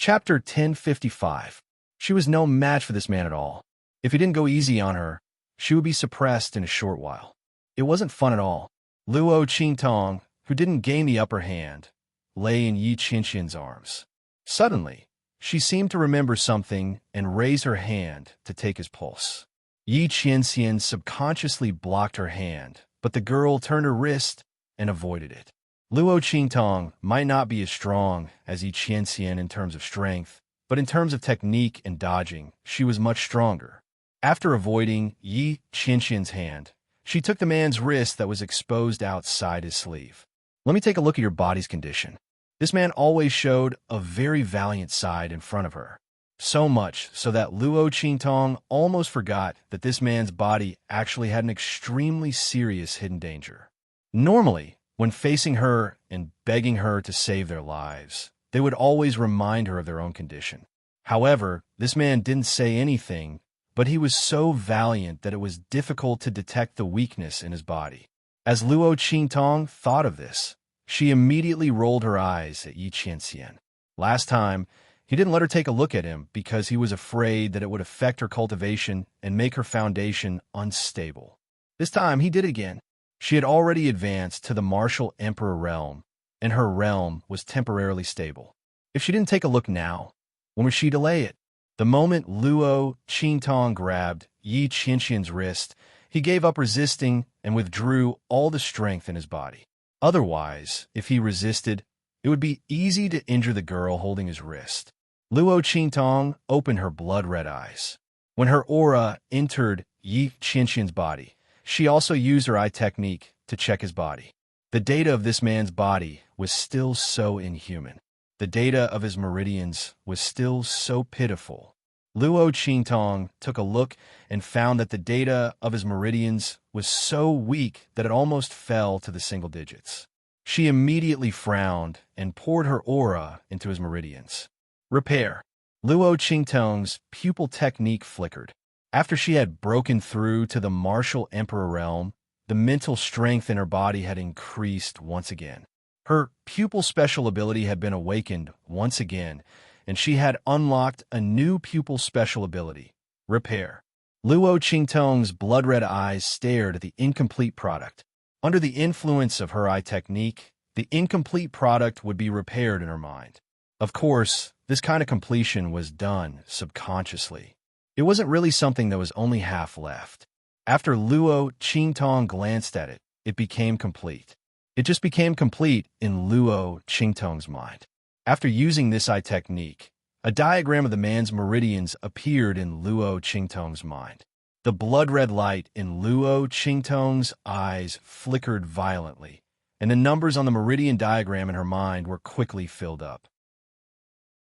Chapter 1055. She was no match for this man at all. If he didn't go easy on her, she would be suppressed in a short while. It wasn't fun at all. Luo Qingtong, who didn't gain the upper hand, lay in Yi Qianxian's arms. Suddenly, she seemed to remember something and raised her hand to take his pulse. Yi Qianxian subconsciously blocked her hand, but the girl turned her wrist and avoided it. Luo Qingtong might not be as strong as Yi Qianxian in terms of strength, but in terms of technique and dodging, she was much stronger. After avoiding Yi Qianxian's hand, she took the man's wrist that was exposed outside his sleeve. Let me take a look at your body's condition. This man always showed a very valiant side in front of her. So much so that Luo Qingtong almost forgot that this man's body actually had an extremely serious hidden danger. Normally, when facing her and begging her to save their lives, they would always remind her of their own condition. However, this man didn't say anything, but he was so valiant that it was difficult to detect the weakness in his body. As Luo Qingtong thought of this, she immediately rolled her eyes at Yi Qianxian. Last time, he didn't let her take a look at him because he was afraid that it would affect her cultivation and make her foundation unstable. This time, he did it again. She had already advanced to the martial emperor realm, and her realm was temporarily stable. If she didn't take a look now, when would she delay it? The moment Luo Qingtong grabbed Yi Qianxian's wrist, he gave up resisting and withdrew all the strength in his body. Otherwise, if he resisted, it would be easy to injure the girl holding his wrist. Luo Qingtong opened her blood-red eyes. When her aura entered Yi Qianxian's body, she also used her eye technique to check his body. The data of this man's body was still so inhuman. The data of his meridians was still so pitiful. Luo Qingtong took a look and found that the data of his meridians was so weak that it almost fell to the single digits. She immediately frowned and poured her aura into his meridians. Repair. Luo Qingtong's pupil technique flickered. After she had broken through to the martial emperor realm, the mental strength in her body had increased once again. Her pupil special ability had been awakened once again, and she had unlocked a new pupil special ability, Repair. Luo Qingtong's blood-red eyes stared at the incomplete product. Under the influence of her eye technique, the incomplete product would be repaired in her mind. Of course, this kind of completion was done subconsciously. It wasn't really something that was only half left. After Luo Qingtong glanced at it, it became complete. It just became complete in Luo Qingtong's mind. After using this eye technique, a diagram of the man's meridians appeared in Luo Qingtong's mind. The blood-red light in Luo Qingtong's eyes flickered violently, and the numbers on the meridian diagram in her mind were quickly filled up.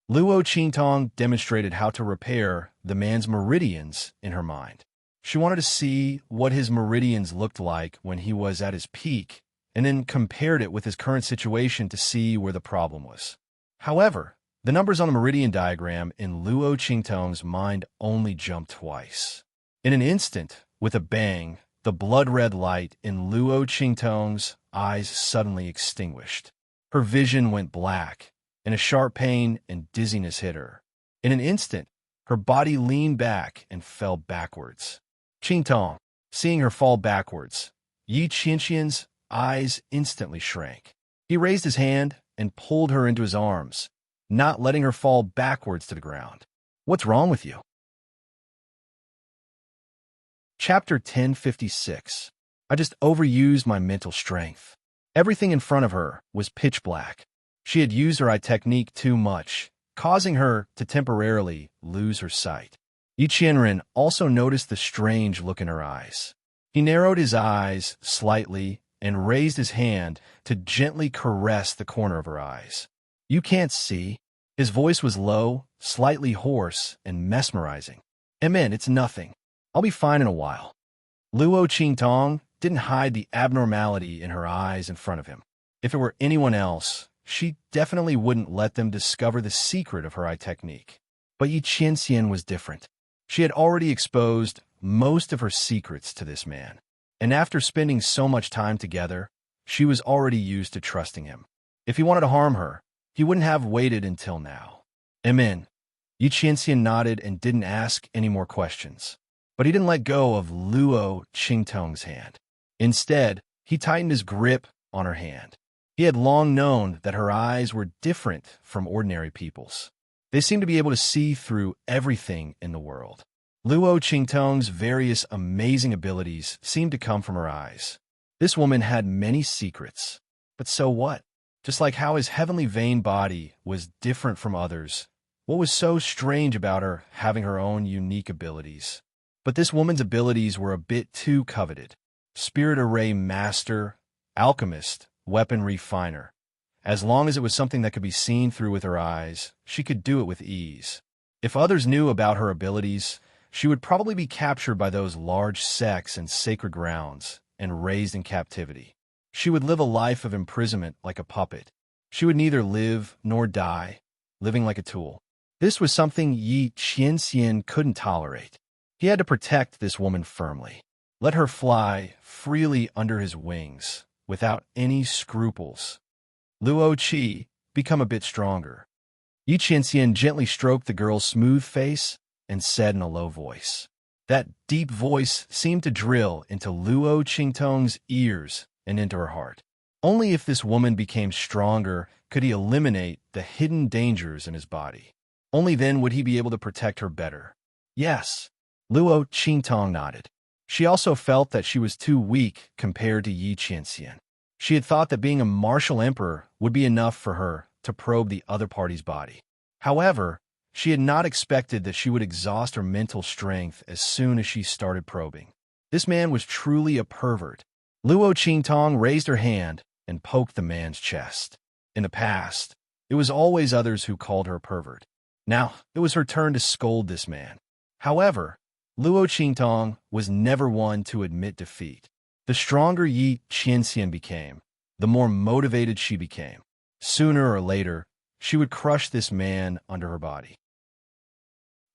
Luo Qingtong demonstrated how to repair the man's meridians in her mind. She wanted to see what his meridians looked like when he was at his peak, and then compared it with his current situation to see where the problem was. However, the numbers on the meridian diagram in Luo Qingtong's mind only jumped twice. In an instant, with a bang, the blood-red light in Luo Qingtong's eyes suddenly extinguished. Her vision went black, and a sharp pain and dizziness hit her. In an instant, her body leaned back and fell backwards. Qingtong, seeing her fall backwards, Yi Qianxian's eyes instantly shrank. He raised his hand and pulled her into his arms, not letting her fall backwards to the ground. What's wrong with you? Chapter 1056. I just overused my mental strength. Everything in front of her was pitch black. She had used her eye technique too much, causing her to temporarily lose her sight. Yi Qianren also noticed the strange look in her eyes. He narrowed his eyes slightly and raised his hand to gently caress the corner of her eyes. You can't see? His voice was low, slightly hoarse, and mesmerizing. Amen, it's nothing. I'll be fine in a while. Luo Qingtong didn't hide the abnormality in her eyes in front of him. If it were anyone else, she definitely wouldn't let them discover the secret of her eye technique. But Yi Qianxian was different. She had already exposed most of her secrets to this man, and after spending so much time together, she was already used to trusting him. If he wanted to harm her, he wouldn't have waited until now. Amen. Yi Qianxian nodded and didn't ask any more questions. But he didn't let go of Luo Qingtong's hand. Instead, he tightened his grip on her hand. He had long known that her eyes were different from ordinary people's. They seemed to be able to see through everything in the world. Luo Qingtong's various amazing abilities seemed to come from her eyes. This woman had many secrets. But so what? Just like how his heavenly vein body was different from others, what was so strange about her having her own unique abilities? But this woman's abilities were a bit too coveted. Spirit Array Master, Alchemist, Weapon Refiner. As long as it was something that could be seen through with her eyes, she could do it with ease. If others knew about her abilities, she would probably be captured by those large sects and sacred grounds and raised in captivity. She would live a life of imprisonment like a puppet. She would neither live nor die, living like a tool. This was something Yi Qianxian couldn't tolerate. He had to protect this woman firmly. Let her fly freely under his wings, without any scruples. Luo Qi, become a bit stronger. Yi Qianxian gently stroked the girl's smooth face and said in a low voice. That deep voice seemed to drill into Luo Qingtong's ears and into her heart. Only if this woman became stronger could he eliminate the hidden dangers in his body. Only then would he be able to protect her better. Yes, Luo Qingtong nodded. She also felt that she was too weak compared to Yi Qianxian. She had thought that being a martial emperor would be enough for her to probe the other party's body. However, she had not expected that she would exhaust her mental strength as soon as she started probing. This man was truly a pervert. Luo Qingtong raised her hand and poked the man's chest. In the past, it was always others who called her a pervert. Now, it was her turn to scold this man. However, Luo Qingtong was never one to admit defeat. The stronger Yi Qianxian became, the more motivated she became. Sooner or later, she would crush this man under her body.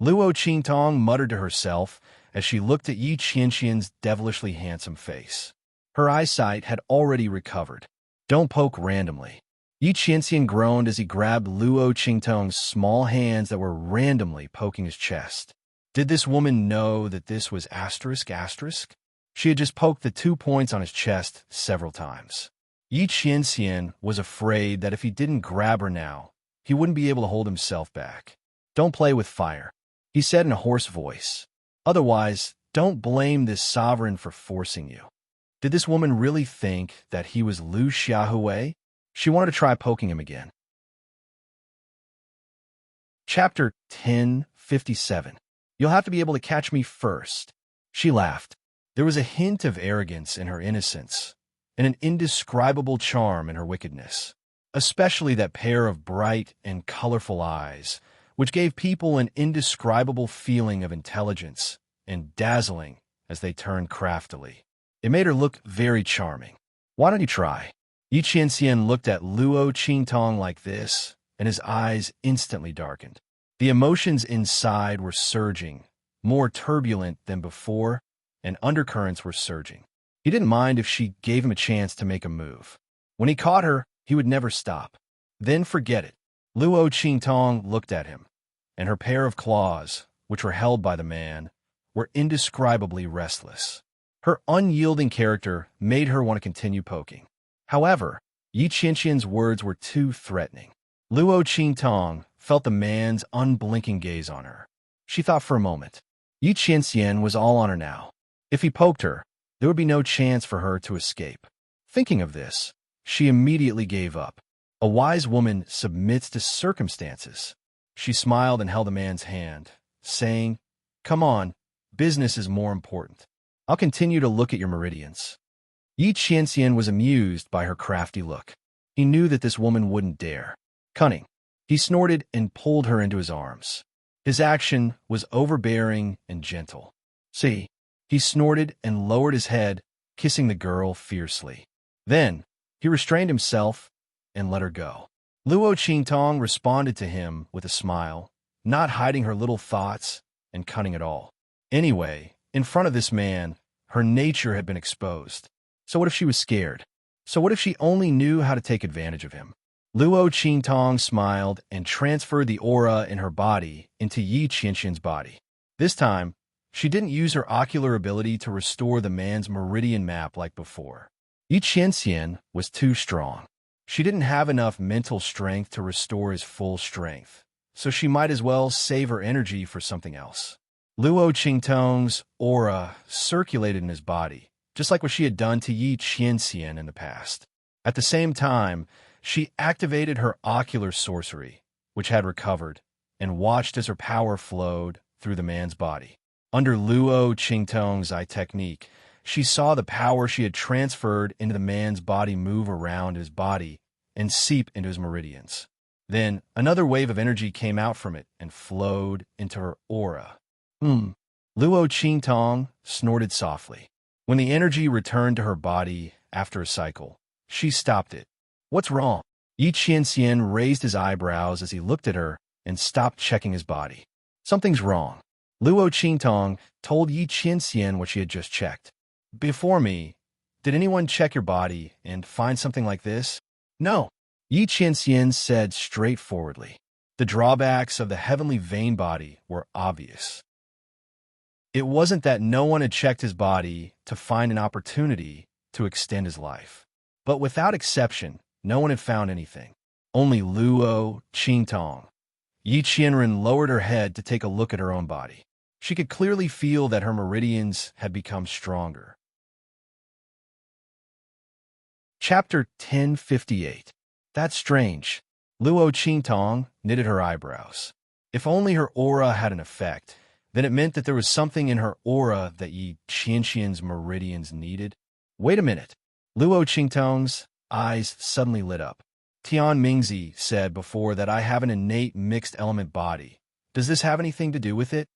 Luo Qingtong muttered to herself as she looked at Yi Qianxian's devilishly handsome face. Her eyesight had already recovered. Don't poke randomly. Yi Qianxian groaned as he grabbed Luo Qingtong's small hands that were randomly poking his chest. Did this woman know that this was asterisk? She had just poked the 2 points on his chest several times. Yi Qianxian was afraid that if he didn't grab her now, he wouldn't be able to hold himself back. Don't play with fire, he said in a hoarse voice. Otherwise, don't blame this sovereign for forcing you. Did this woman really think that he was Lu Xiaohui? She wanted to try poking him again. Chapter 10:57. You'll have to be able to catch me first. She laughed. There was a hint of arrogance in her innocence, and an indescribable charm in her wickedness, especially that pair of bright and colorful eyes, which gave people an indescribable feeling of intelligence and dazzling as they turned craftily. It made her look very charming. Why don't you try? Yi Qianxian looked at Luo Qingtong like this, and his eyes instantly darkened. The emotions inside were surging, more turbulent than before, and undercurrents were surging. He didn't mind if she gave him a chance to make a move. When he caught her, he would never stop. Then forget it. Luo Qingtong looked at him, and her pair of claws, which were held by the man, were indescribably restless. Her unyielding character made her want to continue poking. However, Yi Qianxian's words were too threatening. Luo Qingtong felt the man's unblinking gaze on her. She thought for a moment. Yi Qianxian was all on her now. If he poked her, there would be no chance for her to escape. Thinking of this, she immediately gave up. A wise woman submits to circumstances. She smiled and held the man's hand, saying, "Come on, business is more important. I'll continue to look at your meridians." Yi Qianxian was amused by her crafty look. He knew that this woman wouldn't dare. Cunning. He snorted and pulled her into his arms. His action was overbearing and gentle. See, he snorted and lowered his head, kissing the girl fiercely. Then, he restrained himself and let her go. Luo Qingtong responded to him with a smile, not hiding her little thoughts and cunning at all. Anyway, in front of this man, her nature had been exposed. So what if she was scared? So what if she only knew how to take advantage of him? Luo Qingtong smiled and transferred the aura in her body into Yi Qianxian's body. This time, she didn't use her ocular ability to restore the man's meridian map like before. Yi Qianxian was too strong. She didn't have enough mental strength to restore his full strength, so she might as well save her energy for something else. Luo Qingtong's aura circulated in his body, just like what she had done to Yi Qianxian in the past. At the same time, she activated her ocular sorcery, which had recovered, and watched as her power flowed through the man's body. Under Luo Qingtong's eye technique, she saw the power she had transferred into the man's body move around his body and seep into his meridians. Then, another wave of energy came out from it and flowed into her aura. Luo Qingtong snorted softly. When the energy returned to her body after a cycle, she stopped it. What's wrong? Yi Qianxian raised his eyebrows as he looked at her and stopped checking his body. Something's wrong. Luo Qingtong told Yi Qianxian what she had just checked. Before me, did anyone check your body and find something like this? No. Yi Qianxian said straightforwardly. The drawbacks of the heavenly vein body were obvious. It wasn't that no one had checked his body to find an opportunity to extend his life. But without exception, no one had found anything. Only Luo Qingtong. Yi Qianren lowered her head to take a look at her own body. She could clearly feel that her meridians had become stronger. Chapter 1058. That's strange. Luo Qingtong knitted her eyebrows. If only her aura had an effect, then it meant that there was something in her aura that Yi Qianxian's meridians needed. Wait a minute. Luo Qingtong's eyes suddenly lit up. Tian Mingzi said before that I have an innate mixed element body. Does this have anything to do with it?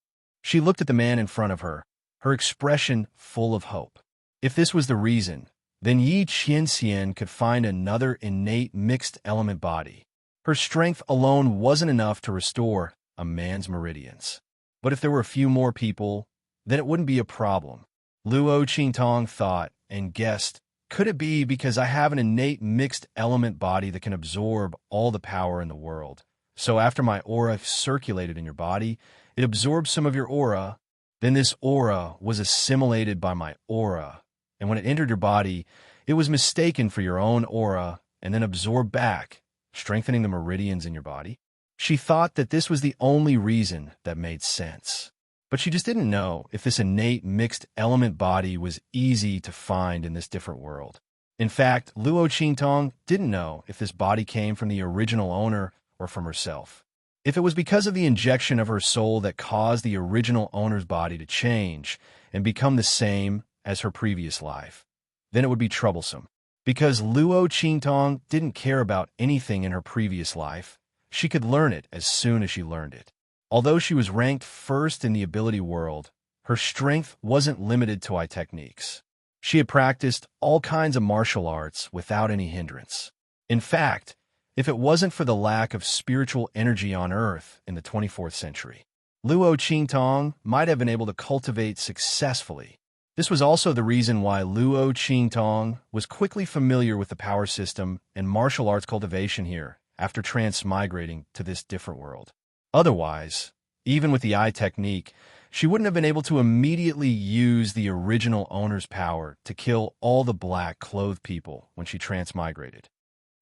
She looked at the man in front of her, her expression full of hope. If this was the reason, then Yi Qianxian could find another innate mixed element body. Her strength alone wasn't enough to restore a man's meridians. But if there were a few more people, then it wouldn't be a problem. Luo Qingtong thought and guessed, could it be because I have an innate mixed element body that can absorb all the power in the world? So after my aura circulated in your body, it absorbed some of your aura, then this aura was assimilated by my aura, and when it entered your body, it was mistaken for your own aura and then absorbed back, strengthening the meridians in your body. She thought that this was the only reason that made sense. But she just didn't know if this innate mixed element body was easy to find in this different world. In fact, Luo Qingtong didn't know if this body came from the original owner or from herself. If it was because of the injection of her soul that caused the original owner's body to change and become the same as her previous life, then it would be troublesome. Because Luo Qingtong didn't care about anything in her previous life, she could learn it as soon as she learned it. Although she was ranked first in the ability world, her strength wasn't limited to eye techniques. She had practiced all kinds of martial arts without any hindrance. In fact, if it wasn't for the lack of spiritual energy on Earth in the 24th century, Luo Qingtong might have been able to cultivate successfully. This was also the reason why Luo Qingtong was quickly familiar with the power system and martial arts cultivation here after transmigrating to this different world. Otherwise, even with the eye technique, she wouldn't have been able to immediately use the original owner's power to kill all the black-clothed people when she transmigrated.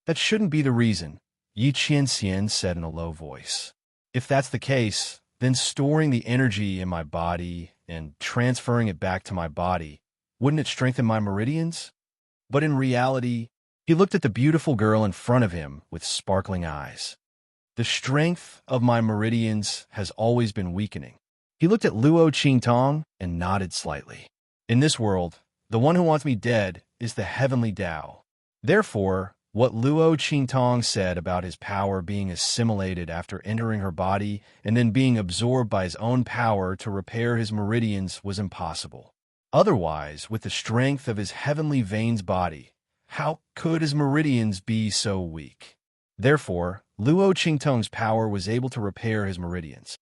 That shouldn't be the reason, Yi Qianxian said in a low voice. If that's the case, then storing the energy in my body and transferring it back to my body, wouldn't it strengthen my meridians? But in reality, he looked at the beautiful girl in front of him with sparkling eyes. The strength of my meridians has always been weakening. He looked at Luo Qingtong and nodded slightly. In this world, the one who wants me dead is the heavenly Tao. Therefore, what Luo Qingtong said about his power being assimilated after entering her body and then being absorbed by his own power to repair his meridians was impossible. Otherwise, with the strength of his heavenly veins body, how could his meridians be so weak? Therefore, Luo Qingtong's power was able to repair his meridians.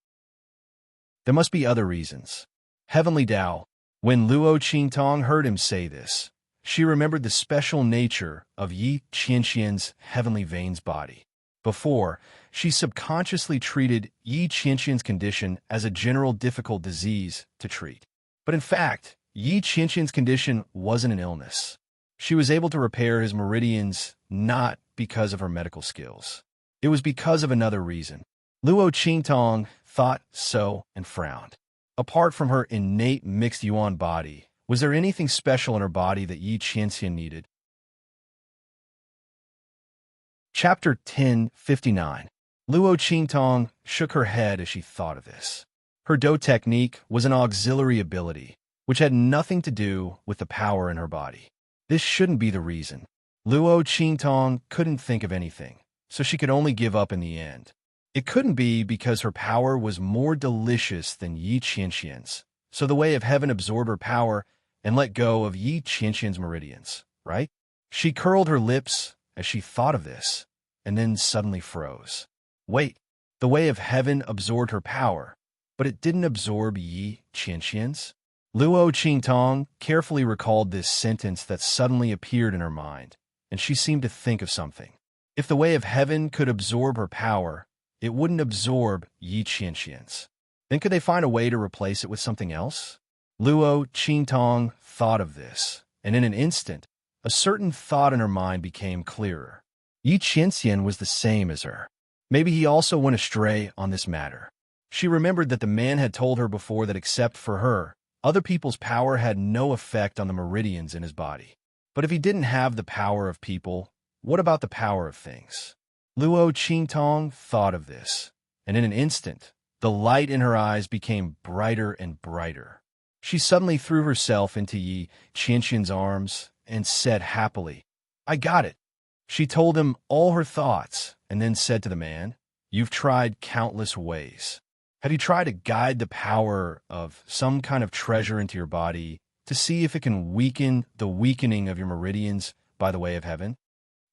There must be other reasons. Heavenly Tao. When Luo Qingtong heard him say this, She remembered the special nature of Yi Qianxian's heavenly veins body. Before, she subconsciously treated Yi Qianxian's condition as a general difficult disease to treat. But in fact, Yi Qianxian's condition wasn't an illness. She was able to repair his meridians not because of her medical skills. It was because of another reason. Luo Qingtong thought so and frowned. Apart from her innate mixed yuan body, was there anything special in her body that Yi Qianxian needed? Chapter 1059. Luo Qingtong shook her head as she thought of this. Her Do technique was an auxiliary ability, which had nothing to do with the power in her body. This shouldn't be the reason. Luo Qingtong couldn't think of anything, so she could only give up in the end. It couldn't be because her power was more delicious than Yi Qianxian's, so the way of heaven absorbed her power and let go of Yi Qianxian's meridians, right? She curled her lips as she thought of this, and then suddenly froze. Wait, the way of heaven absorbed her power, but it didn't absorb Yi Qianxian's? Luo Qingtong carefully recalled this sentence that suddenly appeared in her mind, and she seemed to think of something. If the way of heaven could absorb her power, it wouldn't absorb Yi Qianxian's. Then could they find a way to replace it with something else? Luo Qingtong thought of this, and in an instant, a certain thought in her mind became clearer. Yi Qianxian was the same as her. Maybe he also went astray on this matter. She remembered that the man had told her before that except for her, other people's power had no effect on the meridians in his body. But if he didn't have the power of people, what about the power of things? Luo Qingtong thought of this, and in an instant, the light in her eyes became brighter and brighter. She suddenly threw herself into Yi Qianxian's arms and said happily, "I got it." She told him all her thoughts and then said to the man, "You've tried countless ways. Have you tried to guide the power of some kind of treasure into your body to see if it can weaken the weakening of your meridians by the way of heaven?"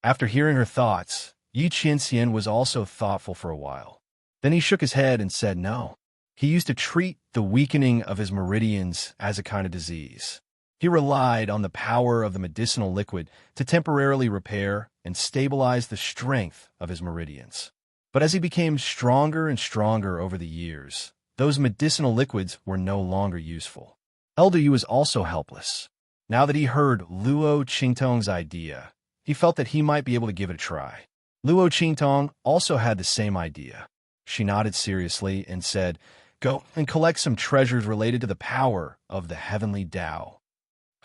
After hearing her thoughts, Yi Qianxian was also thoughtful for a while. Then he shook his head and said no. He used to treat the weakening of his meridians as a kind of disease. He relied on the power of the medicinal liquid to temporarily repair and stabilize the strength of his meridians. But as he became stronger and stronger over the years, those medicinal liquids were no longer useful. Elder Yu was also helpless. Now that he heard Luo Qingtong's idea, he felt that he might be able to give it a try. Luo Qingtong also had the same idea. She nodded seriously and said, "Go and collect some treasures related to the power of the heavenly Tao.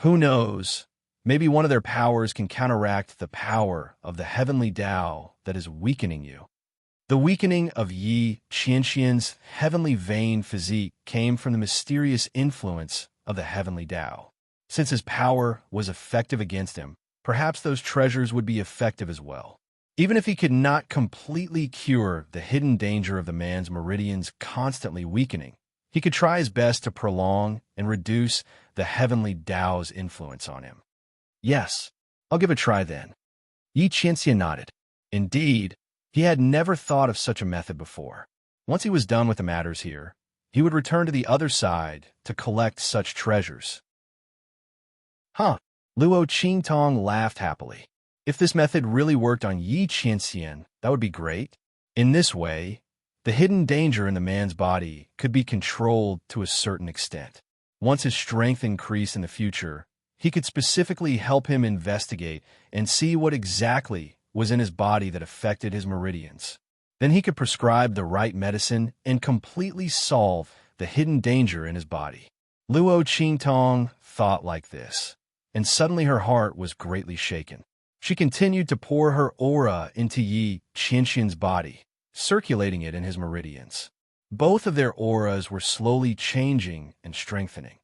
Who knows, maybe one of their powers can counteract the power of the heavenly Tao that is weakening you." The weakening of Yi Qianxian's heavenly vein physique came from the mysterious influence of the heavenly Tao. Since his power was effective against him, perhaps those treasures would be effective as well. Even if he could not completely cure the hidden danger of the man's meridians constantly weakening, he could try his best to prolong and reduce the heavenly Tao's influence on him. "Yes, I'll give it a try then." Yi Qianxian nodded. Indeed, he had never thought of such a method before. Once he was done with the matters here, he would return to the other side to collect such treasures. Huh, Luo Qingtong laughed happily. If this method really worked on Yi Qianxian, that would be great. In this way, the hidden danger in the man's body could be controlled to a certain extent. Once his strength increased in the future, he could specifically help him investigate and see what exactly was in his body that affected his meridians. Then he could prescribe the right medicine and completely solve the hidden danger in his body. Luo Qingtong thought like this, and suddenly her heart was greatly shaken. She continued to pour her aura into Yi Qianxian's body, circulating it in his meridians. Both of their auras were slowly changing and strengthening.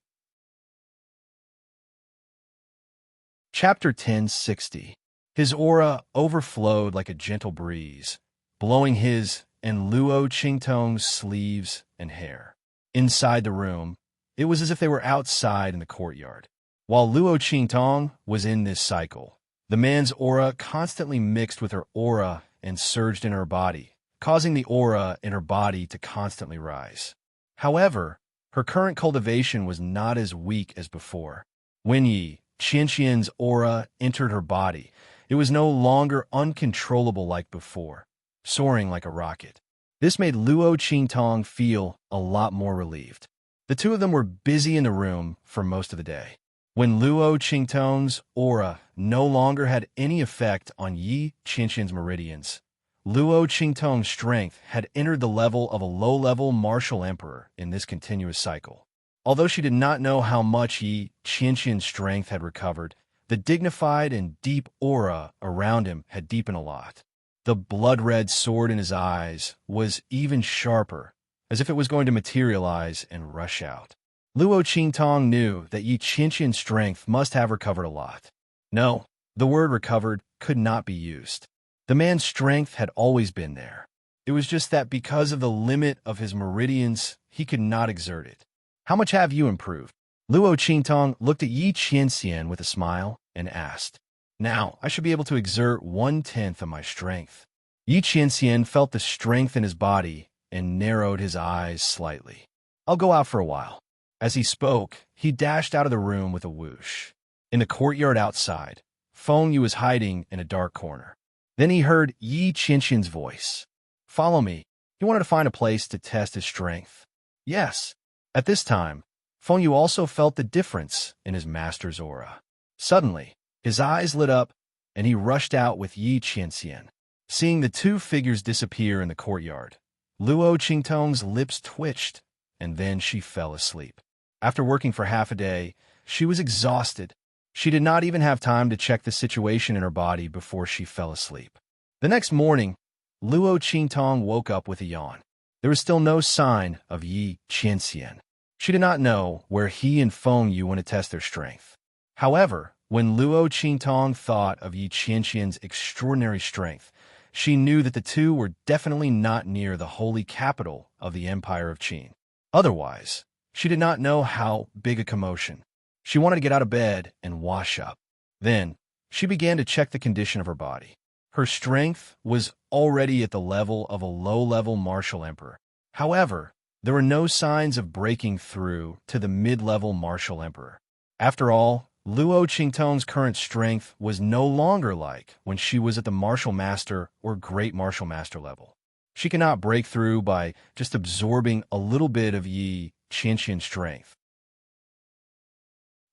Chapter 1060. His aura overflowed like a gentle breeze, blowing his and Luo Qingtong's sleeves and hair. Inside the room, it was as if they were outside in the courtyard. While Luo Qingtong was in this cycle, the man's aura constantly mixed with her aura and surged in her body, causing the aura in her body to constantly rise. However, her current cultivation was not as weak as before. When Yi Qianqian's aura entered her body, it was no longer uncontrollable like before, soaring like a rocket. This made Luo Qingtong feel a lot more relieved. The two of them were busy in the room for most of the day. When Luo Qingtong's aura no longer had any effect on Yi Qianqian's meridians, Luo Qingtong's strength had entered the level of a low-level martial emperor in this continuous cycle. Although she did not know how much Yi Qianqian's strength had recovered, the dignified and deep aura around him had deepened a lot. The blood-red sword in his eyes was even sharper, as if it was going to materialize and rush out. Luo Qingtong knew that Yi Qianqian's strength must have recovered a lot. No, the word recovered could not be used. The man's strength had always been there. It was just that because of the limit of his meridians, he could not exert it. How much have you improved? Luo Qingtong looked at Yi Qianqian with a smile and asked. Now, I should be able to exert 1/10 of my strength. Yi Qianqian felt the strength in his body and narrowed his eyes slightly. I'll go out for a while. As he spoke, he dashed out of the room with a whoosh. In the courtyard outside, Feng Yu was hiding in a dark corner. Then he heard Yi Qianqian's voice. Follow me. He wanted to find a place to test his strength. Yes. At this time, Feng Yu also felt the difference in his master's aura. Suddenly, his eyes lit up, and he rushed out with Yi Qianqian. Seeing the two figures disappear in the courtyard, Luo Qingtong's lips twitched, and then she fell asleep. After working for half a day, she was exhausted. She did not even have time to check the situation in her body before she fell asleep. The next morning, Luo Qingtong woke up with a yawn. There was still no sign of Yi Qianqian. She did not know where he and Feng Yu went to test their strength. However, when Luo Qingtong thought of Yi Qianqian's extraordinary strength, she knew that the two were definitely not near the holy capital of the Empire of Qin. Otherwise, she did not know how big a commotion. She wanted to get out of bed and wash up. Then, she began to check the condition of her body. Her strength was already at the level of a low-level martial emperor. However, there were no signs of breaking through to the mid-level martial emperor. After all, Luo Qingtong's current strength was no longer like when she was at the martial master or great martial master level. She cannot break through by just absorbing a little bit of Yi Qianqian's strength.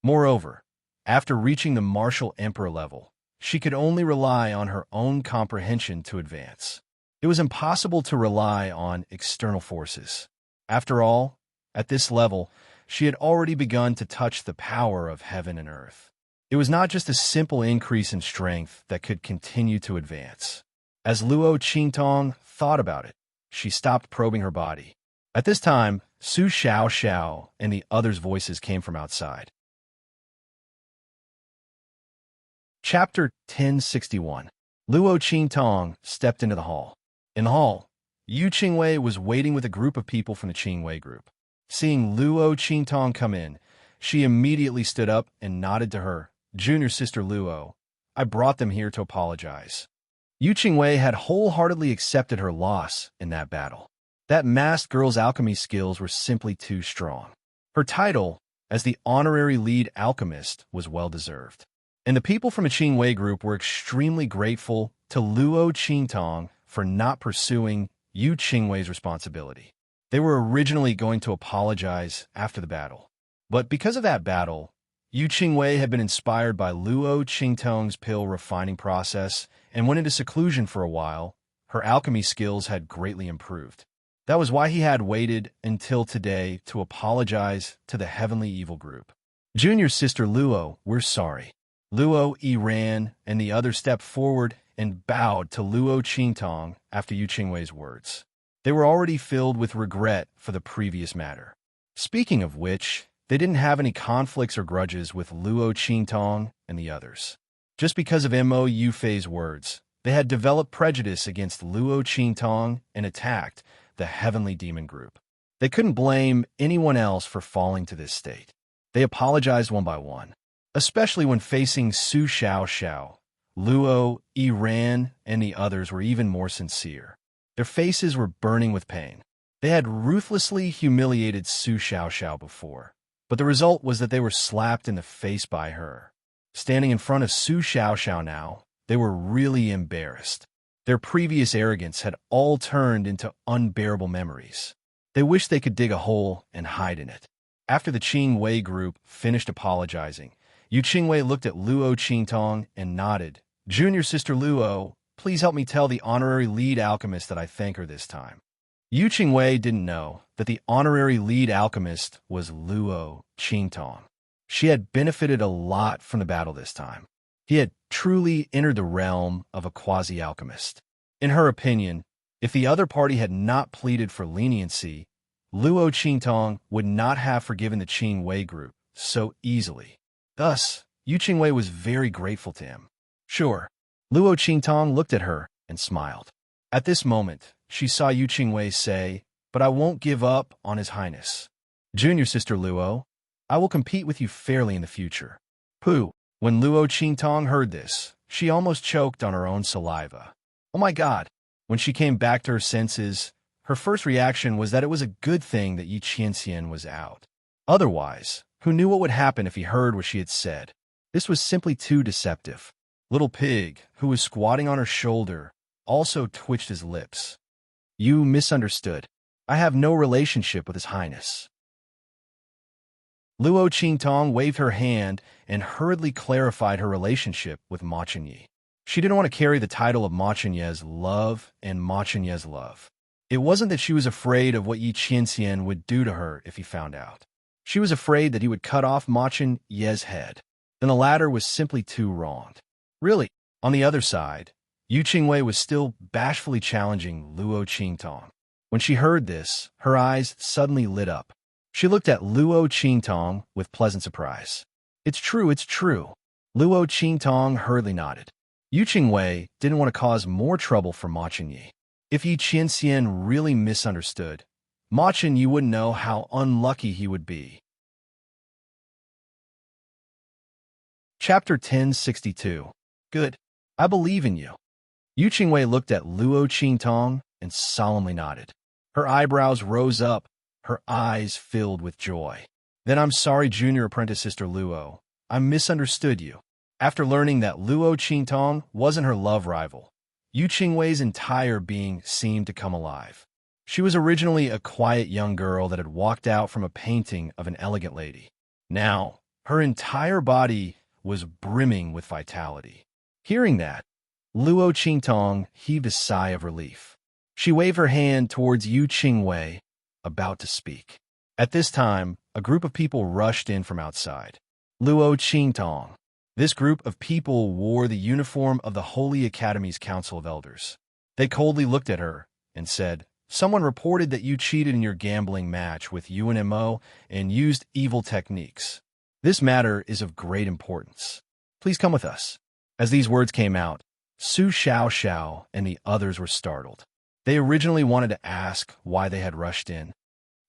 Moreover, after reaching the martial emperor level, she could only rely on her own comprehension to advance. It was impossible to rely on external forces. After all, at this level, she had already begun to touch the power of heaven and earth. It was not just a simple increase in strength that could continue to advance. As Luo Qingtong thought about it, she stopped probing her body. At this time, Su Xiao and the others' voices came from outside. Chapter 1061. Luo Qingtong stepped into the hall. In the hall, Yu Qingwei was waiting with a group of people from the Qingwei group. Seeing Luo Qingtong come in, she immediately stood up and nodded to her. Junior sister Luo, I brought them here to apologize. Yu Qingwei had wholeheartedly accepted her loss in that battle. That masked girl's alchemy skills were simply too strong. Her title as the honorary lead alchemist was well-deserved. And the people from the Qingwei group were extremely grateful to Luo Qingtong for not pursuing Yu Qingwei's responsibility. They were originally going to apologize after the battle. But because of that battle, Yu Qingwei had been inspired by Luo Qingtong's pill refining process and went into seclusion for a while. Her alchemy skills had greatly improved. That was why he had waited until today to apologize to the Heavenly Evil group. Junior sister Luo, we're sorry. Luo Yiran and the others stepped forward and bowed to Luo Qingtong after Yu Qingwei's words. They were already filled with regret for the previous matter. Speaking of which, they didn't have any conflicts or grudges with Luo Qingtong and the others. Just because of Mo Yufei's words, they had developed prejudice against Luo Qingtong and attacked the Heavenly Demon Group. They couldn't blame anyone else for falling to this state. They apologized one by one, especially when facing Su Xiao. Luo, Yiran, and the others were even more sincere. Their faces were burning with pain. They had ruthlessly humiliated Su Xiao before, but the result was that they were slapped in the face by her. Standing in front of Su Xiaoxiao now, they were really embarrassed. Their previous arrogance had all turned into unbearable memories. They wished they could dig a hole and hide in it. After the Qing Wei group finished apologizing, Yu Qingwei looked at Luo Qingtong and nodded. "Junior sister Luo, please help me tell the honorary lead alchemist that I thank her this time." Yu Qingwei didn't know that the honorary lead alchemist was Luo Qingtong. She had benefited a lot from the battle this time. He had truly entered the realm of a quasi-alchemist. In her opinion, if the other party had not pleaded for leniency, Luo Qingtong would not have forgiven the Qing Wei group so easily. Thus, Yu Qingwei was very grateful to him. Sure, Luo Qingtong looked at her and smiled. At this moment, she saw Yu Qingwei say, "But I won't give up on His Highness. Junior sister Luo, I will compete with you fairly in the future." Pooh! When Luo Qingtong heard this, she almost choked on her own saliva. Oh my God! When she came back to her senses, her first reaction was that it was a good thing that Yi Qianxian was out. Otherwise, who knew what would happen if he heard what she had said? This was simply too deceptive. Little Pig, who was squatting on her shoulder, also twitched his lips. "You misunderstood. I have no relationship with His Highness." Luo Qingtong waved her hand and hurriedly clarified her relationship with Ma Chenyi. She didn't want to carry the title of Ma Chenye's love and Ma Chenye's love. It wasn't that she was afraid of what Yi Qianxian would do to her if he found out. She was afraid that he would cut off Ma Chenye's head. Then the latter was simply too wronged. Really, on the other side, Yu Qingwei was still bashfully challenging Luo Qingtong. When she heard this, her eyes suddenly lit up. She looked at Luo Qingtong with pleasant surprise. It's true. Luo Qingtong hurriedly nodded. Yu Qingwei didn't want to cause more trouble for Ma Chenyi. If Yi Qianxian really misunderstood, Ma Chenyi wouldn't know how unlucky he would be. Chapter 1062. Good. I believe in you. Yu Qingwei looked at Luo Qingtong and solemnly nodded. Her eyebrows rose up, her eyes filled with joy. "Then I'm sorry, junior apprentice sister Luo. I misunderstood you." After learning that Luo Qingtong wasn't her love rival, Yu Qingwei's entire being seemed to come alive. She was originally a quiet young girl that had walked out from a painting of an elegant lady. Now, her entire body was brimming with vitality. Hearing that, Luo Qingtong heaved a sigh of relief. She waved her hand towards Yu Qingwei, about to speak. At this time, a group of people rushed in from outside. Luo Qingtong. This group of people wore the uniform of the Holy Academy's Council of Elders. They coldly looked at her and said, "Someone reported that you cheated in your gambling match with UNMO and used evil techniques. This matter is of great importance. Please come with us." As these words came out, Su Xiaoxiao and the others were startled. They originally wanted to ask why they had rushed in.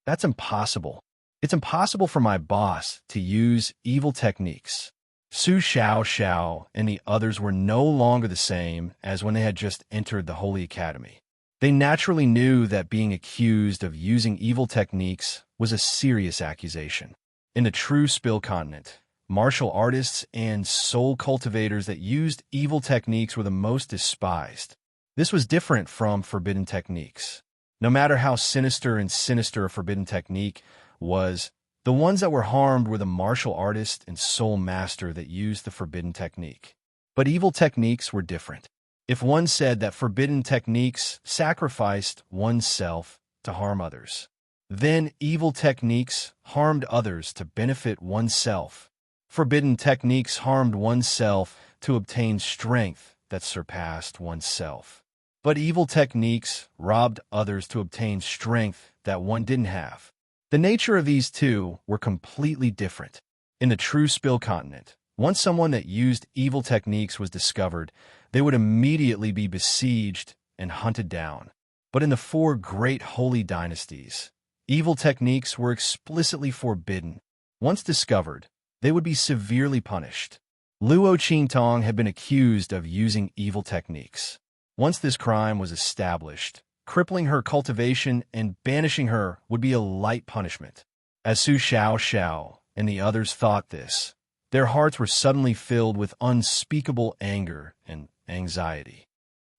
That's impossible. It's impossible for my boss to use evil techniques. Su Xiaoxiao and the others were no longer the same as when they had just entered the Holy Academy. They naturally knew that being accused of using evil techniques was a serious accusation. In the true Spill continent, martial artists and soul cultivators that used evil techniques were the most despised. This was different from forbidden techniques. No matter how sinister a forbidden technique was, the ones that were harmed were the martial artist and soul master that used the forbidden technique. But evil techniques were different. If one said that forbidden techniques sacrificed oneself to harm others, then evil techniques harmed others to benefit oneself. Forbidden techniques harmed oneself to obtain strength that surpassed oneself. But evil techniques robbed others to obtain strength that one didn't have. The nature of these two were completely different. In the true Spill continent, once someone that used evil techniques was discovered, they would immediately be besieged and hunted down. But in the four great holy dynasties, evil techniques were explicitly forbidden. Once discovered, they would be severely punished. Luo Qingtong had been accused of using evil techniques. Once this crime was established, crippling her cultivation and banishing her would be a light punishment. As Su Xiaoxiao and the others thought this, Their hearts were suddenly filled with unspeakable anger and anxiety.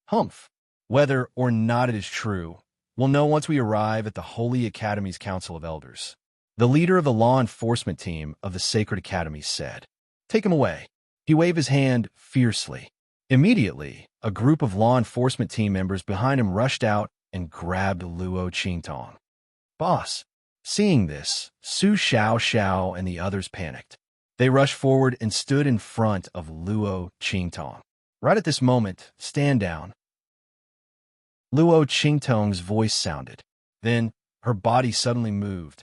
Humph! Whether or not it is true, we'll know once we arrive at the Holy Academy's Council of Elders. The leader of the law enforcement team of the Sacred Academy said, "Take him away." He waved his hand fiercely. Immediately, a group of law enforcement team members behind him rushed out and grabbed Luo Qingtong. Boss. Seeing this, Su Xiao and the others panicked. They rushed forward and stood in front of Luo Qingtong. Right at this moment, stand down. Luo Qingtong's voice sounded. Then, her body suddenly moved.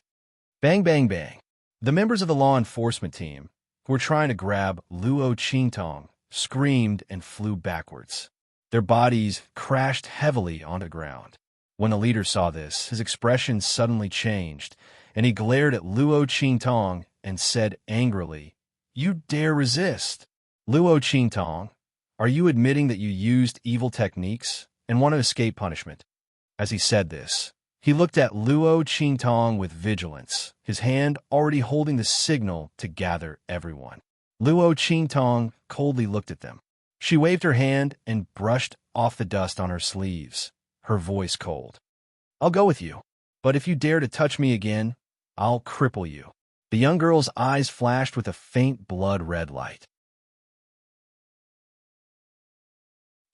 Bang, bang, bang. The members of the law enforcement team, who were trying to grab Luo Qingtong, screamed and flew backwards. Their bodies crashed heavily onto the ground. When the leader saw this, his expression suddenly changed, and he glared at Luo Qingtong and said angrily, "You dare resist? Luo Qingtong, are you admitting that you used evil techniques and want to escape punishment?" As he said this, he looked at Luo Qingtong with vigilance, his hand already holding the signal to gather everyone. Luo Qingtong coldly looked at them. She waved her hand and brushed off the dust on her sleeves, her voice cold. "I'll go with you, but if you dare to touch me again, I'll cripple you." The young girl's eyes flashed with a faint blood-red light.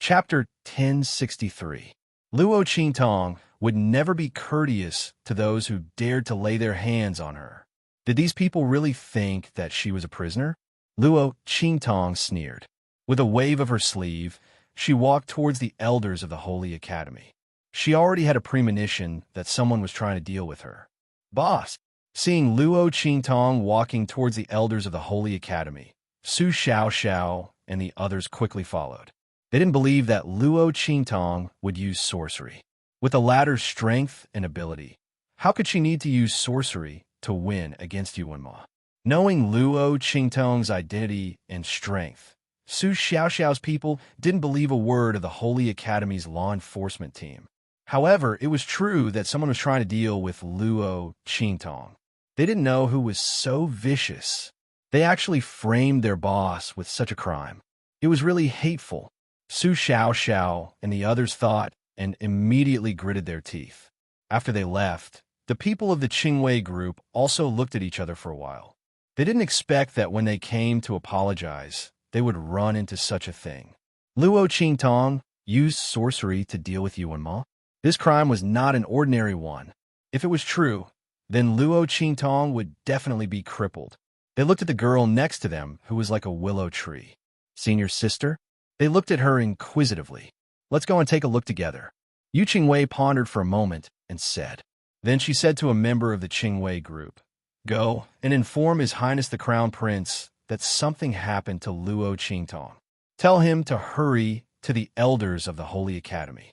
Chapter 1063. Luo Qingtong would never be courteous to those who dared to lay their hands on her. Did these people really think that she was a prisoner? Luo Qingtong sneered. With a wave of her sleeve, she walked towards the elders of the Holy Academy. She already had a premonition that someone was trying to deal with her. "Boss!" Seeing Luo Qingtong walking towards the elders of the Holy Academy, Su Xiao and the others quickly followed. They didn't believe that Luo Qingtong would use sorcery. With the latter's strength and ability, how could she need to use sorcery to win against Yuanma? Knowing Luo Qingtong's identity and strength, Su Xiao's people didn't believe a word of the Holy Academy's law enforcement team. However, it was true that someone was trying to deal with Luo Qingtong. They didn't know who was so vicious. They actually framed their boss with such a crime. It was really hateful. Su Xiao and the others thought and immediately gritted their teeth. After they left, the people of the Qingwei group also looked at each other for a while. They didn't expect that when they came to apologize, they would run into such a thing. Luo Qingtong used sorcery to deal with Yuanma. This crime was not an ordinary one. If it was true, then Luo Qingtong would definitely be crippled. They looked at the girl next to them, who was like a willow tree. "Senior sister?" They looked at her inquisitively. "Let's go and take a look together." Yu Qingwei pondered for a moment and said. Then she said to a member of the Qingwei group, "Go and inform His Highness the Crown Prince that something happened to Luo Qingtong. Tell him to hurry to the elders of the Holy Academy."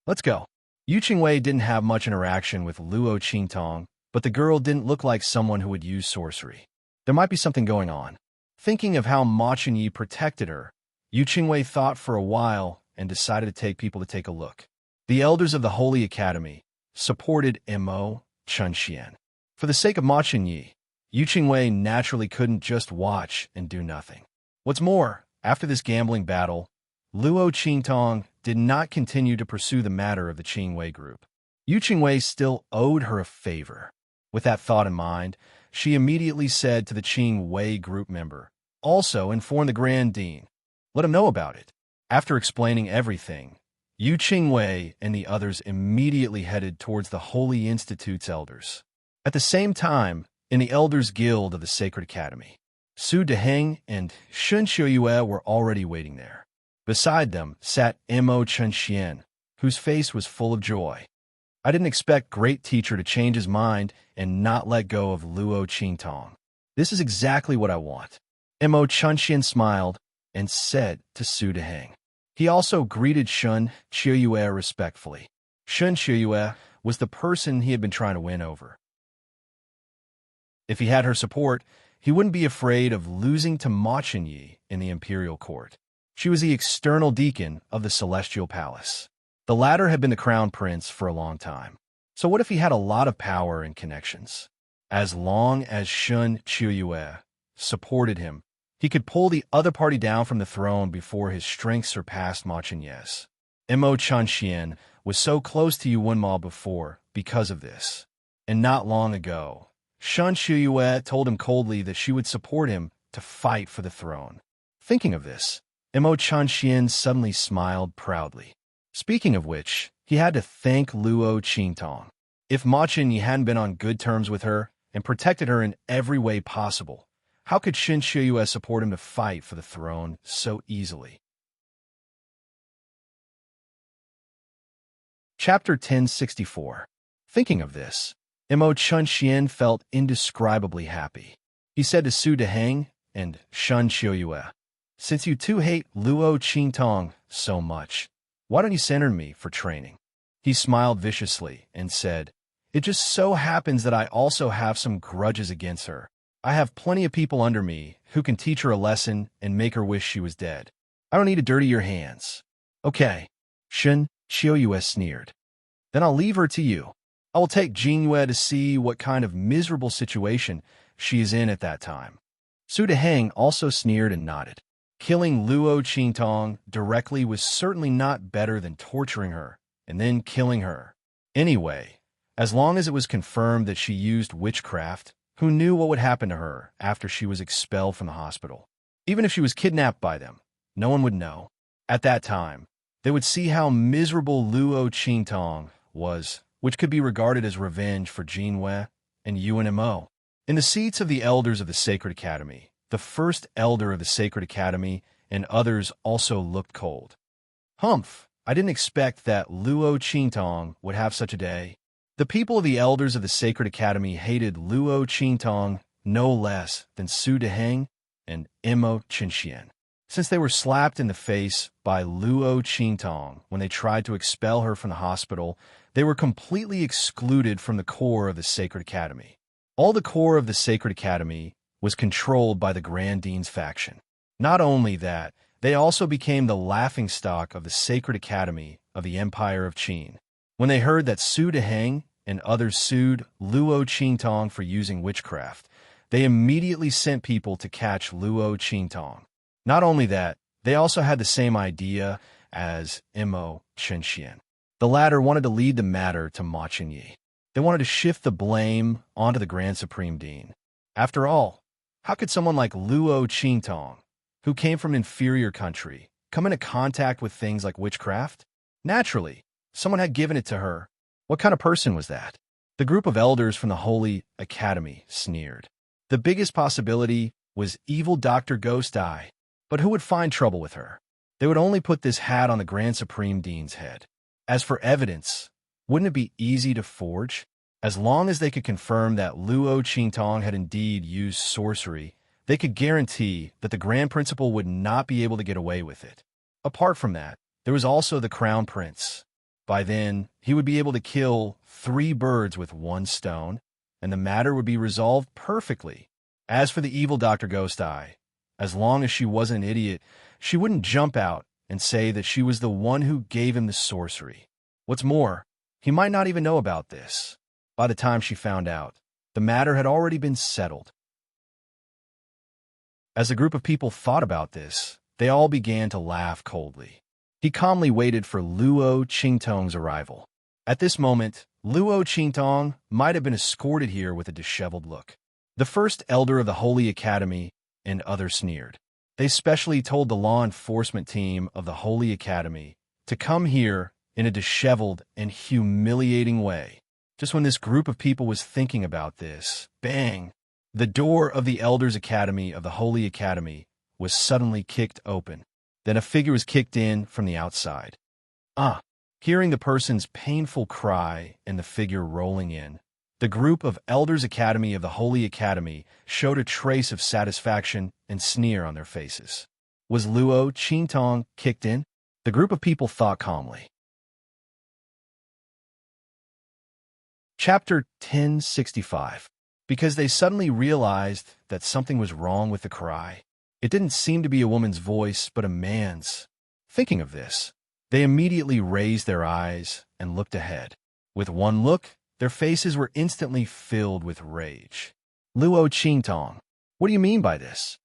"Let's go." Yu Qingwei didn't have much interaction with Luo Qingtong, but the girl didn't look like someone who would use sorcery. There might be something going on. Thinking of how Ma Chunyi protected her, Yu Qingwei thought for a while and decided to take people to take a look. The elders of the Holy Academy supported Mo Chunxian. For the sake of Ma Chunyi, Yu Qingwei naturally couldn't just watch and do nothing. What's more, after this gambling battle, Luo Qingtong did not continue to pursue the matter of the Qingwei group. Yu Qingwei still owed her a favor. With that thought in mind, she immediately said to the Qingwei group member, "Also inform the Grand Dean. Let him know about it." After explaining everything, Yu Qingwei and the others immediately headed towards the Holy Institute's elders. At the same time, in the Elders Guild of the Sacred Academy, Su Deheng and Shun Qiuyue were already waiting there. Beside them sat Mo Chunxian, whose face was full of joy. "I didn't expect Great Teacher to change his mind and not let go of Luo Qingtong. This is exactly what I want." Mo Chunxian smiled and said to Su Deheng. He also greeted Shun Qiuyue respectfully. Shun Qiuyue was the person he had been trying to win over. If he had her support, he wouldn't be afraid of losing to Ma Chunyi in the imperial court. She was the external deacon of the Celestial Palace. The latter had been the crown prince for a long time. So what if he had a lot of power and connections? As long as Shun Qiuyue supported him, He could pull the other party down from the throne before his strength surpassed Ma Chenye's. Mo Chanxian was so close to Yuan Ma before because of this. And not long ago, Shan Shuyue told him coldly that she would support him to fight for the throne. Thinking of this, Mo Chanxian suddenly smiled proudly. Speaking of which, he had to thank Luo Qingtong. If Ma Chenye hadn't been on good terms with her and protected her in every way possible, how could Shan Shuyue support him to fight for the throne so easily? Chapter 1064. Thinking of this, Mo Chanxian felt indescribably happy. He said to Su Deheng and Shan Shuyue, "Since you two hate Luo Qingtong so much, why don't you send her to me for training?" He smiled viciously and said, "It just so happens that I also have some grudges against her. I have plenty of people under me who can teach her a lesson and make her wish she was dead. I don't need to dirty your hands." "Okay," Shan Shuyue sneered. "Then I'll leave her to you. I will take Jingyue to see what kind of miserable situation she is in at that time." Su Deheng also sneered and nodded. Killing Luo Qingtong directly was certainly not better than torturing her and then killing her. Anyway, as long as it was confirmed that she used witchcraft, who knew what would happen to her after she was expelled from the hospital? Even if she was kidnapped by them, no one would know. At that time, they would see how miserable Luo Qingtong was, which could be regarded as revenge for Jingyue and Yuan Mo. In the seats of the elders of the Sacred Academy, the first elder of the Sacred Academy and others also looked cold. "Humph, I didn't expect that Luo Qingtong would have such a day." The people of the elders of the Sacred Academy hated Luo Qingtong no less than Su Deheng and Mo Chanxian. Since they were slapped in the face by Luo Qingtong when they tried to expel her from the hospital, they were completely excluded from the core of the Sacred Academy. All the core of the Sacred Academy was controlled by the Grand Dean's faction. Not only that, they also became the laughingstock of the Sacred Academy of the Empire of Qin. When they heard that Su Deheng and others sued Luo Qingtong for using witchcraft, they immediately sent people to catch Luo Qingtong. Not only that, they also had the same idea as Mo Chanxian. The latter wanted to lead the matter to Ma Chenye. They wanted to shift the blame onto the Grand Supreme Dean. After all, how could someone like Luo Qingtong, who came from an inferior country, come into contact with things like witchcraft? Naturally, someone had given it to her. What kind of person was that? The group of elders from the Holy Academy sneered. The biggest possibility was evil Dr. Ghost Eye. But who would find trouble with her? They would only put this hat on the Grand Supreme Dean's head. As for evidence, wouldn't it be easy to forge? As long as they could confirm that Luo Qingtong had indeed used sorcery, they could guarantee that the Grand Principal would not be able to get away with it. Apart from that, there was also the Crown Prince. By then, he would be able to kill 3 birds with 1 stone, and the matter would be resolved perfectly. As for the evil Dr. Ghost Eye, as long as she wasn't an idiot, she wouldn't jump out and say that she was the one who gave him the sorcery. What's more, he might not even know about this. By the time she found out, the matter had already been settled. As a group of people thought about this, they all began to laugh coldly. He calmly waited for Luo Qingtong's arrival. At this moment, Luo Qingtong might have been escorted here with a disheveled look. The first elder of the Holy Academy and others sneered. They specially told the law enforcement team of the Holy Academy to come here in a disheveled and humiliating way. Just when this group of people was thinking about this, bang! The door of the Elders' Academy of the Holy Academy was suddenly kicked open. Then a figure was kicked in from the outside. Hearing the person's painful cry and the figure rolling in, the group of Elders' Academy of the Holy Academy showed a trace of satisfaction and sneer on their faces. Was Luo Qingtong kicked in? The group of people thought calmly. Chapter 1065. Because they suddenly realized that something was wrong with the cry. It didn't seem to be a woman's voice, but a man's. Thinking of this, they immediately raised their eyes and looked ahead. With one look, their faces were instantly filled with rage. Luo Qingtong, what do you mean by this?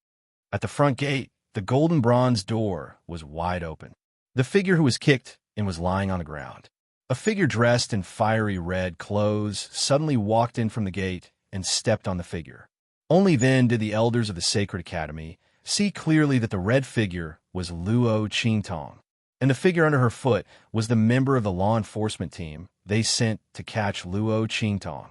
At the front gate, the golden bronze door was wide open. The figure who was kicked in was lying on the ground. A figure dressed in fiery red clothes suddenly walked in from the gate and stepped on the figure. Only then did the elders of the Sacred Academy see clearly that the red figure was Luo Qingtong, and the figure under her foot was the member of the law enforcement team they sent to catch Luo Qingtong.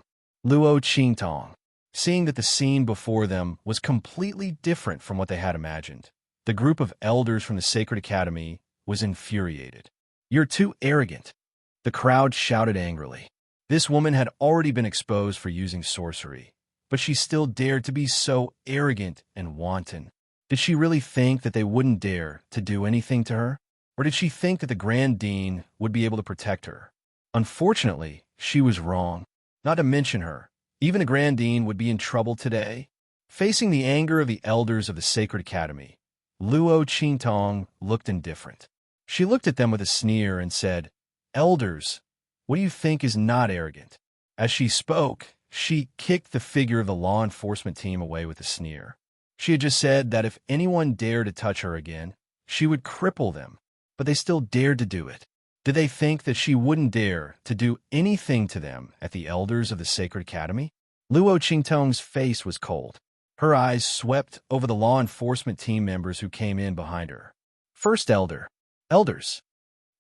Luo Qingtong, seeing that the scene before them was completely different from what they had imagined, the group of elders from the Sacred Academy was infuriated. "You're too arrogant," the crowd shouted angrily. This woman had already been exposed for using sorcery, but she still dared to be so arrogant and wanton. Did she really think that they wouldn't dare to do anything to her? Or did she think that the Grand Dean would be able to protect her? Unfortunately, she was wrong. Not to mention her, even the Grand Dean would be in trouble today. Facing the anger of the elders of the Sacred Academy, Luo Qingtong looked indifferent. She looked at them with a sneer and said, "Elders, what do you think is not arrogant?" As she spoke, she kicked the figure of the law enforcement team away with a sneer. She had just said that if anyone dared to touch her again, she would cripple them, but they still dared to do it. Did they think that she wouldn't dare to do anything to them at the elders of the Sacred Academy? Luo Qingtong's face was cold. Her eyes swept over the law enforcement team members who came in behind her. First elder. Elders.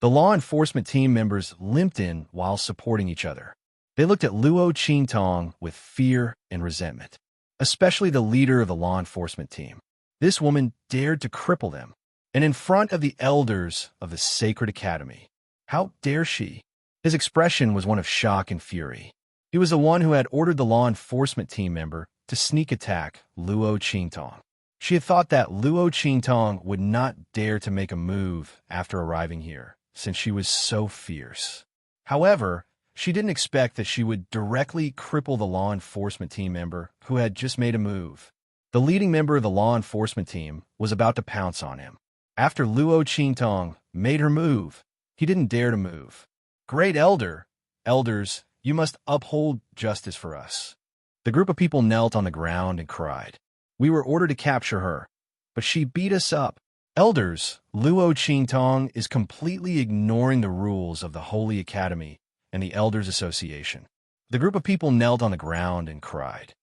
The law enforcement team members limped in while supporting each other. They looked at Luo Qingtong with fear and resentment, especially the leader of the law enforcement team. This woman dared to cripple them, and in front of the elders of the Sacred Academy. How dare she? His expression was one of shock and fury. He was the one who had ordered the law enforcement team member to sneak attack Luo Qingtong. She had thought that Luo Qingtong would not dare to make a move after arriving here, since she was so fierce. However, she didn't expect that she would directly cripple the law enforcement team member who had just made a move. The leading member of the law enforcement team was about to pounce on him. After Luo Qingtong made her move, he didn't dare to move. "Great elder, elders, you must uphold justice for us." The group of people knelt on the ground and cried. "We were ordered to capture her, but she beat us up." Elders, Luo Qingtong is completely ignoring the rules of the Holy Academy and the Elders Association. The group of people knelt on the ground and cried.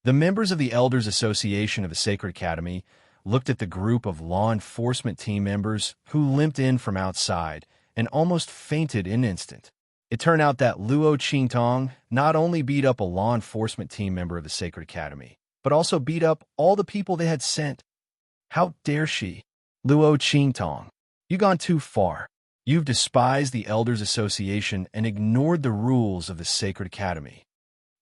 The members of the Elders Association of the Sacred Academy looked at the group of law enforcement team members who limped in from outside and almost fainted in an instant. It turned out that Luo Qingtong not only beat up a law enforcement team member of the Sacred Academy, but also beat up all the people they had sent. How dare she? Luo Qingtong, you've gone too far. You've despised the Elders Association and ignored the rules of the Sacred Academy.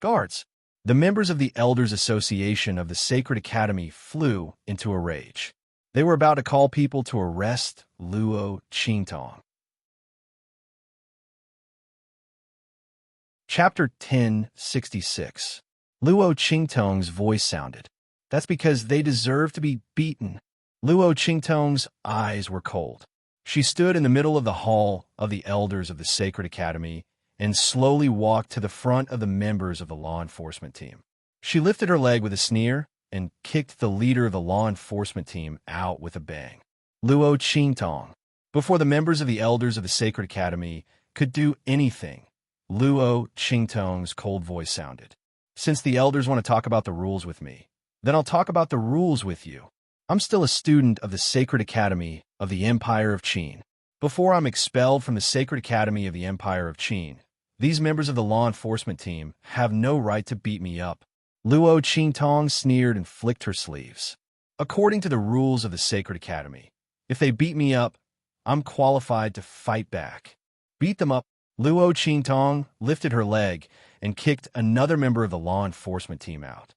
Guards! The members of the Elders Association of the Sacred Academy flew into a rage. They were about to call people to arrest Luo Qingtong. Chapter 1066. Luo Qingtong's voice sounded. "That's because they deserve to be beaten." Luo Qingtong's eyes were cold. She stood in the middle of the hall of the elders of the Sacred Academy and slowly walked to the front of the members of the law enforcement team. She lifted her leg with a sneer and kicked the leader of the law enforcement team out with a bang. Luo Qingtong. Before the members of the elders of the Sacred Academy could do anything, Luo Qingtong's cold voice sounded. "Since the elders want to talk about the rules with me, then I'll talk about the rules with you. I'm still a student of the Sacred Academy of the Empire of Qin. Before I'm expelled from the Sacred Academy of the Empire of Qin, these members of the law enforcement team have no right to beat me up." Luo Qingtong sneered and flicked her sleeves. "According to the rules of the Sacred Academy, if they beat me up, I'm qualified to fight back." "Beat them up." Luo Qingtong lifted her leg and kicked another member of the law enforcement team out.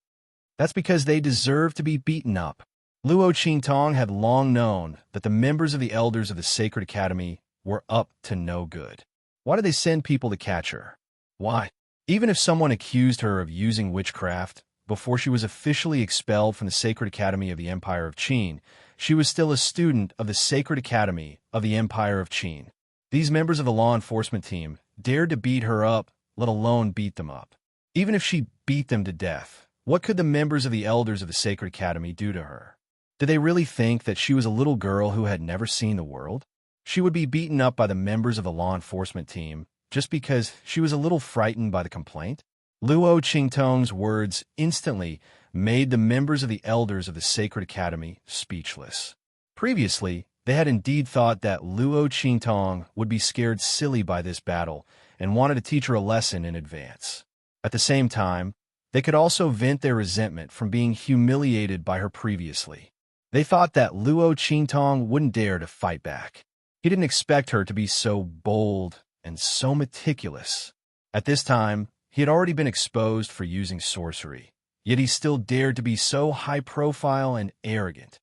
"That's because they deserve to be beaten up." Luo Qingtong had long known that the members of the elders of the Sacred Academy were up to no good. Why did they send people to catch her? Why? Even if someone accused her of using witchcraft before she was officially expelled from the Sacred Academy of the Empire of Qin, she was still a student of the Sacred Academy of the Empire of Qin. These members of the law enforcement team dared to beat her up, let alone beat them up. Even if she beat them to death, What could the members of the Elders of the Sacred Academy do to her? Did they really think that she was a little girl who had never seen the world? She would be beaten up by the members of the law enforcement team just because she was a little frightened by the complaint? Luo Qingtong's words instantly made the members of the Elders of the Sacred Academy speechless. Previously, they had indeed thought that Luo Qingtong would be scared silly by this battle and wanted to teach her a lesson in advance. At the same time, they could also vent their resentment from being humiliated by her previously. They thought that Luo Qingtong wouldn't dare to fight back. He didn't expect her to be so bold and so meticulous. At this time, he had already been exposed for using sorcery, yet he still dared to be so high-profile and arrogant.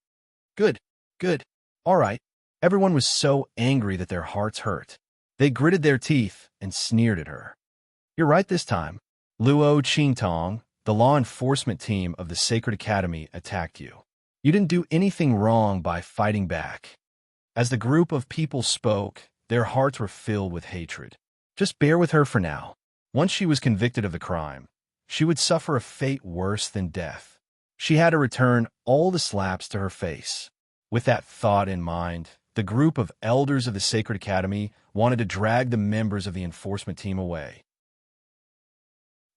Good. All right. Everyone was so angry that their hearts hurt. They gritted their teeth and sneered at her. You're right this time. Luo Qingtong, the law enforcement team of the Sacred Academy, attacked you. You didn't do anything wrong by fighting back. As the group of people spoke, their hearts were filled with hatred. Just bear with her for now. Once she was convicted of the crime, she would suffer a fate worse than death. She had to return all the slaps to her face. With that thought in mind, the group of Elders of the Sacred Academy wanted to drag the members of the enforcement team away.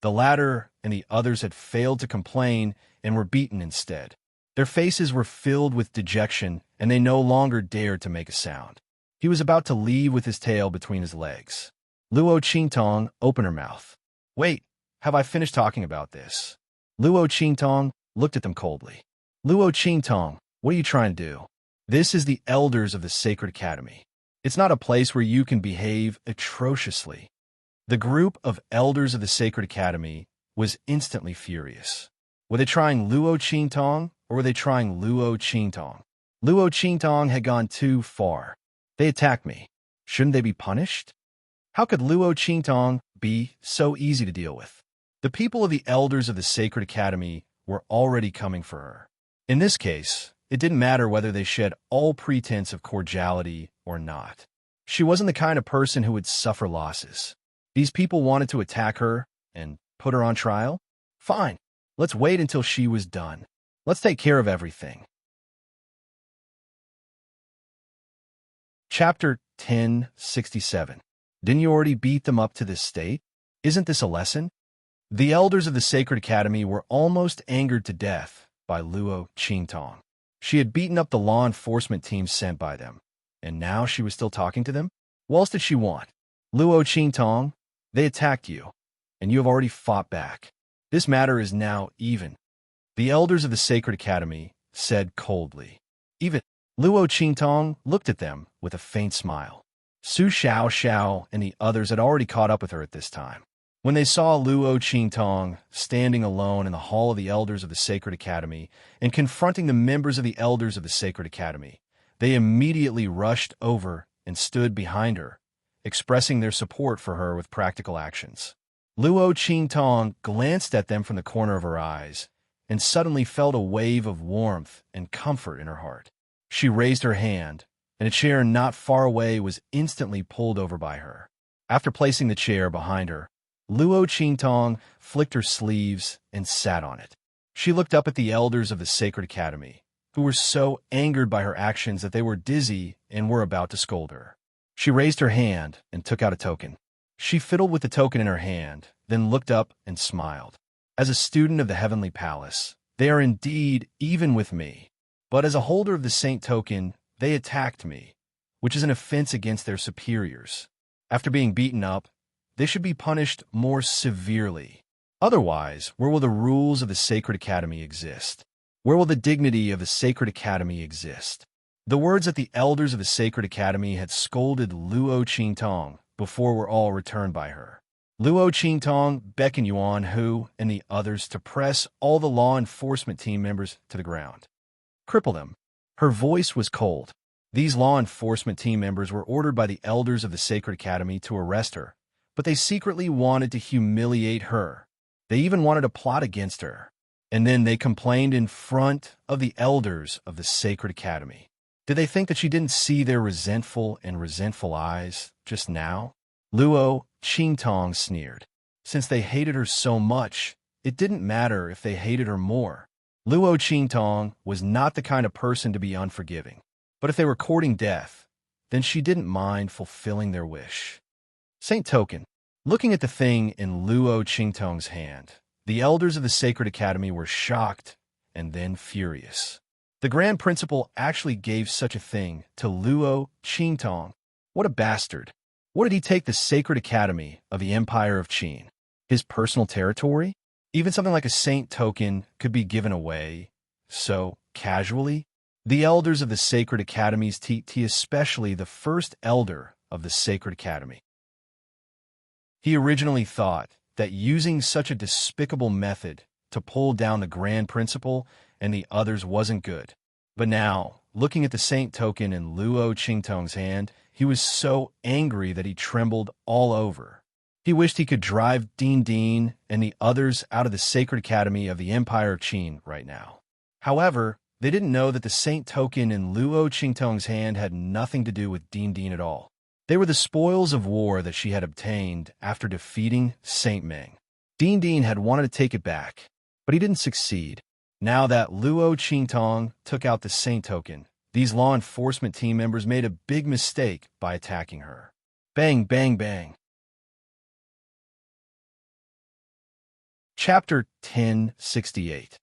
The latter and the others had failed to complain and were beaten instead. Their faces were filled with dejection, and they no longer dared to make a sound. He was about to leave with his tail between his legs. Luo Qingtong opened her mouth. Wait, have I finished talking about this? Luo Qingtong looked at them coldly. Luo Qingtong, what are you trying to do? This is the Elders of the Sacred Academy. It's not a place where you can behave atrociously. The group of Elders of the Sacred Academy was instantly furious. Were they trying Luo Qingtong, or were they trying Luo Qingtong? Luo Qingtong had gone too far. They attacked me. Shouldn't they be punished? How could Luo Qingtong be so easy to deal with? The people of the Elders of the Sacred Academy were already coming for her. In this case, it didn't matter whether they shed all pretense of cordiality or not. She wasn't the kind of person who would suffer losses. These people wanted to attack her and put her on trial? Fine. Let's wait until she was done. Let's take care of everything. Chapter 1067. Didn't you already beat them up to this state? Isn't this a lesson? The Elders of the Sacred Academy were almost angered to death by Luo Qingtong. She had beaten up the law enforcement team sent by them, and now she was still talking to them? What else did she want? Luo Qingtong, they attacked you, and you have already fought back. This matter is now even. The Elders of the Sacred Academy said coldly. Even. Luo Qingtong looked at them with a faint smile. Su Xiao and the others had already caught up with her at this time. When they saw Luo Qingtong standing alone in the hall of the Elders of the Sacred Academy and confronting the members of the Elders of the Sacred Academy, they immediately rushed over and stood behind her, expressing their support for her with practical actions. Luo Qingtong glanced at them from the corner of her eyes and suddenly felt a wave of warmth and comfort in her heart. She raised her hand, and a chair not far away was instantly pulled over by her. After placing the chair behind her, Luo Qingtong flicked her sleeves and sat on it. She looked up at the Elders of the Sacred Academy, who were so angered by her actions that they were dizzy and were about to scold her. She raised her hand and took out a token. She fiddled with the token in her hand, then looked up and smiled. As a student of the Heavenly Palace, they are indeed even with me. But as a holder of the Saint token, they attacked me, which is an offense against their superiors. After being beaten up, they should be punished more severely. Otherwise, where will the rules of the Sacred Academy exist? Where will the dignity of the Sacred Academy exist? The words that the Elders of the Sacred Academy had scolded Luo Qingtong before were all returned by her. Luo Qingtong beckoned Yuan Hu and the others to press all the law enforcement team members to the ground. Cripple them. Her voice was cold. These law enforcement team members were ordered by the Elders of the Sacred Academy to arrest her, but they secretly wanted to humiliate her. They even wanted to plot against her. And then they complained in front of the Elders of the Sacred Academy. Did they think that she didn't see their resentful eyes just now? Luo Qingtong sneered. Since they hated her so much, it didn't matter if they hated her more. Luo Qingtong was not the kind of person to be unforgiving. But if they were courting death, then she didn't mind fulfilling their wish. Saint Token. Looking at the thing in Luo Qingtong's hand, the elders of the Sacred Academy were shocked and then furious. The Grand Principal actually gave such a thing to Luo Qingtong. What a bastard. What did he take the Sacred Academy of the Empire of Qin? His personal territory? Even something like a Saint Token could be given away so casually? The elders of the Sacred Academies, especially the first elder of the Sacred Academy. He originally thought that using such a despicable method to pull down the Grand Principal and the others wasn't good. But now, looking at the Saint Token in Luo Qingtong's hand, he was so angry that he trembled all over. He wished he could drive Din and the others out of the Sacred Academy of the Empire of Qin right now. However, they didn't know that the Saint Token in Luo Qingtong's hand had nothing to do with Din at all. They were the spoils of war that she had obtained after defeating Saint Meng. Din had wanted to take it back, but he didn't succeed. Now that Luo Qingtong took out the Saint Token, these law enforcement team members made a big mistake by attacking her. Bang, bang, bang. Chapter 1068.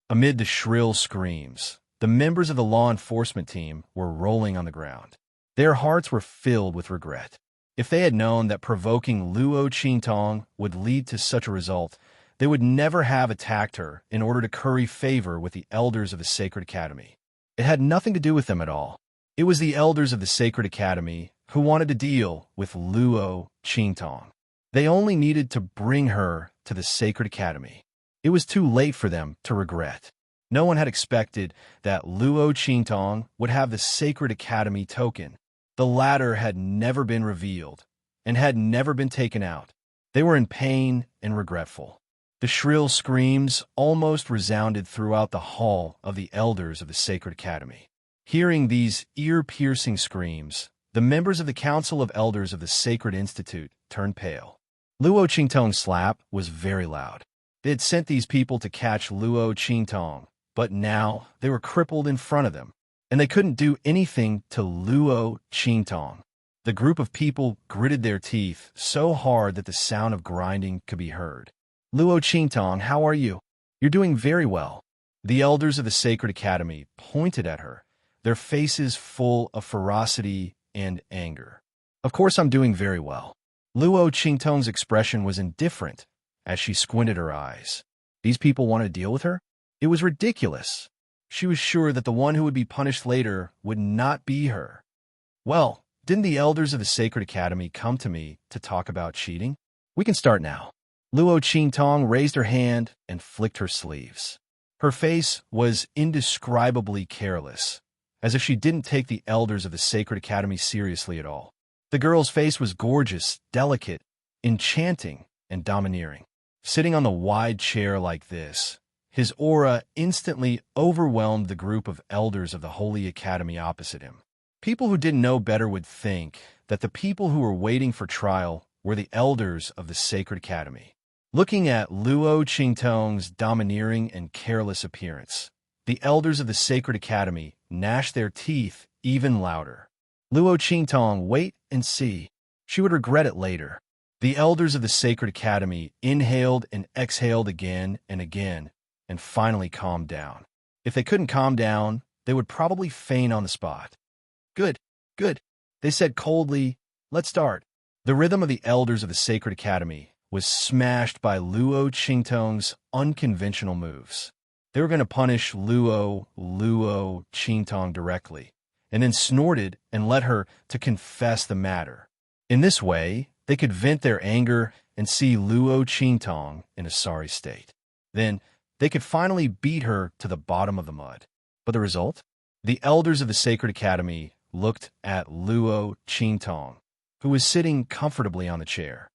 Amid the shrill screams, the members of the law enforcement team were rolling on the ground. Their hearts were filled with regret. If they had known that provoking Luo Qingtong would lead to such a result, they would never have attacked her in order to curry favor with the elders of the Sacred Academy. It had nothing to do with them at all. It was the elders of the Sacred Academy who wanted to deal with Luo Qingtong. They only needed to bring her to the Sacred Academy. It was too late for them to regret. No one had expected that Luo Qingtong would have the Sacred Academy token. The latter had never been revealed and had never been taken out. They were in pain and regretful. The shrill screams almost resounded throughout the hall of the elders of the Sacred Academy. Hearing these ear-piercing screams, the members of the Council of Elders of the Sacred Institute turned pale. Luo Qingtong's slap was very loud. They had sent these people to catch Luo Qingtong, but now they were crippled in front of them, and they couldn't do anything to Luo Qingtong. The group of people gritted their teeth so hard that the sound of grinding could be heard. Luo Qingtong, how are you? You're doing very well. The elders of the Sacred Academy pointed at her, their faces full of ferocity and anger. Of course I'm doing very well. Luo Qingtong's expression was indifferent as she squinted her eyes. These people wanted to deal with her? It was ridiculous. She was sure that the one who would be punished later would not be her. Well, didn't the elders of the Sacred Academy come to me to talk about cheating? We can start now. Luo Qingtong raised her hand and flicked her sleeves. Her face was indescribably careless, as if she didn't take the elders of the Sacred Academy seriously at all. The girl's face was gorgeous, delicate, enchanting, and domineering. Sitting on the wide chair like this, his aura instantly overwhelmed the group of elders of the Holy Academy opposite him. People who didn't know better would think that the people who were waiting for trial were the elders of the Sacred Academy. Looking at Luo Qingtong's domineering and careless appearance, the elders of the Sacred Academy gnashed their teeth even louder. Luo Qingtong, wait and see. She would regret it later. The elders of the Sacred Academy inhaled and exhaled again and finally calmed down. If they couldn't calm down, they would probably faint on the spot. Good, good, they said coldly. Let's start. The rhythm of the elders of the Sacred Academy was smashed by Luo Qingtong's unconventional moves. They were going to punish Luo Qingtong directly, and then snorted and led her to confess the matter. In this way, they could vent their anger and see Luo Qingtong in a sorry state. Then, they could finally beat her to the bottom of the mud. But the result? The elders of the Sacred Academy looked at Luo Qingtong, who was sitting comfortably on the chair.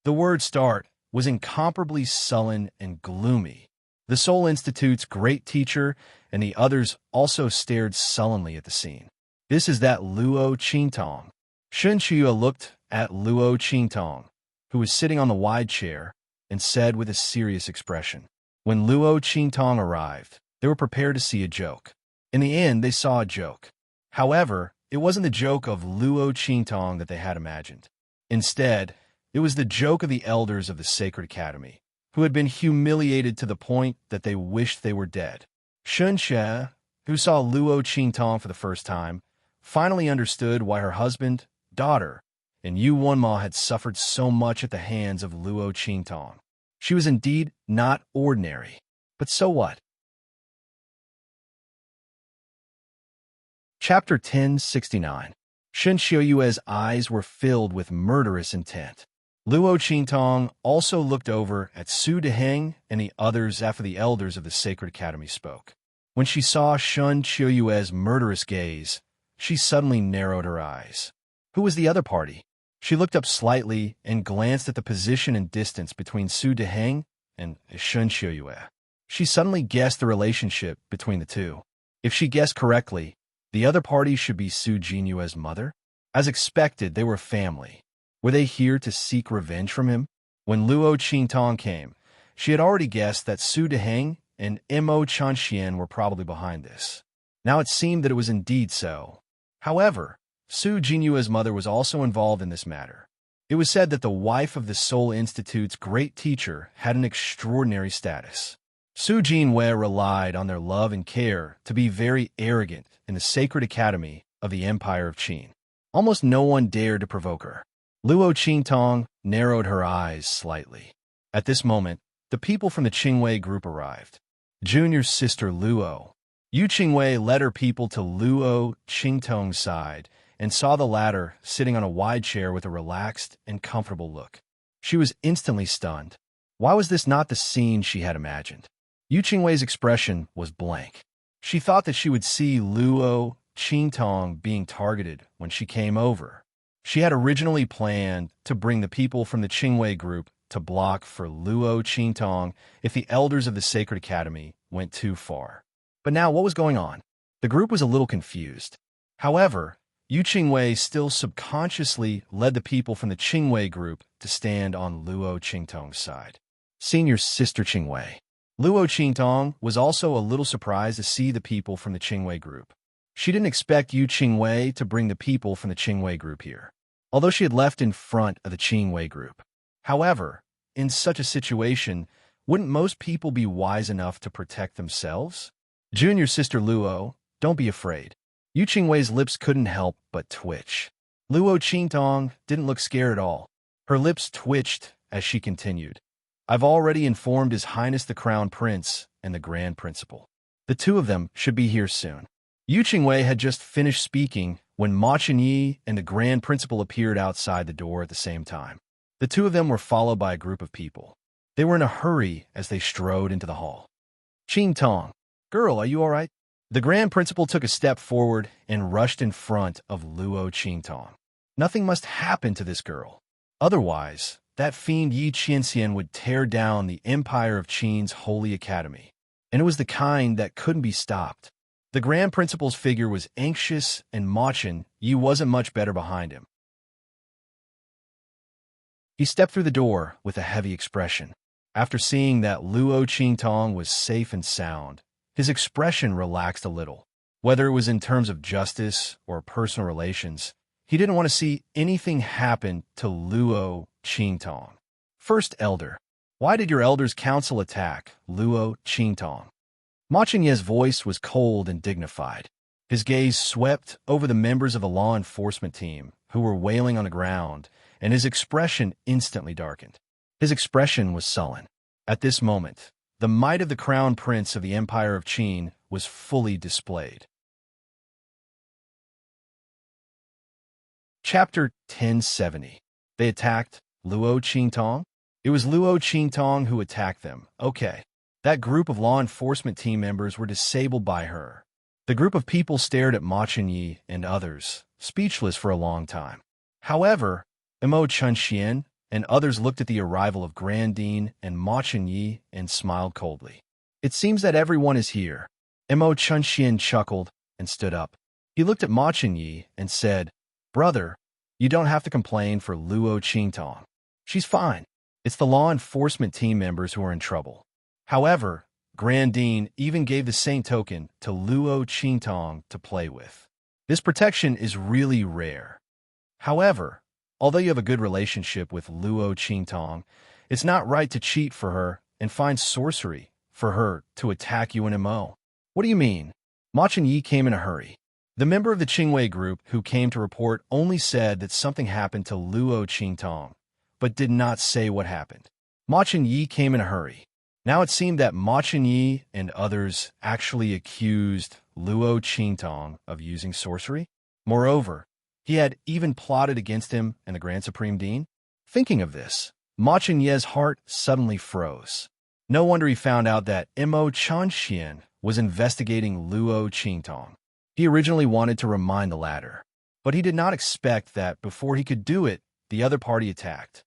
The word start was incomparably sullen and gloomy. The Seoul Institute's great teacher and the others also stared sullenly at the scene. This is that Luo Qingtong. Shun Chiyue looked at Luo Qingtong, who was sitting on the wide chair, and said with a serious expression. When Luo Qingtong arrived, they were prepared to see a joke. In the end, they saw a joke. However, it wasn't the joke of Luo Qingtong that they had imagined. Instead, it was the joke of the elders of the Sacred Academy, who had been humiliated to the point that they wished they were dead. Shun Xie, who saw Luo Qingtong for the first time, finally understood why her husband, daughter, and Yu Wenma had suffered so much at the hands of Luo Qingtong. She was indeed not ordinary. But so what? Chapter 1069. Shen Xiuyue's eyes were filled with murderous intent. Luo Qingtong also looked over at Su Deheng and the others after the elders of the Sacred Academy spoke. When she saw Shen Xiuyue's murderous gaze, she suddenly narrowed her eyes. Who was the other party? She looked up slightly and glanced at the position and distance between Su Deheng and Shen Xiuyue. She suddenly guessed the relationship between the two. If she guessed correctly, the other party should be Su Jinyue's mother. As expected, they were family. Were they here to seek revenge from him? When Luo Qingtong came, she had already guessed that Su Deheng and Mo Chanxian were probably behind this. Now it seemed that it was indeed so. However, Su Jinyue's mother was also involved in this matter. It was said that the wife of the Seoul Institute's great teacher had an extraordinary status. Su Jinwei relied on their love and care to be very arrogant in the Sacred Academy of the Empire of Qin. Almost no one dared to provoke her. Luo Qingtong narrowed her eyes slightly. At this moment, the people from the Qingwei group arrived. Junior's sister Luo. Yu Qingwei led her people to Luo Qingtong's side and saw the latter sitting on a wide chair with a relaxed and comfortable look. She was instantly stunned. Why was this not the scene she had imagined? Yu Qingwei's expression was blank. She thought that she would see Luo Qingtong being targeted when she came over. She had originally planned to bring the people from the Qingwei group to block for Luo Qingtong if the elders of the Sacred Academy went too far. But now what was going on? The group was a little confused. However, Yu Qingwei still subconsciously led the people from the Qingwei group to stand on Luo Qingtong's side. Senior sister Qingwei. Luo Qingtong was also a little surprised to see the people from the Qingwei group. She didn't expect Yu Qingwei to bring the people from the Qingwei group here, although she had left in front of the Qingwei group. However, in such a situation, wouldn't most people be wise enough to protect themselves? Junior sister Luo, don't be afraid. Yu Qingwei's lips couldn't help but twitch. Luo Qingtong didn't look scared at all. Her lips twitched as she continued. I've already informed His Highness the Crown Prince and the Grand Principal. The two of them should be here soon. Yu Qingwei had just finished speaking when Ma Chenyi and the Grand Principal appeared outside the door at the same time. The two of them were followed by a group of people. They were in a hurry as they strode into the hall. Qingtong, girl, are you all right? The Grand Principal took a step forward and rushed in front of Luo Qingtong. Nothing must happen to this girl. Otherwise, that fiend Yi Qianxian would tear down the Empire of Qin's Holy Academy. And it was the kind that couldn't be stopped. The Grand Principal's figure was anxious, and Ma Chenyi wasn't much better behind him. He stepped through the door with a heavy expression. After seeing that Luo Qingtong was safe and sound, his expression relaxed a little. Whether it was in terms of justice or personal relations, he didn't want to see anything happen to Luo Qingtong. First Elder, why did your Elder's Council attack Luo Qingtong? Ma Chenyi's voice was cold and dignified. His gaze swept over the members of the law enforcement team who were wailing on the ground, and his expression instantly darkened. His expression was sullen. At this moment, the might of the Crown Prince of the Empire of Qin was fully displayed. Chapter 1070. They attacked Luo Qingtong? It was Luo Qingtong who attacked them. Okay. That group of law enforcement team members were disabled by her. The group of people stared at Ma Chenyi and others, speechless for a long time. However, Mo Chanxian and others looked at the arrival of Grandine and Ma Chenyi and smiled coldly. It seems that everyone is here. Mo Chanxian chuckled and stood up. He looked at Ma Chenyi and said, Brother, you don't have to complain for Luo Qingtong. She's fine. It's the law enforcement team members who are in trouble. However, Grandine even gave the same token to Luo Qingtong to play with. This protection is really rare. However, although you have a good relationship with Luo Qingtong, it's not right to cheat for her and find sorcery for her to attack you in MO. What do you mean? Ma Chenyi came in a hurry. The member of the Qingwei group who came to report only said that something happened to Luo Qingtong, but did not say what happened. Ma Chenyi came in a hurry. Now it seemed that Ma Chenyi and others actually accused Luo Qingtong of using sorcery. Moreover, he had even plotted against him and the Grand Supreme Dean. Thinking of this, Ma Chenyi's heart suddenly froze. No wonder he found out that Mo Chanxian was investigating Luo Qingtong. He originally wanted to remind the latter, but he did not expect that before he could do it, the other party attacked.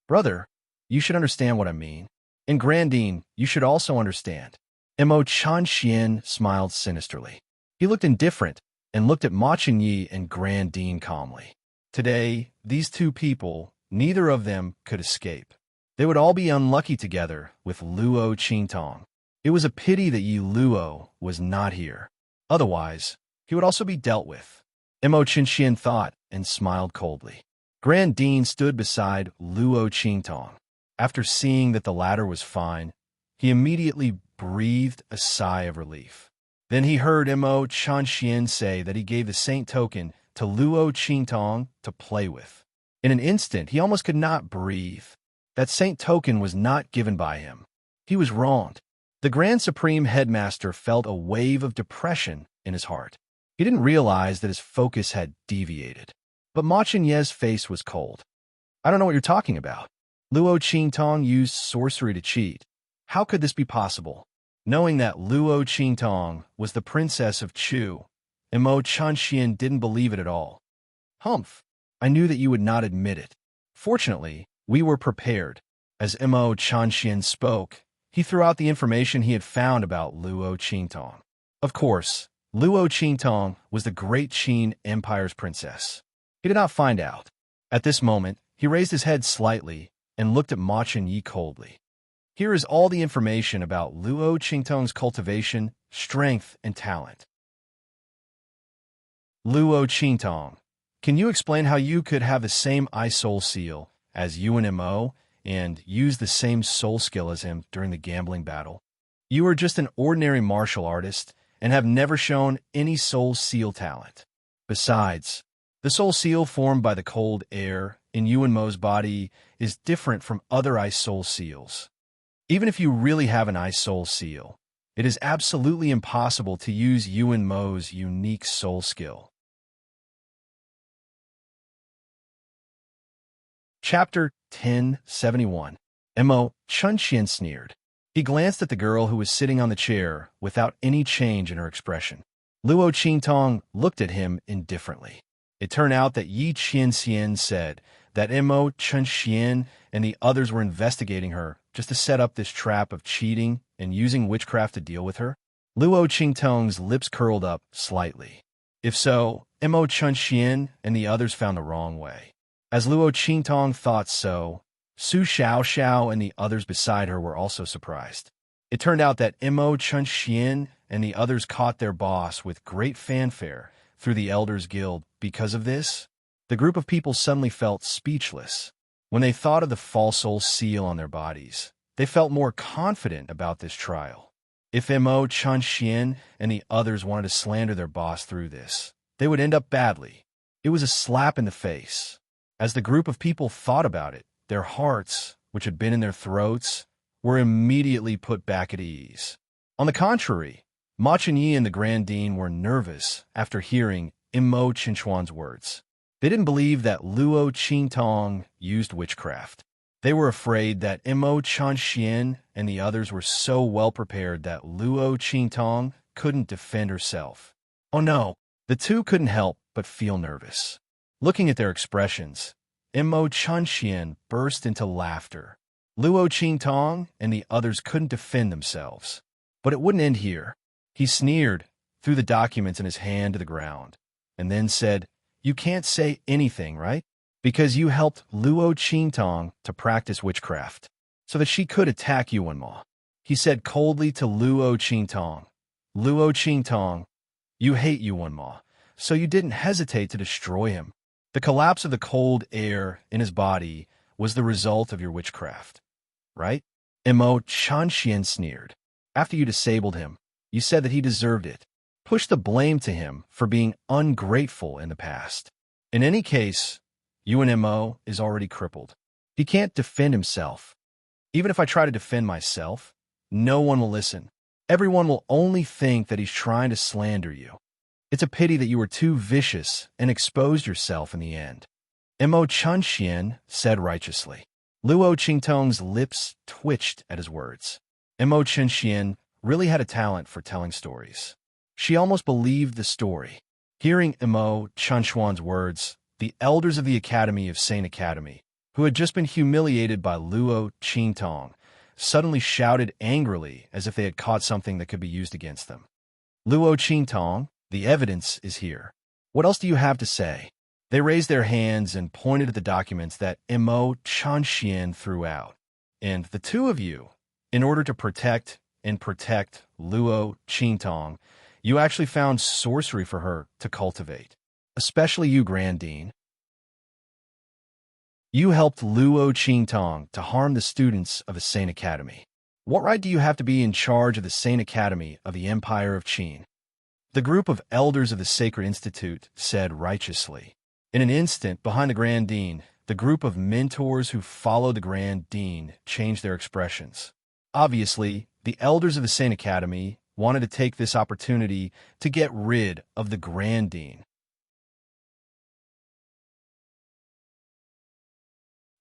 Brother, you should understand what I mean. And Grandine, you should also understand. Mo Chanxian smiled sinisterly. He looked indifferent and looked at Ma Chenyi and Grandine calmly. Today, these two people, neither of them could escape. They would all be unlucky together with Luo Qingtong. It was a pity that Yi Luo was not here. Otherwise, he would also be dealt with. Mo Chenxian thought and smiled coldly. Grandine stood beside Luo Qingtong. After seeing that the latter was fine, he immediately breathed a sigh of relief. Then he heard Mo Chanxian say that he gave the saint token to Luo Qingtong to play with. In an instant, he almost could not breathe. That saint token was not given by him. He was wronged. The Grand Supreme Headmaster felt a wave of depression in his heart. He didn't realize that his focus had deviated. But Ma Chenyi's face was cold. I don't know what you're talking about. Luo Qingtong used sorcery to cheat. How could this be possible? Knowing that Luo Qingtong was the princess of Chu, Mo Chanxian didn't believe it at all. Humph, I knew that you would not admit it. Fortunately, we were prepared. As Mo Chanxian spoke, he threw out the information he had found about Luo Qingtong. Of course, Luo Qingtong was the great Qin Empire's princess. He did not find out. At this moment, he raised his head slightly and looked at Ma Chenyi coldly. Here is all the information about Luo Qingtong's cultivation, strength, and talent. Luo Qingtong, can you explain how you could have the same eye-soul seal as you and Mo and use the same soul skill as him during the gambling battle? You are just an ordinary martial artist and have never shown any soul seal talent. Besides, the soul seal formed by the cold air in you and Mo's body is different from other ice-soul seals. Even if you really have an ice-soul seal, it is absolutely impossible to use you and Mo's unique soul skill. Chapter 1071. Mo Chunxian sneered. He glanced at the girl who was sitting on the chair without any change in her expression. Luo Qingtong looked at him indifferently. It turned out that Yi Qianxian said that Mo Chunxian and the others were investigating her just to set up this trap of cheating and using witchcraft to deal with her. Luo Qingtong's lips curled up slightly. If so, Mo Chunxian and the others found the wrong way. As Luo Qingtong thought so, Su Xiaoxiao and the others beside her were also surprised. It turned out that Mo Chunxian and the others caught their boss with great fanfare through the Elders Guild. Because of this, the group of people suddenly felt speechless. When they thought of the false soul seal on their bodies, they felt more confident about this trial. If Mo Chunxian and the others wanted to slander their boss through this, they would end up badly. It was a slap in the face. As the group of people thought about it, their hearts, which had been in their throats, were immediately put back at ease. On the contrary, Ma Chenyi and the Grand Dean were nervous after hearing Mo Chinchuan's words. They didn't believe that Luo Qingtong used witchcraft. They were afraid that Mo Chanxian and the others were so well prepared that Luo Qingtong couldn't defend herself. Oh no, the two couldn't help but feel nervous. Looking at their expressions, Mo Chanxian burst into laughter. Luo Qingtong and the others couldn't defend themselves. But it wouldn't end here. He sneered, threw the documents in his hand to the ground, and then said, "You can't say anything, right? Because you helped Luo Qingtong to practice witchcraft, so that she could attack Yuanma. He said coldly to Luo Qingtong, Luo Qingtong, you hate Yuanma, so you didn't hesitate to destroy him. The collapse of the cold air in his body was the result of your witchcraft, right? Mo Chanxian sneered. After you disabled him, you said that he deserved it. Push the blame to him for being ungrateful in the past. In any case, Yuan Mo is already crippled. He can't defend himself. Even if I try to defend myself, no one will listen. Everyone will only think that he's trying to slander you. It's a pity that you were too vicious and exposed yourself in the end. Mo Chanxian said righteously. Luo Qingtong's lips twitched at his words. Mo Chanxian really had a talent for telling stories. She almost believed the story. Hearing Mo Chanxuan's words, the elders of the Academy of Saint Academy, who had just been humiliated by Luo Qingtong, suddenly shouted angrily as if they had caught something that could be used against them. Luo Qingtong, the evidence is here. What else do you have to say? They raised their hands and pointed at the documents that Mo Chanxian threw out. And the two of you, in order to protect Luo Qingtong, you actually found sorcery for her to cultivate. Especially you, Grand Dean. You helped Luo Qingtong to harm the students of the Saint Academy. What right do you have to be in charge of the Saint Academy of the Empire of Qin? The group of elders of the Sacred Institute said righteously. In an instant, behind the Grand Dean, the group of mentors who followed the Grand Dean changed their expressions. Obviously, the elders of the Saint Academy wanted to take this opportunity to get rid of the Grand Dean.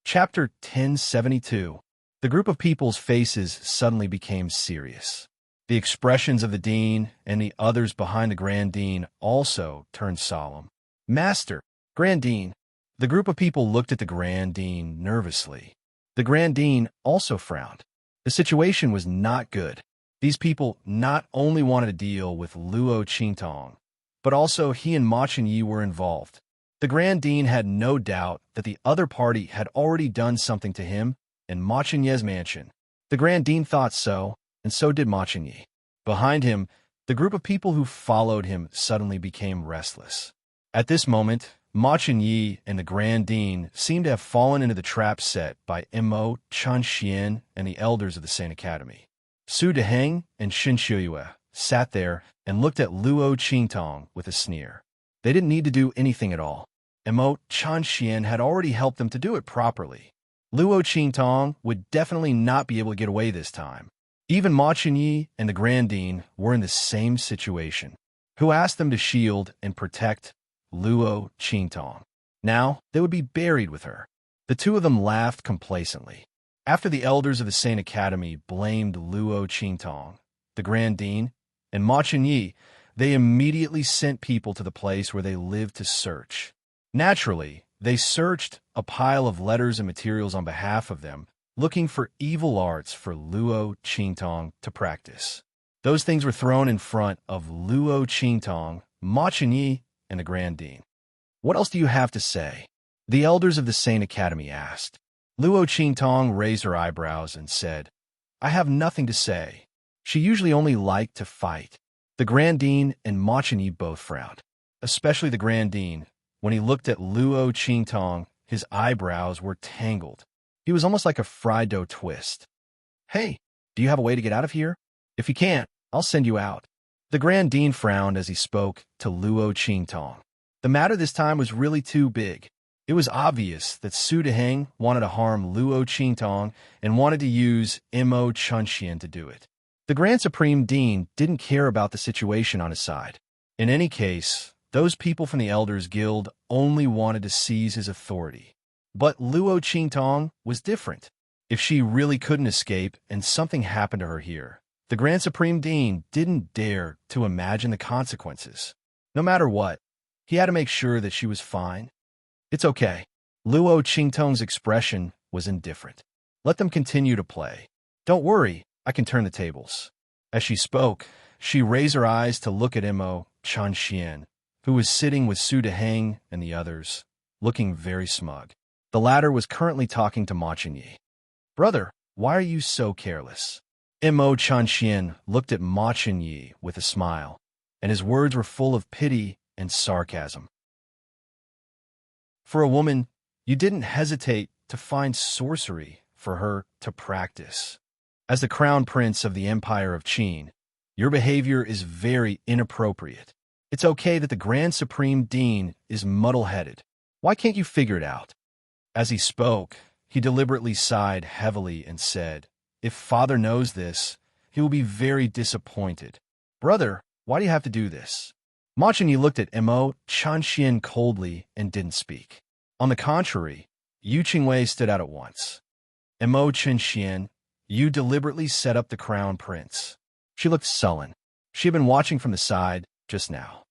Chapter 1072. The group of people's faces suddenly became serious. The expressions of the Dean and the others behind the Grand Dean also turned solemn. Master, Grand Dean. The group of people looked at the Grand Dean nervously. The Grand Dean also frowned. The situation was not good. These people not only wanted to deal with Luo Qingtong, but also he and Ma Chenyi were involved. The Grand Dean had no doubt that the other party had already done something to him in Ma Chenyi's mansion. The Grand Dean thought so, and so did Ma Chenyi. Behind him, the group of people who followed him suddenly became restless. At this moment, Ma Chenyi and the Grand Dean seemed to have fallen into the trap set by Mo Chanxian and the elders of the Saint Academy. Su Deheng and Xin Shuyue sat there and looked at Luo Qingtong with a sneer. They didn't need to do anything at all. Mo Chanxian had already helped them to do it properly. Luo Qingtong would definitely not be able to get away this time. Even Ma Chenyi and the Grand Dean were in the same situation. Who asked them to shield and protect Luo Qingtong? Now they would be buried with her. The two of them laughed complacently. After the elders of the Saint Academy blamed Luo Qingtong, the Grand Dean, and Ma Chenyi, they immediately sent people to the place where they lived to search. Naturally, they searched a pile of letters and materials on behalf of them, looking for evil arts for Luo Qingtong to practice. Those things were thrown in front of Luo Qingtong, Ma Chenyi, and the Grand Dean. What else do you have to say? The elders of the Saint Academy asked. Luo Qingtong raised her eyebrows and said, I have nothing to say. She usually only liked to fight. The Grand Dean and Ma Chenyi both frowned, especially the Grand Dean. When he looked at Luo Qingtong, his eyebrows were tangled. He was almost like a fried dough twist. Hey, do you have a way to get out of here? If you can't, I'll send you out. The Grand Dean frowned as he spoke to Luo Qingtong. The matter this time was really too big. It was obvious that Su Deheng wanted to harm Luo Qingtong and wanted to use Mo Chanxian to do it. The Grand Supreme Dean didn't care about the situation on his side. In any case, those people from the Elders Guild only wanted to seize his authority. But Luo Qingtong was different. If she really couldn't escape and something happened to her here, the Grand Supreme Dean didn't dare to imagine the consequences. No matter what, he had to make sure that she was fine. It's okay. Luo Qingtong's expression was indifferent. Let them continue to play. Don't worry, I can turn the tables. As she spoke, she raised her eyes to look at Mo Chanxian, who was sitting with Su Deheng and the others. looking very smug. The latter was currently talking to Ma Chenyi. "Brother, why are you so careless?" Mo Chanxian looked at Ma Chenyi with a smile, and his words were full of pity and sarcasm. "For a woman, you didn't hesitate to find sorcery for her to practice. As the crown prince of the Empire of Qin, your behavior is very inappropriate. It's okay that the Grand Supreme Dean is muddle-headed. Why can't you figure it out?" As he spoke, he deliberately sighed heavily and said, "If father knows this, he will be very disappointed. Brother, why do you have to do this?" Ma Chenyi looked at Mo Chanxian coldly and didn't speak. On the contrary, Yu Qingwei stood out at once. "Mo Chanxian, you deliberately set up the crown prince." She looked sullen. She had been watching from the side just now.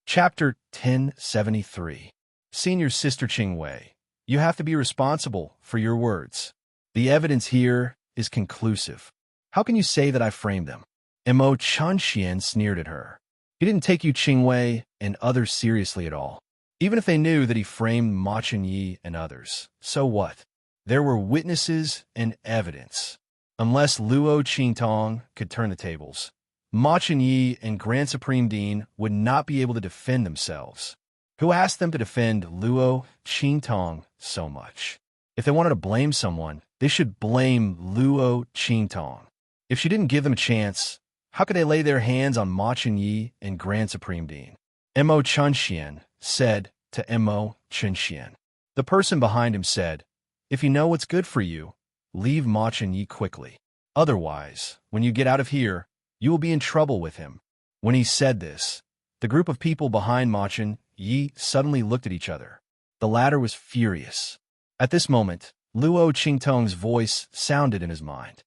Chapter 1073. Senior Sister Qingwei, you have to be responsible for your words. The evidence here is conclusive. How can you say that I framed them? Mo Chanxian sneered at her. He didn't take Yu Qingwei and others seriously at all. Even if they knew that he framed Ma Chenyi and others, so what? There were witnesses and evidence. Unless Luo Qingtong could turn the tables, Ma Chenyi and Grand Supreme Dean would not be able to defend themselves. Who asked them to defend Luo Qingtong so much? If they wanted to blame someone, they should blame Luo Qingtong. If she didn't give them a chance, how could they lay their hands on Ma Chenyi and Grand Supreme Dean? Mo Chanxian said to Mo Chenxian. The person behind him said, "If you know what's good for you, leave Ma Chenyi quickly. Otherwise, when you get out of here, you will be in trouble with him." When he said this, the group of people behind Ma Chenyi suddenly looked at each other. The latter was furious. At this moment, Luo Qingtong's voice sounded in his mind.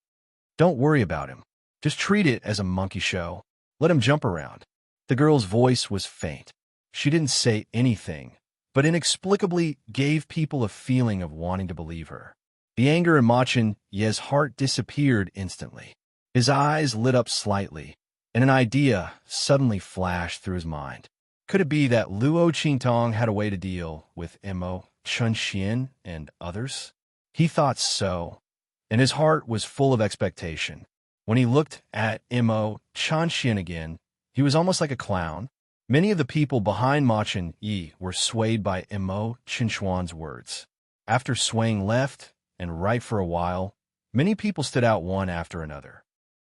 "Don't worry about him. Just treat it as a monkey show. Let him jump around." The girl's voice was faint. She didn't say anything, but inexplicably gave people a feeling of wanting to believe her. The anger in Ma Chenyi's heart disappeared instantly. His eyes lit up slightly, and an idea suddenly flashed through his mind. Could it be that Luo Qingtong had a way to deal with Mo Chanxian and others? He thought so, and his heart was full of expectation. When he looked at Mo Chanxian again, he was almost like a clown. Many of the people behind Ma Chenyi were swayed by Mo Chenxuan's words. After swaying left and right for a while, many people stood out one after another.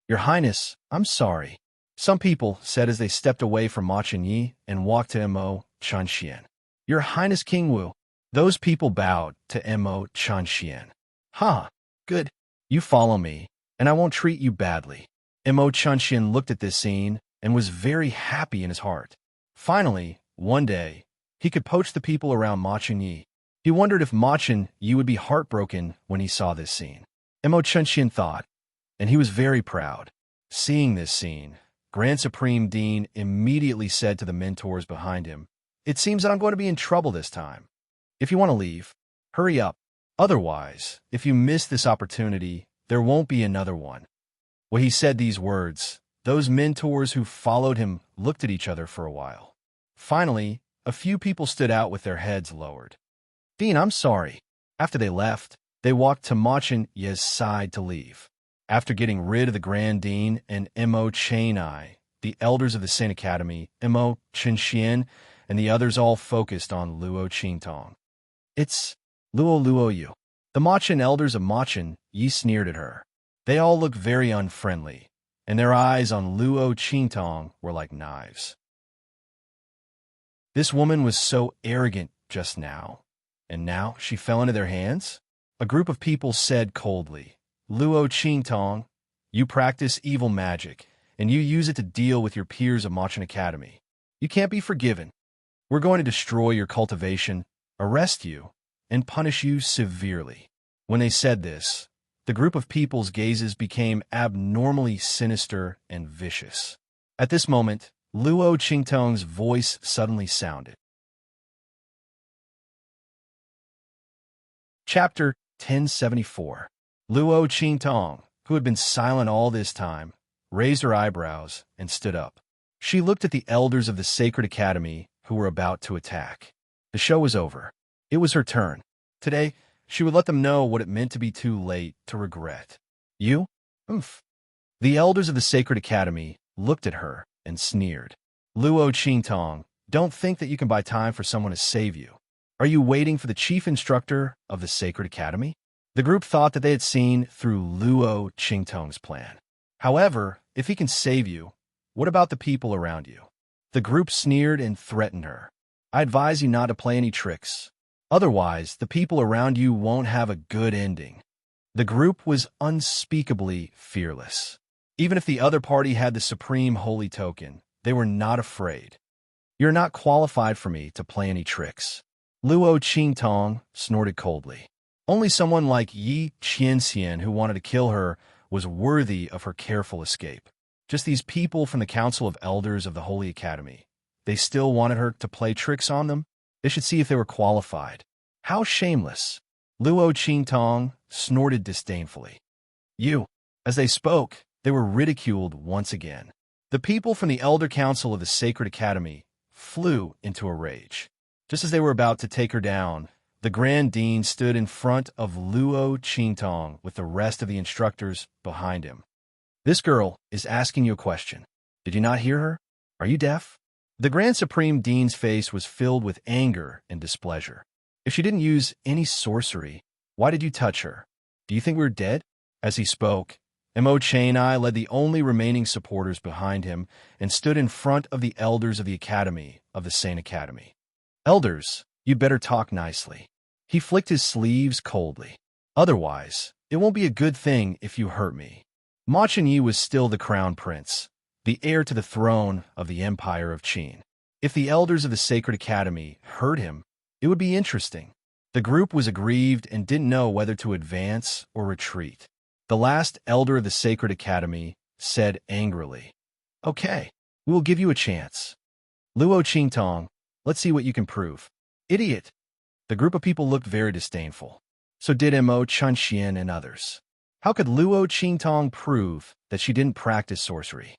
"Your Highness, I'm sorry," some people said as they stepped away from Ma Chenyi and walked to Mo Chanxian. "Your Highness King Wu." Those people bowed to Mo Chanxian. "Ha, good. You follow me, and I won't treat you badly." Mo Chanxian looked at this scene and was very happy in his heart. Finally, one day, he could poach the people around Ma Chenyi. He wondered if Ma Chenyi would be heartbroken when he saw this scene. Mo Chanxian thought, and he was very proud. Seeing this scene, Grand Supreme Dean immediately said to the mentors behind him, "It seems that I'm going to be in trouble this time. If you want to leave, hurry up. Otherwise, if you miss this opportunity, there won't be another one." When he said these words, those mentors who followed him looked at each other for a while. Finally, a few people stood out with their heads lowered. "Dean, I'm sorry." After they left, they walked to Ma Chenyi's side to leave. After getting rid of the Grand Dean and Mo Chenyi, the elders of the Saint Academy, Mo Chenxian, and the others all focused on Luo Qingtong. "It's Luo Yu." The Ma Chen elders of Ma Chenyi sneered at her. They all looked very unfriendly, and their eyes on Luo Qingtong were like knives. This woman was so arrogant just now, and now she fell into their hands? A group of people said coldly, "Luo Qingtong, you practice evil magic, and you use it to deal with your peers of Ma Chen Academy. You can't be forgiven. We're going to destroy your cultivation, arrest you, and punish you severely." When they said this, the group of people's gazes became abnormally sinister and vicious. At this moment, Luo Qingtong's voice suddenly sounded. Chapter 1074. Luo Qingtong, who had been silent all this time, raised her eyebrows and stood up. She looked at the elders of the Sacred Academy who were about to attack. The show was over. It was her turn. Today, she would let them know what it meant to be too late to regret. You? Oomph. The elders of the Sacred Academy looked at her and sneered. Luo Qingtong, don't think that you can buy time for someone to save you. Are you waiting for the chief instructor of the Sacred Academy? The group thought that they had seen through Luo Qingtong's plan. However, if he can save you, what about the people around you? The group sneered and threatened her. I advise you not to play any tricks. Otherwise, the people around you won't have a good ending. The group was unspeakably fearless. Even if the other party had the supreme holy token, they were not afraid. You're not qualified for me to play any tricks. Luo Qingtong snorted coldly. Only someone like Yi Qianxian, who wanted to kill her, was worthy of her careful escape. Just these people from the Council of Elders of the Holy Academy. They still wanted her to play tricks on them? They should see if they were qualified. How shameless! Luo Qingtong snorted disdainfully. You. As they spoke, they were ridiculed once again. The people from the Elder Council of the Sacred Academy flew into a rage. Just as they were about to take her down, the Grand Dean stood in front of Luo Qingtong with the rest of the instructors behind him. This girl is asking you a question. Did you not hear her? Are you deaf? The Grand Supreme Dean's face was filled with anger and displeasure. If she didn't use any sorcery, why did you touch her? Do you think we were dead? As he spoke, Mo Chainai led the only remaining supporters behind him and stood in front of the elders of the Academy of the Sane Academy. Elders, you'd better talk nicely. He flicked his sleeves coldly. Otherwise, it won't be a good thing if you hurt me. Ma Chenyi was still the crown prince, the heir to the throne of the Empire of Qin. If the elders of the Sacred Academy heard him, it would be interesting. The group was aggrieved and didn't know whether to advance or retreat. The last elder of the Sacred Academy said angrily, "Okay, we will give you a chance. Luo Qingtong, let's see what you can prove." Idiot! The group of people looked very disdainful. So did Mo Chunxian and others. How could Luo Qingtong prove that she didn't practice sorcery?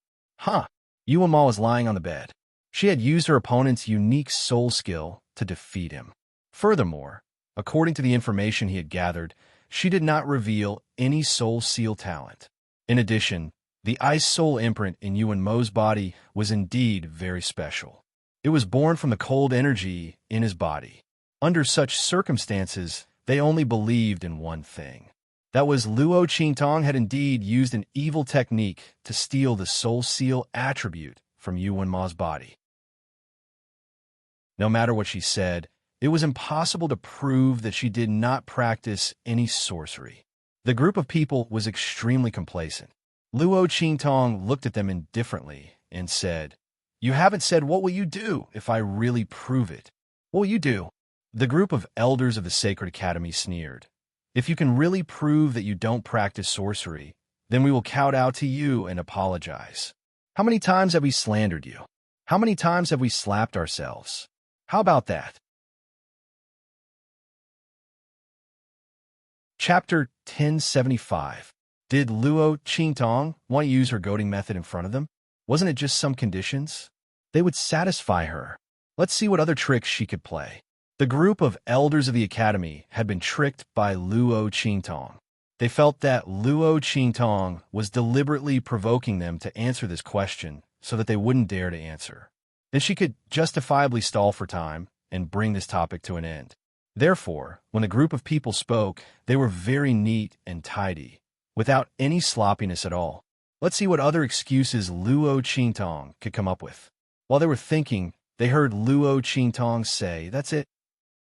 Yuan Ma was lying on the bed. She had used her opponent's unique soul skill to defeat him. Furthermore, according to the information he had gathered, she did not reveal any soul seal talent. In addition, the ice soul imprint in Yuan Mo's body was indeed very special. It was born from the cold energy in his body. Under such circumstances, they only believed in one thing. That was Luo Qingtong had indeed used an evil technique to steal the soul seal attribute from Yuan Ma's body. No matter what she said, it was impossible to prove that she did not practice any sorcery. The group of people was extremely complacent. Luo Qingtong looked at them indifferently and said, "You haven't said what will you do if I really prove it? What will you do?" The group of elders of the Sacred Academy sneered. "If you can really prove that you don't practice sorcery, then we will kowtow to you and apologize. How many times have we slandered you? How many times have we slapped ourselves? How about that?" Chapter 1075. Did Luo Qingtong want to use her goading method in front of them? Wasn't it just some conditions? They would satisfy her. Let's see what other tricks she could play. The group of elders of the academy had been tricked by Luo Qingtong. They felt that Luo Qingtong was deliberately provoking them to answer this question so that they wouldn't dare to answer. Then she could justifiably stall for time and bring this topic to an end. Therefore, when the group of people spoke, they were very neat and tidy, without any sloppiness at all. Let's see what other excuses Luo Qingtong could come up with. While they were thinking, they heard Luo Qingtong say, "That's it."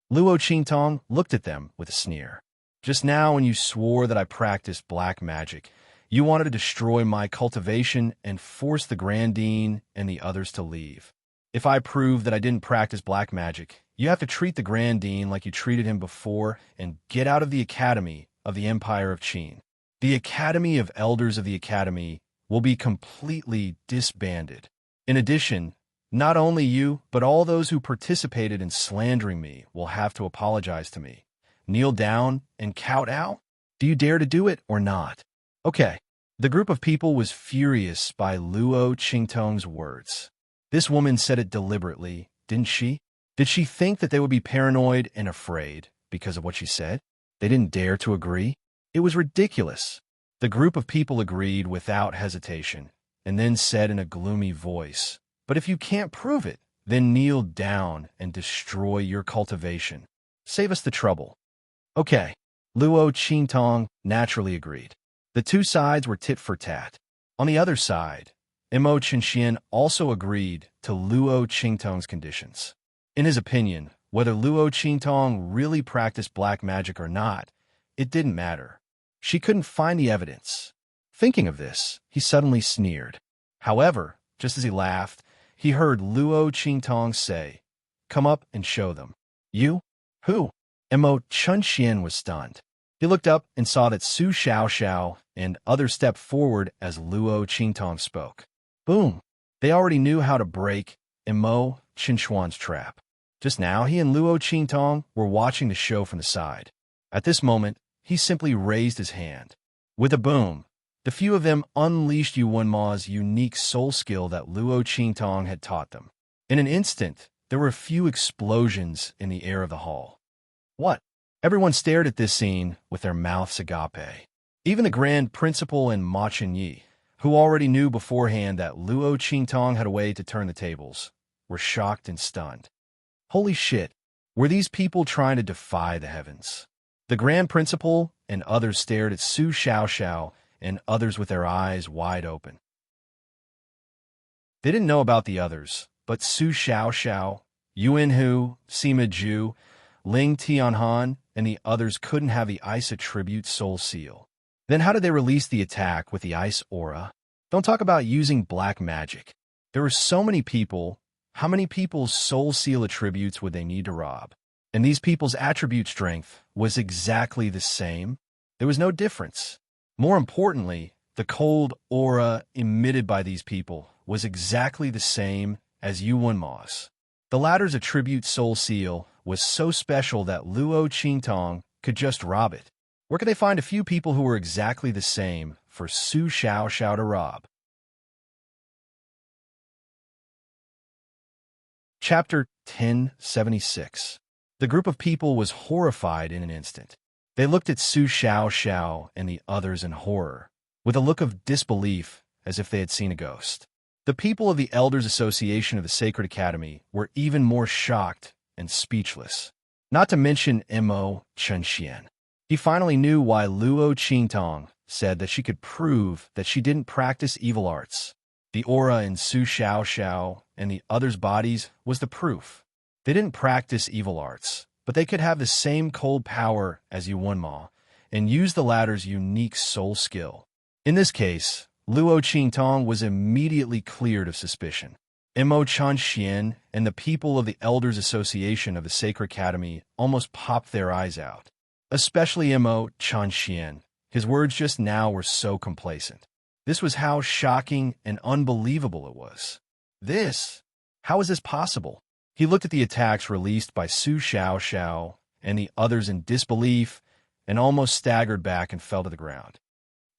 Luo Qingtong looked at them with a sneer. "Just now when you swore that I practiced black magic, you wanted to destroy my cultivation and force the Grand Dean and the others to leave. If I prove that I didn't practice black magic, you have to treat the Grand Dean like you treated him before and get out of the Academy of the Empire of Qin. The Academy of Elders of the Academy will be completely disbanded. In addition, not only you, but all those who participated in slandering me will have to apologize to me. Kneel down and kowtow? Do you dare to do it or not?" Okay. The group of people was furious by Luo Qingtong's words. This woman said it deliberately, didn't she? Did she think that they would be paranoid and afraid because of what she said? They didn't dare to agree? It was ridiculous. The group of people agreed without hesitation, and then said in a gloomy voice, "But if you can't prove it, then kneel down and destroy your cultivation. Save us the trouble." Okay. Luo Qingtong naturally agreed. The two sides were tit for tat. On the other side, Mo Chenxian also agreed to Luo Qingtong's conditions. In his opinion, whether Luo Qingtong really practiced black magic or not, it didn't matter. She couldn't find the evidence. Thinking of this, he suddenly sneered. However, just as he laughed, he heard Luo Qingtong say, "Come up and show them." "You? Who?" Mo Chenxian was stunned. He looked up and saw that Su Xiaoxiao and others stepped forward as Luo Qingtong spoke. Boom! They already knew how to break Mo Chenxian's trap. Just now, he and Luo Qingtong were watching the show from the side. At this moment, he simply raised his hand. With a boom, the few of them unleashed Yuan Ma's unique soul skill that Luo Qingtong had taught them. In an instant, there were a few explosions in the air of the hall. What? Everyone stared at this scene with their mouths agape. Even the Grand Principal and Ma Chenyi, who already knew beforehand that Luo Qingtong had a way to turn the tables, were shocked and stunned. Holy shit, were these people trying to defy the heavens? The Grand Principal and others stared at Su Xiaoxiao and others with their eyes wide open. They didn't know about the others, but Su Xiaoxiao, Yuan Hu, Sima Zhu, Ling Tianhan, and the others couldn't have the ice attribute soul seal. Then how did they release the attack with the ice aura? Don't talk about using black magic. There were so many people. How many people's soul seal attributes would they need to rob? And these people's attribute strength was exactly the same. There was no difference. More importantly, the cold aura emitted by these people was exactly the same as Yuan Ma's. The latter's attribute soul seal was so special that Luo Qingtong could just rob it. Where could they find a few people who were exactly the same for Su Xiaoxiao to rob? Chapter 1076. The group of people was horrified in an instant. They looked at Su Xiaoxiao and the others in horror, with a look of disbelief as if they had seen a ghost. The people of the Elders Association of the Sacred Academy were even more shocked and speechless. Not to mention Mo Chenxian. He finally knew why Luo Qingtong said that she could prove that she didn't practice evil arts. The aura in Su Xiaoxiao and the others' bodies was the proof. They didn't practice evil arts, but they could have the same cold power as Yuan Ma and use the latter's unique soul skill. In this case, Luo Qingtong was immediately cleared of suspicion. Mo Chenxian and the people of the Elders Association of the Sacred Academy almost popped their eyes out. Especially Mo Chenxian. His words just now were so complacent. This was how shocking and unbelievable it was. How is this possible? He looked at the attacks released by Su Xiaoxiao and the others in disbelief and almost staggered back and fell to the ground.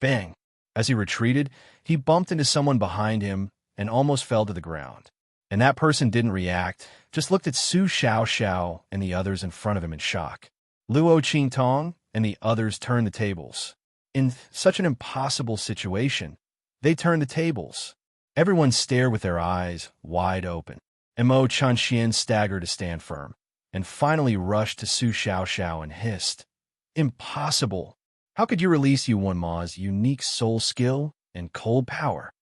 Bang! As he retreated, he bumped into someone behind him and almost fell to the ground. And that person didn't react, just looked at Su Xiaoxiao and the others in front of him in shock. Luo Qingtong and the others turned the tables. In such an impossible situation, they turned the tables. Everyone stared with their eyes wide open. Mo Chenxian staggered to stand firm, and finally rushed to Su Xiaoxiao and hissed, "Impossible! How could you release Yuan Ma's unique soul skill and cold power?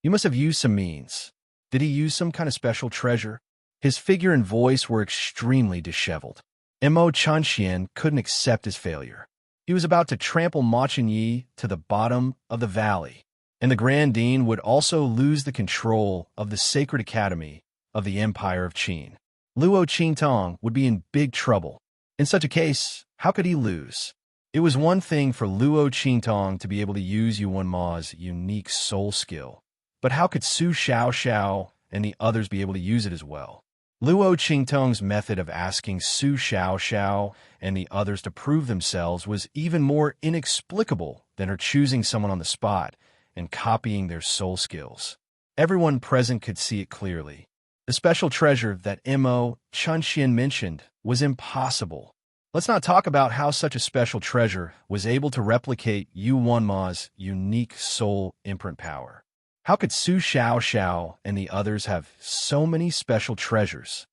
You must have used some means. Did he use some kind of special treasure?" His figure and voice were extremely disheveled. Mo Chenxian couldn't accept his failure. He was about to trample Ma Chenyi to the bottom of the valley, and the Grand Dean would also lose the control of the Sacred Academy of the Empire of Qin. Luo Qingtong would be in big trouble. In such a case, how could he lose? It was one thing for Luo Qingtong to be able to use Yuan Ma's unique soul skill, but how could Su Xiaoxiao and the others be able to use it as well? Luo Qingtong's method of asking Su Xiaoxiao and the others to prove themselves was even more inexplicable than her choosing someone on the spot and copying their soul skills. Everyone present could see it clearly. The special treasure that Mo Chunxian mentioned was impossible. Let's not talk about how such a special treasure was able to replicate Yu Wanma's unique soul imprint power. How could Su Xiao and the others have so many special treasures?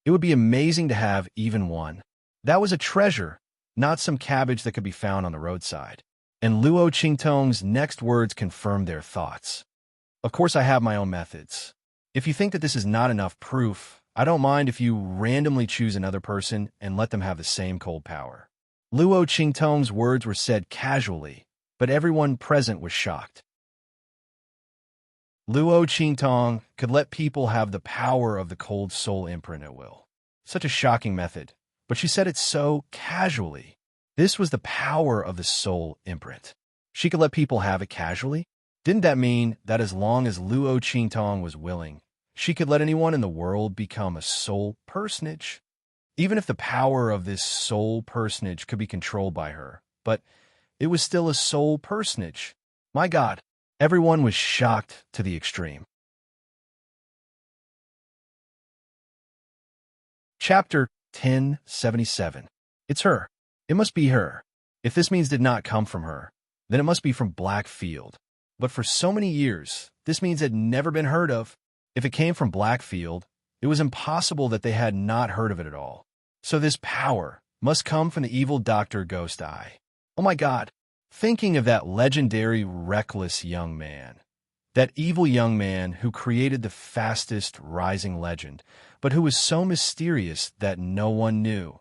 It would be amazing to have even one. That was a treasure, not some cabbage that could be found on the roadside. And Luo Qingtong's next words confirmed their thoughts. Of course, I have my own methods. If you think that this is not enough proof, I don't mind if you randomly choose another person and let them have the same cold power. Luo Qingtong's words were said casually, but everyone present was shocked. Luo Qingtong could let people have the power of the cold soul imprint at will. Such a shocking method, but she said it so casually. This was the power of the soul imprint. She could let people have it casually? Didn't that mean that as long as Luo Qingtong was willing, she could let anyone in the world become a soul personage? Even if the power of this soul personage could be controlled by her, but it was still a soul personage. My God, everyone was shocked to the extreme. Chapter 1077. It's her. It must be her. If this means did not come from her, then it must be from Blackfield. But for so many years, this means had never been heard of. If it came from Blackfield, it was impossible that they had not heard of it at all. So this power must come from the evil Dr. Ghost Eye. Oh my God, thinking of that legendary reckless young man. That evil young man who created the fastest rising legend, but who was so mysterious that no one knew.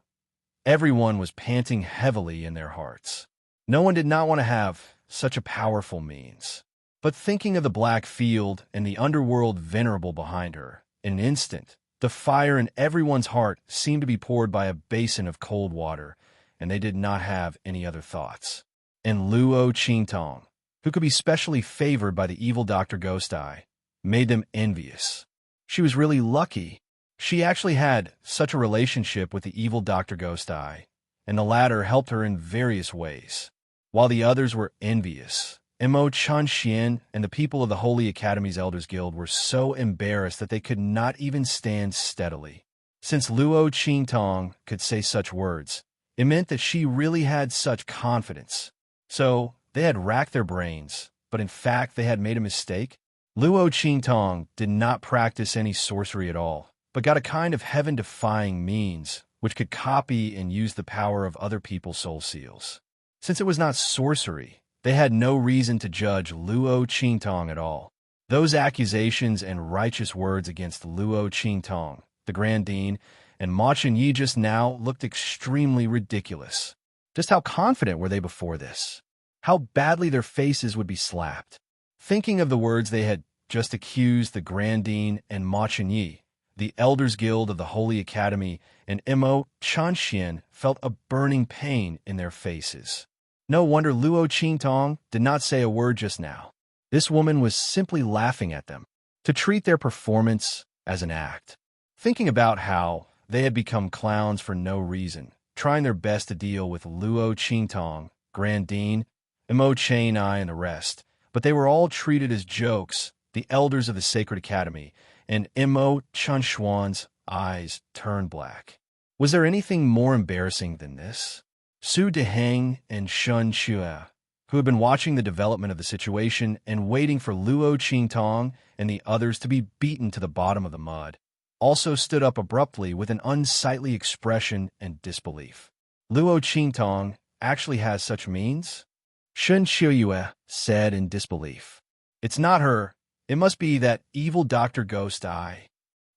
Everyone was panting heavily in their hearts. No one did not want to have such a powerful means. But thinking of the black field and the underworld venerable behind her, in an instant, the fire in everyone's heart seemed to be poured by a basin of cold water, and they did not have any other thoughts. And Luo Qingtong, who could be specially favored by the evil Dr. Ghost Eye, made them envious. She was really lucky. She actually had such a relationship with the evil Dr. Ghost Eye, and the latter helped her in various ways. While the others were envious, Mo Chunxian and the people of the Holy Academy's Elders Guild were so embarrassed that they could not even stand steadily. Since Luo Qingtong could say such words, it meant that she really had such confidence. So they had racked their brains, but in fact they had made a mistake. Luo Qingtong did not practice any sorcery at all, but got a kind of heaven-defying means which could copy and use the power of other people's soul seals. Since it was not sorcery, they had no reason to judge Luo Qingtong at all. Those accusations and righteous words against Luo Qingtong, the Grand Dean, and Ma Chunyi just now looked extremely ridiculous. Just how confident were they before this? How badly their faces would be slapped. Thinking of the words they had just accused the Grand Dean and Ma Chunyi, the Elders Guild of the Holy Academy, and Mo Chunxian felt a burning pain in their faces. No wonder Luo Qingtong did not say a word just now. This woman was simply laughing at them, to treat their performance as an act. Thinking about how they had become clowns for no reason, trying their best to deal with Luo Qingtong, Grand Dean, Mo Chunyi, and the rest, but they were all treated as jokes, the elders of the Sacred Academy, and Mo Chunxuan's eyes turned black. Was there anything more embarrassing than this? Su Deheng and Shun Xue, who had been watching the development of the situation and waiting for Luo Qingtong and the others to be beaten to the bottom of the mud, also stood up abruptly with an unsightly expression and disbelief. Luo Qingtong actually has such means? Shun Xue said in disbelief. It's not her. It must be that evil Dr. Ghost Eye.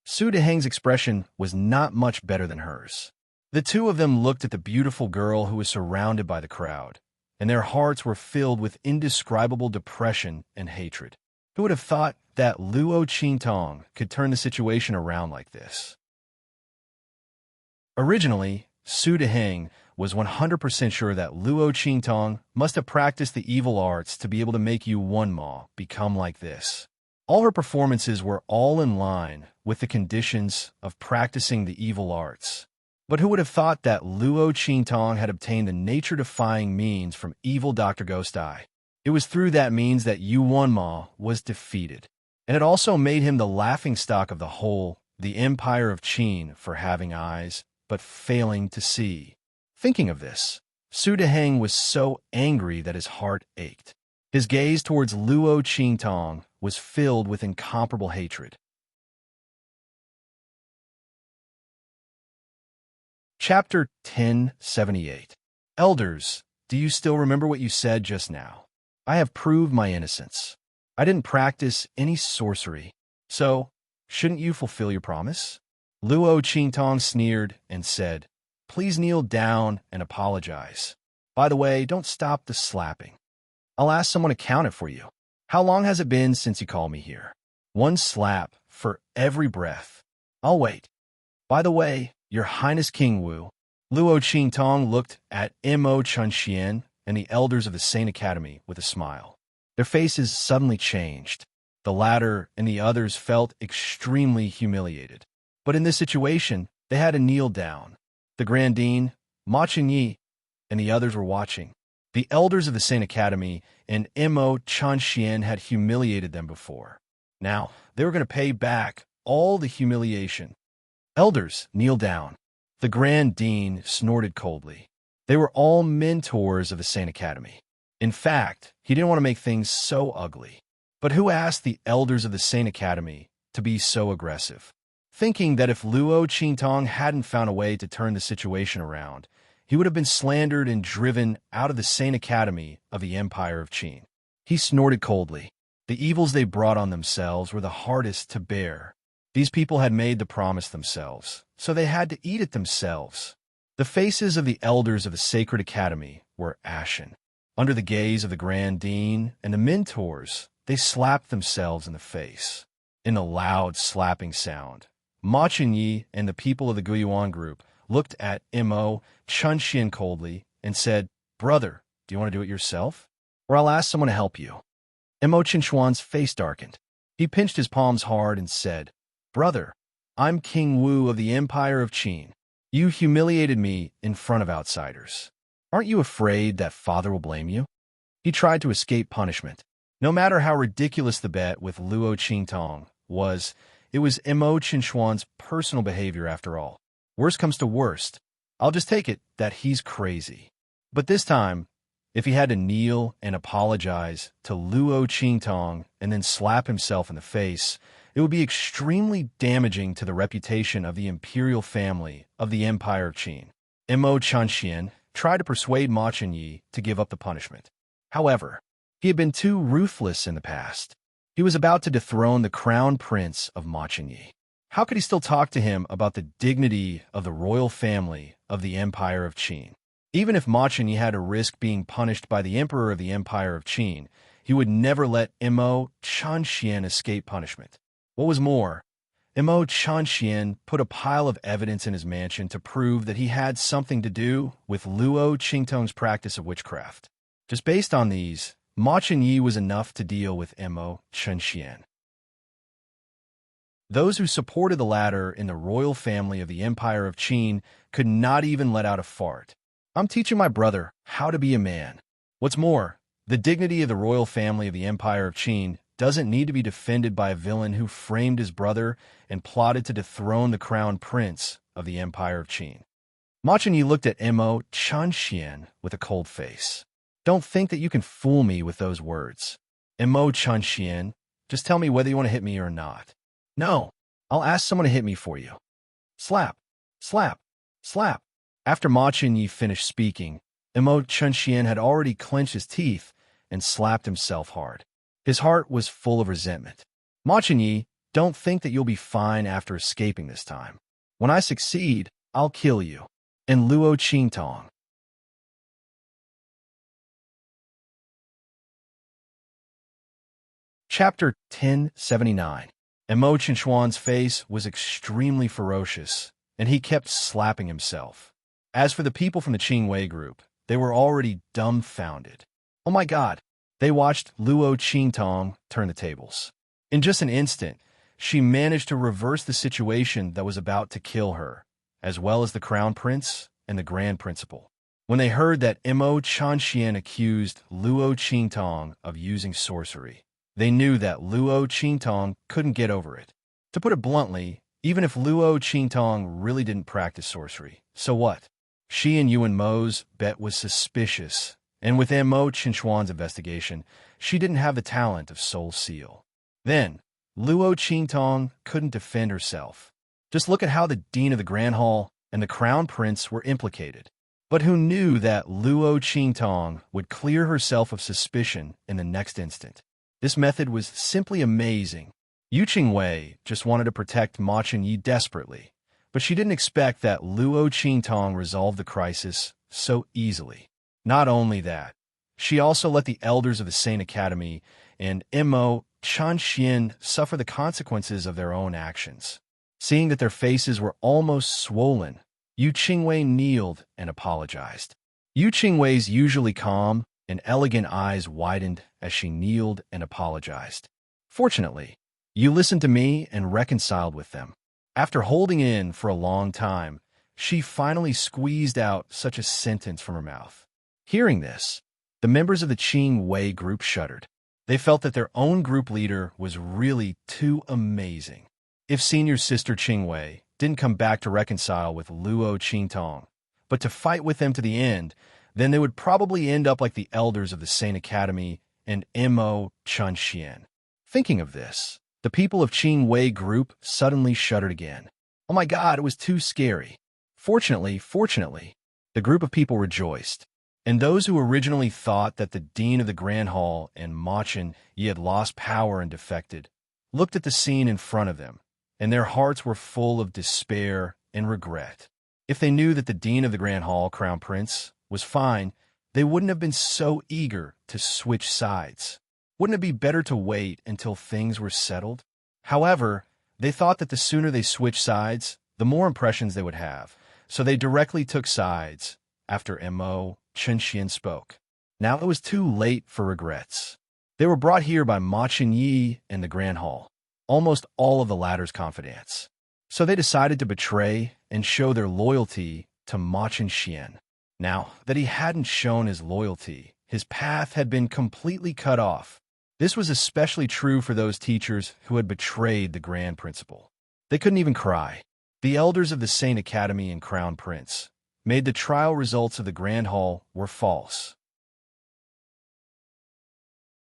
Su Deheng's expression was not much better than hers. The two of them looked at the beautiful girl who was surrounded by the crowd, and their hearts were filled with indescribable depression and hatred. Who would have thought that Luo Qingtong could turn the situation around like this? Originally, Su Deheng was 100% sure that Luo Qingtong must have practiced the evil arts to be able to make Yu Wanma become like this. All her performances were all in line with the conditions of practicing the evil arts. But who would have thought that Luo Qingtong had obtained the nature-defying means from evil Dr. Ghost Eye? It was through that means that Yu Wanma was defeated. and it also made him the laughingstock of the Empire of Qin for having eyes, but failing to see. Thinking of this, Su Deheng was so angry that his heart ached. His gaze towards Luo Qingtong was filled with incomparable hatred. Chapter 1078. Elders, do you still remember what you said just now? I have proved my innocence. I didn't practice any sorcery, so shouldn't you fulfill your promise? Luo Qingtong sneered and said, Please kneel down and apologize. By the way, don't stop the slapping. I'll ask someone to count it for you. How long has it been since you called me here? 1 slap for every breath. I'll wait. By the way, Your Highness King Wu. Luo Qingtong looked at Mo Chunxian and the elders of the Saint Academy with a smile. Their faces suddenly changed. The latter and the others felt extremely humiliated. But in this situation, they had to kneel down. The Grand Dean, Ma Qingyi, and the others were watching. The elders of the Saint Academy and Mo Chunxian had humiliated them before. Now, they were going to pay back all the humiliation. Elders, kneel down. The Grand Dean snorted coldly. They were all mentors of the Saint Academy. In fact, he didn't want to make things so ugly. But who asked the elders of the Saint Academy to be so aggressive? Thinking that if Luo Qingtong hadn't found a way to turn the situation around, he would have been slandered and driven out of the Saint Academy of the Empire of Qin. He snorted coldly. The evils they brought on themselves were the hardest to bear. These people had made the promise themselves, so they had to eat it themselves. The faces of the elders of the Sacred Academy were ashen. Under the gaze of the Grand Dean and the mentors, they slapped themselves in the face. In the loud slapping sound, Ma Qingyi and the people of the Guyuan group looked at Mo Chunxian coldly and said, Brother, do you want to do it yourself? Or I'll ask someone to help you. Mo Qingxuan's face darkened. He pinched his palms hard and said, Brother, I'm King Wu of the Empire of Qin. You humiliated me in front of outsiders. Aren't you afraid that father will blame you? He tried to escape punishment. No matter how ridiculous the bet with Luo Qingtong was, it was Mo Qingxuan's personal behavior after all. Worst comes to worst, I'll just take it that he's crazy. But this time, if he had to kneel and apologize to Luo Qingtong and then slap himself in the face, it would be extremely damaging to the reputation of the imperial family of the Empire of Qin. Mo Chunxian tried to persuade Ma Qingyi to give up the punishment. However, he had been too ruthless in the past. He was about to dethrone the crown prince of Ma Qingyi. How could he still talk to him about the dignity of the royal family of the Empire of Qin? Even if Ma Qingyi had to risk being punished by the emperor of the Empire of Qin, he would never let Mo Chunxian escape punishment. What was more, Mo Chunxian put a pile of evidence in his mansion to prove that he had something to do with Luo Qingtong's practice of witchcraft. Just based on these, Ma Qingyi was enough to deal with Mo Chunxian. Those who supported the latter in the royal family of the Empire of Qin could not even let out a fart. I'm teaching my brother how to be a man. What's more, the dignity of the royal family of the Empire of Qin doesn't need to be defended by a villain who framed his brother and plotted to dethrone the crown prince of the Empire of Qin. Ma Qingyi looked at Mo Chunxian with a cold face. Don't think that you can fool me with those words. Mo Chunxian, just tell me whether you want to hit me or not. No, I'll ask someone to hit me for you. Slap, slap, slap. After Ma Qingyi finished speaking, Mo Chunxian had already clenched his teeth and slapped himself hard. His heart was full of resentment. Ma Qingyi, don't think that you'll be fine after escaping this time. When I succeed, I'll kill you. And Luo Qingtong. Chapter 1079. Mo Qingxuan's face was extremely ferocious, and he kept slapping himself. As for the people from the Qingwei group, they were already dumbfounded. Oh my God! They watched Luo Qingtong turn the tables. In just an instant, she managed to reverse the situation that was about to kill her, as well as the crown prince and the grand principal. When they heard that Mo Chunxian accused Luo Qingtong of using sorcery, They knew that Luo Qingtong couldn't get over it. To put it bluntly, even if Luo Qingtong really didn't practice sorcery, so what? She and Yuan Mo's bet was suspicious, and with Mo Chinchuan's investigation, she didn't have the talent of Soul Seal. Then, Luo Qingtong couldn't defend herself. Just look at how the Dean of the Grand Hall and the Crown Prince were implicated. But who knew that Luo Qingtong would clear herself of suspicion in the next instant? This method was simply amazing. Yu Qingwei just wanted to protect Ma Chenyi desperately, but she didn't expect that Luo Qingtong resolved the crisis so easily. Not only that, she also let the elders of the Saint Academy and Mo Chanxian suffer the consequences of their own actions. Seeing that their faces were almost swollen, Yu Qingwei kneeled and apologized. Yu Qingwei's usually calm and elegant eyes widened as she kneeled and apologized. Fortunately, you listened to me and reconciled with them. After holding in for a long time, she finally squeezed out such a sentence from her mouth. Hearing this, the members of the Qing Wei group shuddered. They felt that their own group leader was really too amazing. If senior sister Qing Wei didn't come back to reconcile with Luo Qingtong, but to fight with them to the end, then they would probably end up like the elders of the Saint Academy and Mo Chanxian. Thinking of this, the people of Qing Wei group suddenly shuddered again. Oh my God, it was too scary. Fortunately, the group of people rejoiced. And those who originally thought that the Dean of the Grand Hall and Ma Chenyi had lost power and defected, looked at the scene in front of them, and their hearts were full of despair and regret. If they knew that the Dean of the Grand Hall, Crown Prince, was fine, they wouldn't have been so eager to switch sides. Wouldn't it be better to wait until things were settled? However, they thought that the sooner they switched sides, the more impressions they would have, so they directly took sides after Mo Chenxian spoke. Now it was too late for regrets. They were brought here by Ma Chenyi and the Grand Hall, almost all of the latter's confidants. So they decided to betray and show their loyalty to Ma Chenxian. Now that he hadn't shown his loyalty, his path had been completely cut off. This was especially true for those teachers who had betrayed the Grand Principal. They couldn't even cry. The elders of the Saint Academy and Crown Prince made the trial results of the Grand Hall were false.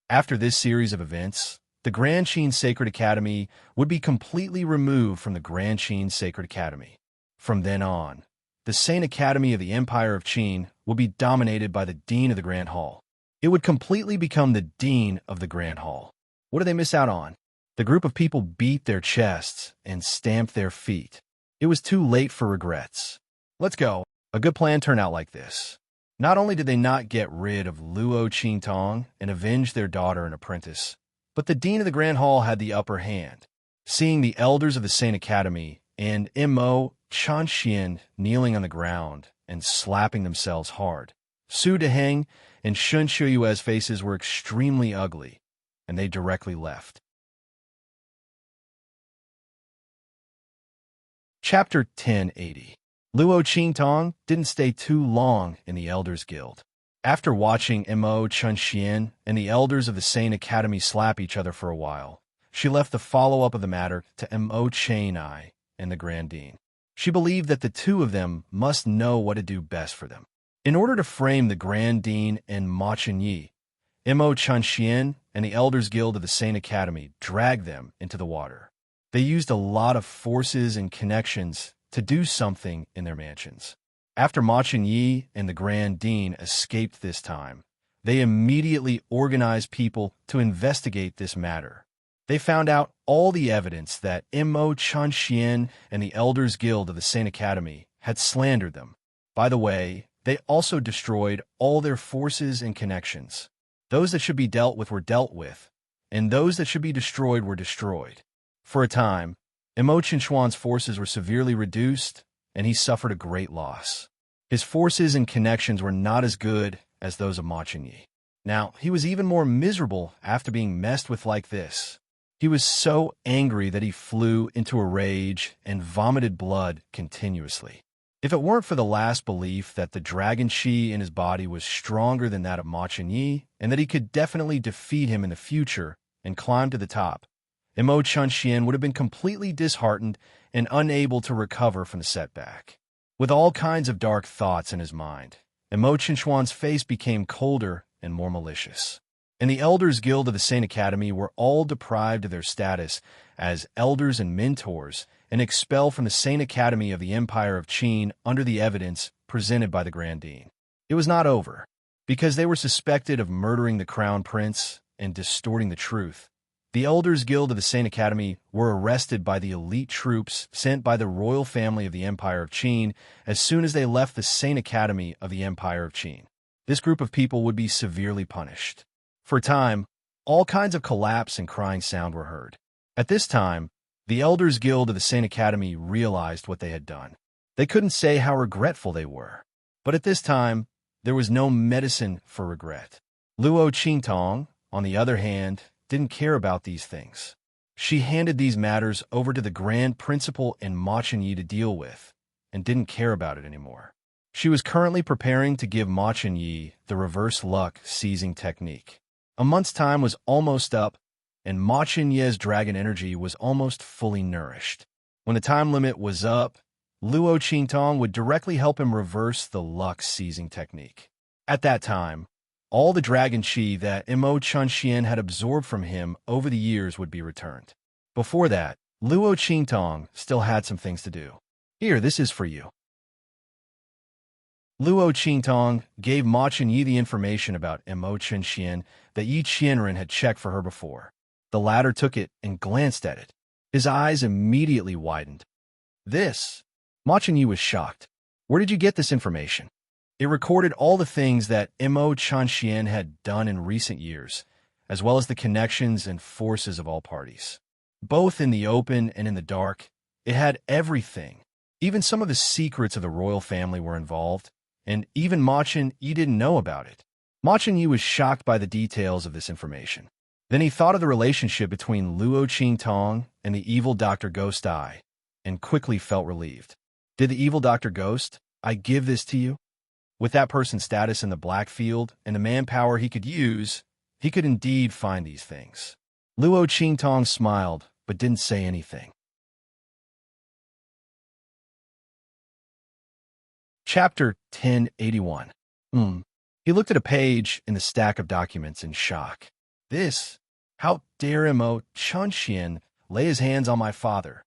After this series of events, the Grand Qin Sacred Academy would be completely removed from the Grand Qin Sacred Academy. From then on, the Saint Academy of the Empire of Qin would be dominated by the Dean of the Grand Hall. It would completely become the Dean of the Grand Hall. What did they miss out on? The group of people beat their chests and stamped their feet. It was too late for regrets. Let's go. A good plan turned out like this. Not only did they not get rid of Luo Qingtong and avenge their daughter and apprentice, but the Dean of the Grand Hall had the upper hand. Seeing the elders of the Saint Academy and Mo Chanxian kneeling on the ground and slapping themselves hard, Su Deheng and Shun Shuyue's faces were extremely ugly, and they directly left. Chapter 1080. Luo Qingtong didn't stay too long in the Elders Guild. After watching Mo Chanxian and the elders of the Saint Academy slap each other for a while, she left the follow-up of the matter to Mo Chenyi and the Grand Dean. She believed that the two of them must know what to do best for them. In order to frame the Grand Dean and Ma Chenyi, Mo Chanxian and the Elders Guild of the Saint Academy dragged them into the water. They used a lot of forces and connections to do something in their mansions. After Ma Chenyi and the Grand Dean escaped this time, they immediately organized people to investigate this matter. They found out all the evidence that Mo Chanxian and the Elders Guild of the Saint Academy had slandered them. By the way, they also destroyed all their forces and connections. Those that should be dealt with were dealt with, and those that should be destroyed were destroyed. For a time, Mo Chinchuan's forces were severely reduced, and he suffered a great loss. His forces and connections were not as good as those of Ma Chenyi. Now, he was even more miserable after being messed with like this. He was so angry that he flew into a rage and vomited blood continuously. If it weren't for the last belief that the dragon chi in his body was stronger than that of Ma Chenyi, and that he could definitely defeat him in the future, and climbed to the top, Imo Chunxian would have been completely disheartened and unable to recover from the setback. With all kinds of dark thoughts in his mind, Imo Chunxuan's face became colder and more malicious. And the Elders Guild of the Saint Academy were all deprived of their status as elders and mentors and expelled from the Saint Academy of the Empire of Qin under the evidence presented by the Grand Dean. It was not over. Because they were suspected of murdering the Crown Prince and distorting the truth, the Elders Guild of the Saint Academy were arrested by the elite troops sent by the royal family of the Empire of Qin as soon as they left the Saint Academy of the Empire of Qin. This group of people would be severely punished. For a time, all kinds of collapse and crying sound were heard. At this time, the Elders Guild of the Saint Academy realized what they had done. They couldn't say how regretful they were. But at this time, there was no medicine for regret. Luo Qingtong, on the other hand, didn't care about these things. She handed these matters over to the Grand Principal and Ma Chenyi to deal with, and didn't care about it anymore. She was currently preparing to give Ma Chenyi the reverse luck seizing technique. A month's time was almost up, and Ma Chenyi's dragon energy was almost fully nourished. When the time limit was up, Luo Qingtong would directly help him reverse the luck-seizing technique. At that time, all the dragon chi that Imo Chunxian had absorbed from him over the years would be returned. Before that, Luo Qingtong still had some things to do. Here, this is for you. Luo Qingtong gave Ma Chenyi the information about Imo Chunxian that Yi Qianren had checked for her before. The latter took it and glanced at it. His eyes immediately widened. This? Ma Chenyi was shocked. Where did you get this information? It recorded all the things that Imo Chunxian had done in recent years, as well as the connections and forces of all parties. Both in the open and in the dark, it had everything. Even some of the secrets of the royal family were involved, and even Ma Chenyi didn't know about it. Ma Chenyi was shocked by the details of this information. Then he thought of the relationship between Luo Qingtong and the evil Dr. Ghost Eye, and quickly felt relieved. Did the evil Dr. Ghost Eye give this to you? With that person's status in the Black Field and the manpower he could use, he could indeed find these things. Luo Qingtong smiled, but didn't say anything. Chapter 1081. He looked at a page in the stack of documents in shock. This? How dare Imo Chunxian lay his hands on my father?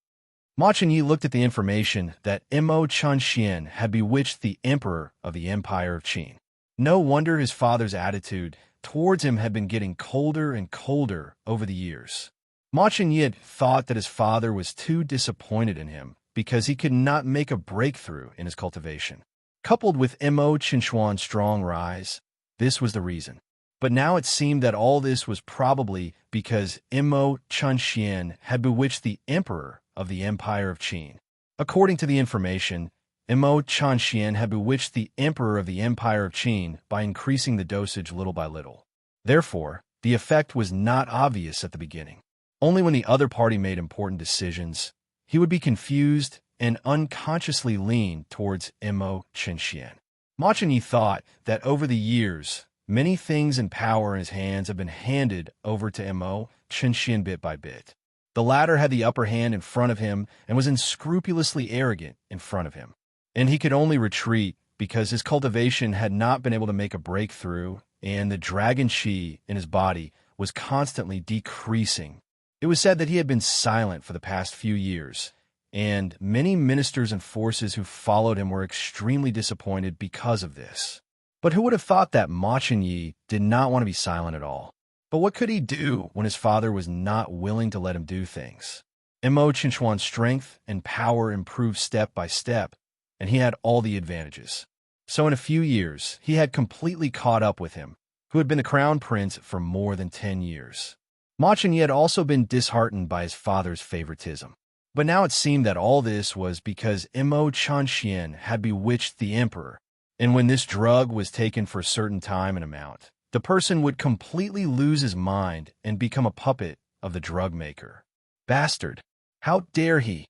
Ma Chenyi looked at the information that Imo Chunxian had bewitched the emperor of the Empire of Qin. No wonder his father's attitude towards him had been getting colder and colder over the years. Ma Chenyi had thought that his father was too disappointed in him because he could not make a breakthrough in his cultivation. Coupled with Imo Chunxuan's strong rise, this was the reason. But now it seemed that all this was probably because Imo Chunxian had bewitched the emperor of the Empire of Qin. According to the information, Imo Chunxian had bewitched the emperor of the Empire of Qin by increasing the dosage little by little. Therefore, the effect was not obvious at the beginning. Only when the other party made important decisions, he would be confused and unconsciously lean towards Imo Chunxian. Ma Chenyi thought that over the years, many things and power in his hands have been handed over to Imo Chunxian bit by bit. The latter had the upper hand in front of him and was unscrupulously arrogant in front of him. And he could only retreat because his cultivation had not been able to make a breakthrough and the dragon chi in his body was constantly decreasing. It was said that he had been silent for the past few years, and many ministers and forces who followed him were extremely disappointed because of this. But who would have thought that Ma Chenyi did not want to be silent at all? But what could he do when his father was not willing to let him do things? Imo Chunxuan's strength and power improved step by step, and he had all the advantages. So in a few years, he had completely caught up with him, who had been the crown prince for more than 10 years. Ma Chenyi had also been disheartened by his father's favoritism. But now it seemed that all this was because Imo Chunxian had bewitched the emperor, and when this drug was taken for a certain time and amount, the person would completely lose his mind and become a puppet of the drug maker. Bastard! How dare he?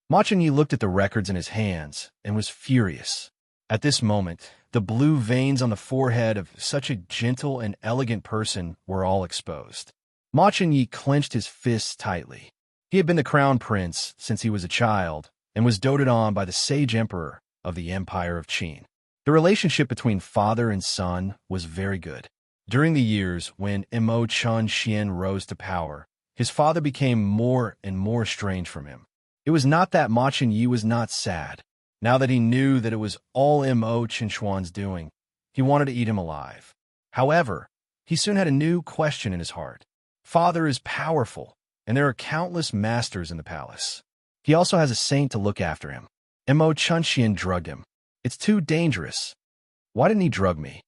Ma Chenyi looked at the records in his hands and was furious. At this moment, the blue veins on the forehead of such a gentle and elegant person were all exposed. Ma Chunyi clenched his fists tightly. He had been the crown prince since he was a child and was doted on by the sage emperor of the Empire of Qin. The relationship between father and son was very good. During the years when Imo Chunxian rose to power, his father became more and more estranged from him. It was not that Ma Chunyi was not sad. Now that he knew that it was all Imo Chinchuan's doing, he wanted to eat him alive. However, he soon had a new question in his heart. Father is powerful, and there are countless masters in the palace. He also has a saint to look after him. Imo Chunxian drugged him. It's too dangerous. Why didn't he drug me?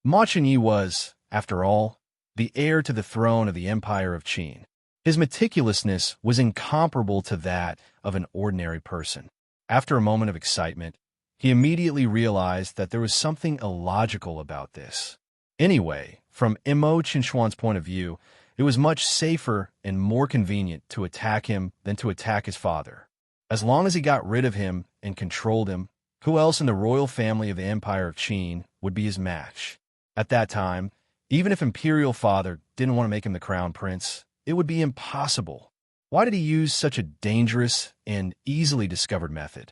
Ma Chunyi was, after all, the heir to the throne of the Empire of Qin. His meticulousness was incomparable to that of an ordinary person. After a moment of excitement, he immediately realized that there was something illogical about this. Anyway, from Imo Chinchuan's point of view, it was much safer and more convenient to attack him than to attack his father. As long as he got rid of him and controlled him, who else in the royal family of the Empire of Qin would be his match? At that time, even if Imperial Father didn't want to make him the crown prince, it would be impossible. Why did he use such a dangerous and easily discovered method?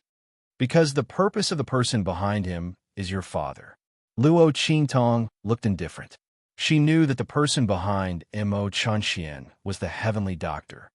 Because the purpose of the person behind him is your father. Luo Qingtong looked indifferent. She knew that the person behind Imo Chunxian was the heavenly doctor.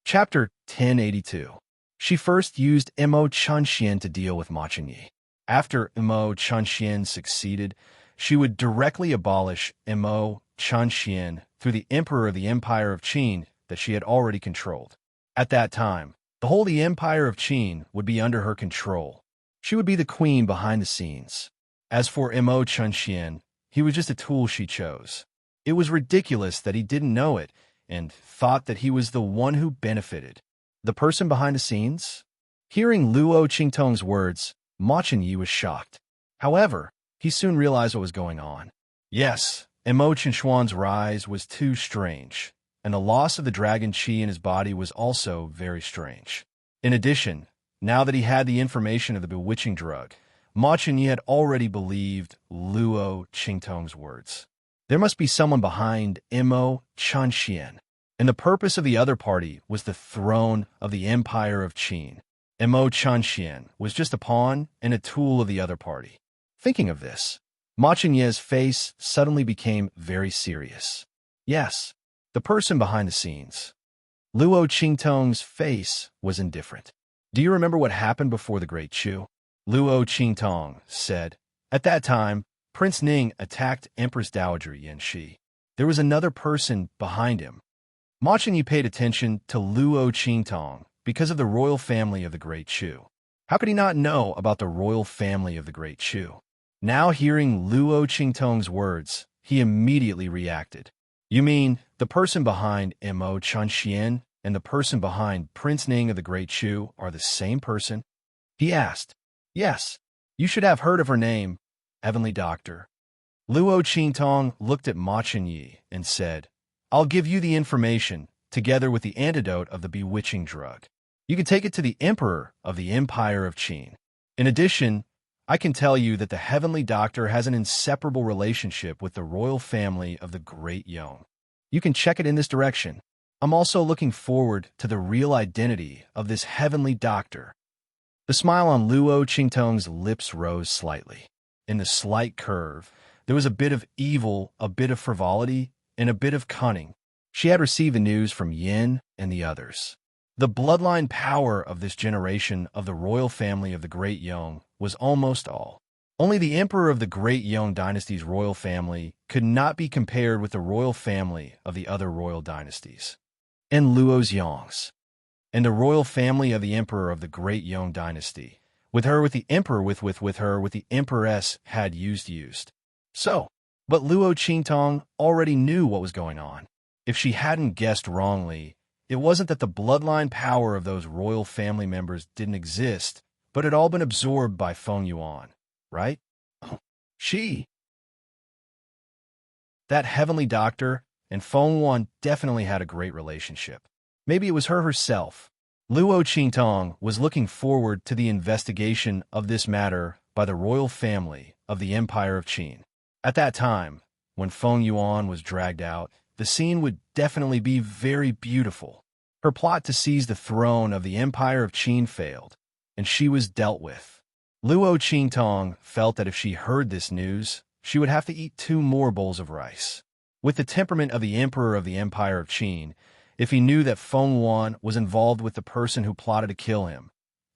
Chapter 1082. She first used Imo Chunxian to deal with Ma Chunyi. After Imo Chunxian succeeded, she would directly abolish Imo Chunxian through the emperor of the Empire of Qin that she had already controlled. At that time, the whole of the Empire of Qin would be under her control. She would be the queen behind the scenes. As for Imo Chunxian, he was just a tool she chose. It was ridiculous that he didn't know it and thought that he was the one who benefited. The person behind the scenes? Hearing Luo Qingtong's words, Ma Chunyi was shocked. However, he soon realized what was going on. Yes, Imo Chinchuan's rise was too strange, and the loss of the dragon qi in his body was also very strange. In addition, now that he had the information of the bewitching drug, Ma Chunyi had already believed Luo Qingtong's words. There must be someone behind Imo Chunxian, and the purpose of the other party was the throne of the Empire of Qin. Imo Chunxian was just a pawn and a tool of the other party. Thinking of this, Ma Chunyi's face suddenly became very serious. Yes, the person behind the scenes. Luo Qingtong's face was indifferent. Do you remember what happened before the Great Chu? Luo Qingtong said. At that time, Prince Ning attacked Empress Dowager Yanxi. There was another person behind him. Ma Chunyi paid attention to Luo Qingtong because of the royal family of the Great Chu. How could he not know about the royal family of the Great Chu? Now hearing Luo Qingtong's words, he immediately reacted. You mean the person behind Imo Chunxian and the person behind Prince Ning of the Great Chu are the same person? He asked. Yes, you should have heard of her name, Heavenly Doctor. Luo Qingtong looked at Ma Chunyi and said, I'll give you the information, together with the antidote of the bewitching drug. You can take it to the Emperor of the Empire of Qin. In addition, I can tell you that the Heavenly Doctor has an inseparable relationship with the royal family of the Great Yong. You can check it in this direction. I'm also looking forward to the real identity of this Heavenly Doctor. The smile on Luo Qingtong's lips rose slightly. In the slight curve, there was a bit of evil, a bit of frivolity, and a bit of cunning. She had received the news from Yin and the others. The bloodline power of this generation of the royal family of the Great Yong was almost all. Only the emperor of the Great Yong dynasty's royal family could not be compared with the royal family of the other royal dynasties. And Luo's Yongs. And the royal family of the emperor of the Great Yong dynasty, with the emperor with the empress had used. So, but Luo Qingtong already knew what was going on. If she hadn't guessed wrongly, it wasn't that the bloodline power of those royal family members didn't exist, but had all been absorbed by Feng Yuan, right? That Heavenly Doctor and Feng Yuan definitely had a great relationship. Maybe it was her herself. Luo Qingtong was looking forward to the investigation of this matter by the royal family of the Empire of Qin. At that time, when Feng Yuan was dragged out, the scene would definitely be very beautiful. Her plot to seize the throne of the Empire of Qin failed, and she was dealt with. Luo Qingtong felt that if she heard this news, she would have to eat 2 more bowls of rice. With the temperament of the Emperor of the Empire of Qin, if he knew that Feng Yuan was involved with the person who plotted to kill him,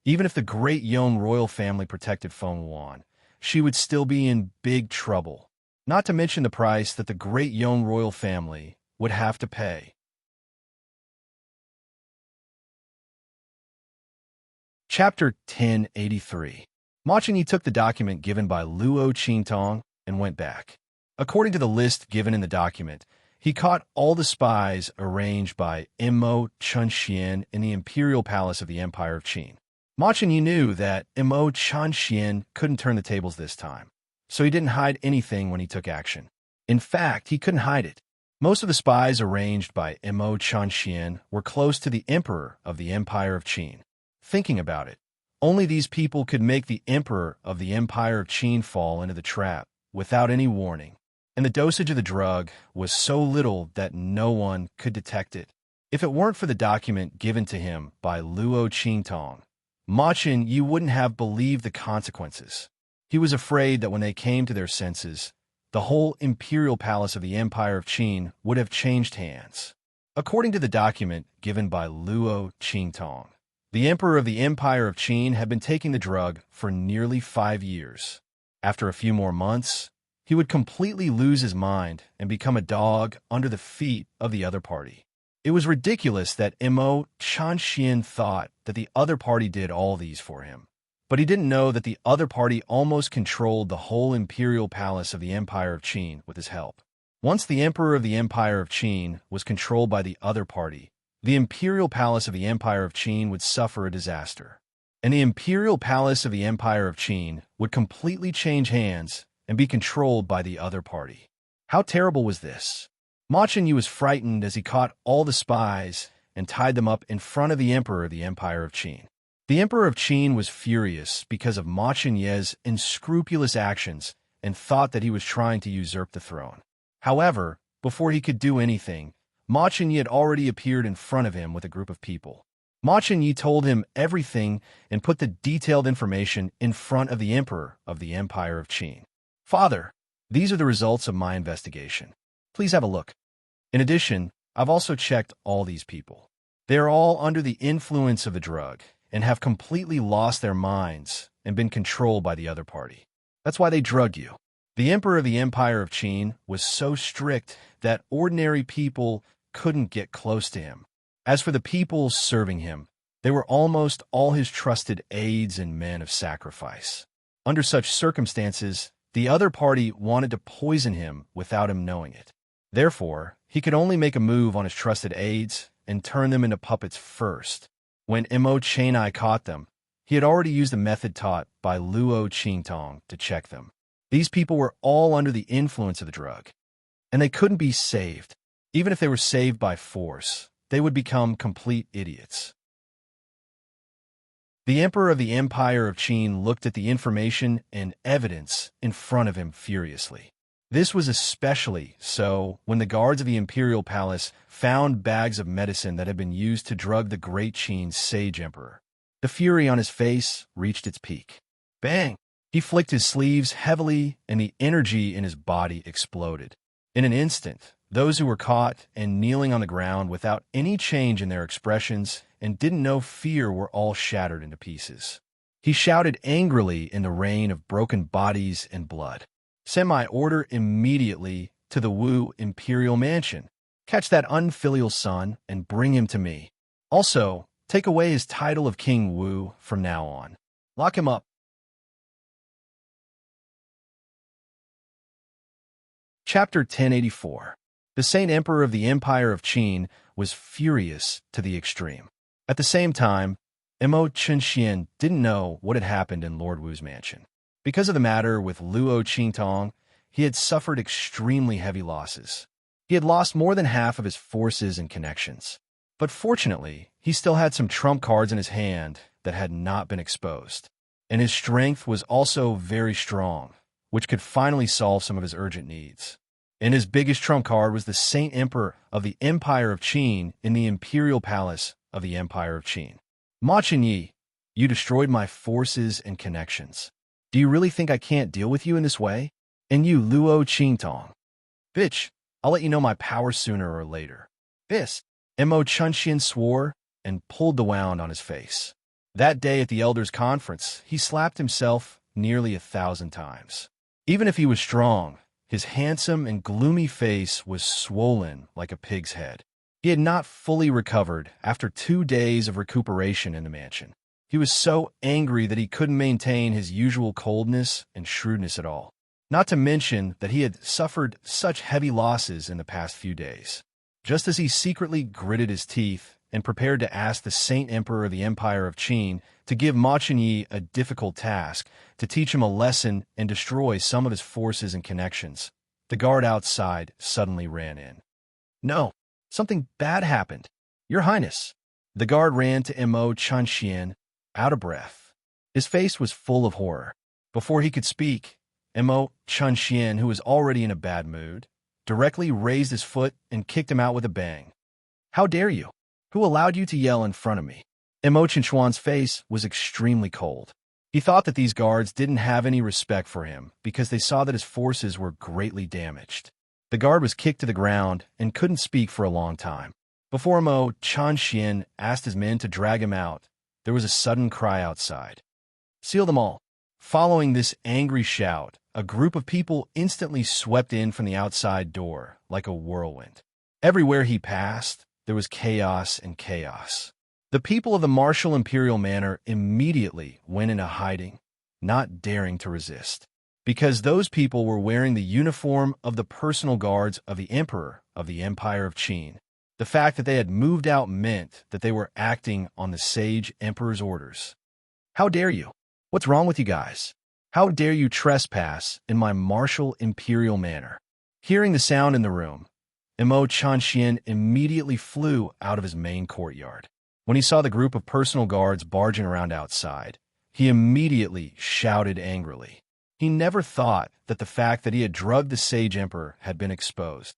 even if the great Yong royal family protected Feng Yuan, she would still be in big trouble. Not to mention the price that the great Yong royal family would have to pay. Chapter 1083. Ma Chengyi took the document given by Luo Qingtong and went back. According to the list given in the document, he caught all the spies arranged by Immo Chunxian in the imperial palace of the Empire of Qin. Ma Chengyi knew that Immo Chunxian couldn't turn the tables this time, so he didn't hide anything when he took action. In fact, he couldn't hide it. Most of the spies arranged by Immo Chunxian were close to the Emperor of the Empire of Qin. Thinking about it, only these people could make the Emperor of the Empire of Qin fall into the trap without any warning. And the dosage of the drug was so little that no one could detect it. If it weren't for the document given to him by Luo Qingtong, Ma Chengyi wouldn't have believed the consequences. He was afraid that when they came to their senses, the whole imperial palace of the Empire of Qin would have changed hands. According to the document given by Luo Qingtong, the Emperor of the Empire of Qin had been taking the drug for nearly 5 years. After a few more months, he would completely lose his mind and become a dog under the feet of the other party. It was ridiculous that Immo Chunxian thought that the other party did all these for him. But he didn't know that the other party almost controlled the whole imperial palace of the Empire of Qin with his help. Once the Emperor of the Empire of Qin was controlled by the other party, the imperial palace of the Empire of Qin would suffer a disaster. And the imperial palace of the Empire of Qin would completely change hands and be controlled by the other party. How terrible was this? Ma Chengyi was frightened as he caught all the spies and tied them up in front of the Emperor of the Empire of Qin. The Emperor of Qin was furious because of Ma Chengyi's unscrupulous actions and thought that he was trying to usurp the throne. However, before he could do anything, Ma Chengyi had already appeared in front of him with a group of people. Ma Chengyi told him everything and put the detailed information in front of the Emperor of the Empire of Qin. Father, these are the results of my investigation. Please have a look. In addition, I've also checked all these people. They are all under the influence of the drug and have completely lost their minds and been controlled by the other party. That's why they drugged you. The Emperor of the Empire of Qin was so strict that ordinary people couldn't get close to him. As for the people serving him, they were almost all his trusted aides and men of sacrifice. Under such circumstances, the other party wanted to poison him without him knowing it. Therefore, he could only make a move on his trusted aides and turn them into puppets first. When Immo Chengyi caught them, he had already used the method taught by Luo Qingtong to check them. These people were all under the influence of the drug, and they couldn't be saved. Even if they were saved by force, they would become complete idiots. The Emperor of the Empire of Qin looked at the information and evidence in front of him furiously. This was especially so when the guards of the imperial palace found bags of medicine that had been used to drug the great Qin sage emperor. The fury on his face reached its peak. Bang! He flicked his sleeves heavily, and the energy in his body exploded. In an instant, those who were caught and kneeling on the ground without any change in their expressions and didn't know fear were all shattered into pieces. He shouted angrily in the rain of broken bodies and blood. Send my order immediately to the Wu Imperial Mansion. Catch that unfilial son and bring him to me. Also, take away his title of King Wu from now on. Lock him up. Chapter 1084. The Saint Emperor of the Empire of Qin was furious to the extreme. At the same time, Immo Chunxian didn't know what had happened in Lord Wu's mansion. Because of the matter with Luo Qingtong, he had suffered extremely heavy losses. He had lost more than half of his forces and connections. But fortunately, he still had some trump cards in his hand that had not been exposed. and his strength was also very strong, which could finally solve some of his urgent needs. And his biggest trump card was the Saint Emperor of the Empire of Qin in the Imperial Palace of the Empire of Qin. Ma Qinyi, you destroyed my forces and connections. Do you really think I can't deal with you in this way? And you, Luo Qingtong. Bitch, I'll let you know my power sooner or later. This, Mo Chunxian swore and pulled the wound on his face. That day at the Elders' Conference, he slapped himself nearly 1,000 times. Even if he was strong, his handsome and gloomy face was swollen like a pig's head. He had not fully recovered after 2 days of recuperation in the mansion. He was so angry that he couldn't maintain his usual coldness and shrewdness at all. Not to mention that he had suffered such heavy losses in the past few days. Just as he secretly gritted his teeth and prepared to ask the Saint Emperor of the Empire of Qin to give Ma Qinyi a difficult task, to teach him a lesson and destroy some of his forces and connections, the guard outside suddenly ran in. No, something bad happened. Your Highness. The guard ran to Mo Chunxian, out of breath. His face was full of horror. Before he could speak, Mo Chunxian, who was already in a bad mood, directly raised his foot and kicked him out with a bang. How dare you? Who allowed you to yell in front of me? Mo Chinchuan's face was extremely cold. He thought that these guards didn't have any respect for him because they saw that his forces were greatly damaged. The guard was kicked to the ground and couldn't speak for a long time. Before Mo Chunxian asked his men to drag him out, there was a sudden cry outside. Seal them all. Following this angry shout, a group of people instantly swept in from the outside door like a whirlwind. Everywhere he passed, there was chaos and chaos. The people of the martial imperial manor immediately went into hiding, not daring to resist, because those people were wearing the uniform of the personal guards of the Emperor of the Empire of Qin. The fact that they had moved out meant that they were acting on the sage Emperor's orders. How dare you? What's wrong with you guys? How dare you trespass in my martial imperial manor? Hearing the sound in the room, Mo Chunxian immediately flew out of his main courtyard. When he saw the group of personal guards barging around outside, he immediately shouted angrily. He never thought that the fact that he had drugged the sage emperor had been exposed.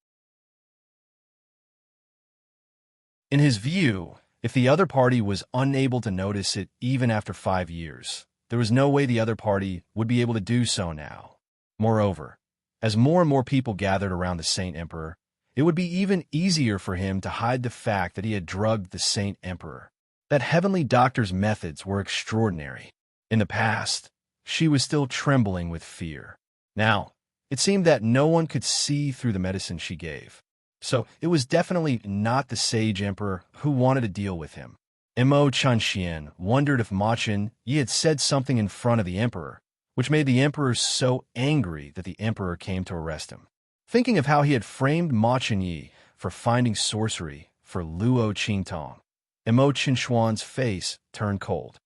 In his view, if the other party was unable to notice it even after 5 years, there was no way the other party would be able to do so now. Moreover, as more and more people gathered around the Saint Emperor, it would be even easier for him to hide the fact that he had drugged the Saint Emperor. That heavenly doctor's methods were extraordinary. In the past, she was still trembling with fear. Now, it seemed that no one could see through the medicine she gave. So it was definitely not the sage emperor who wanted to deal with him. Mo Chunxian wondered if Ma Qinyi had said something in front of the emperor, which made the emperor so angry that the emperor came to arrest him. Thinking of how he had framed Ma Qinyi for finding sorcery for Luo Qingtong, Mo Chinchuan's face turned cold.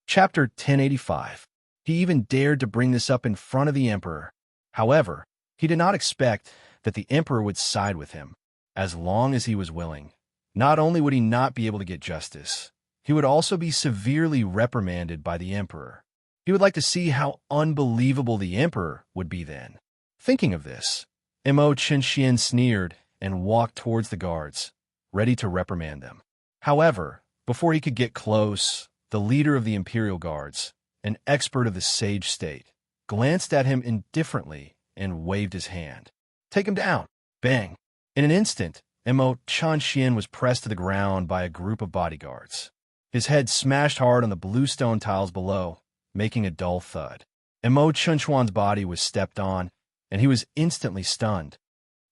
Chapter 1085. He even dared to bring this up in front of the emperor. However, he did not expect that the emperor would side with him. As long as he was willing, not only would he not be able to get justice, he would also be severely reprimanded by the emperor. He would like to see how unbelievable the emperor would be then. Thinking of this, Mo Chunxian sneered and walked towards the guards, ready to reprimand them. However, before he could get close, the leader of the Imperial Guards, an expert of the Sage State, glanced at him indifferently and waved his hand. Take him down! Bang! In an instant, Mo Chunxian was pressed to the ground by a group of bodyguards. His head smashed hard on the blue stone tiles below, making a dull thud. Mo Chunchuan's body was stepped on, and he was instantly stunned.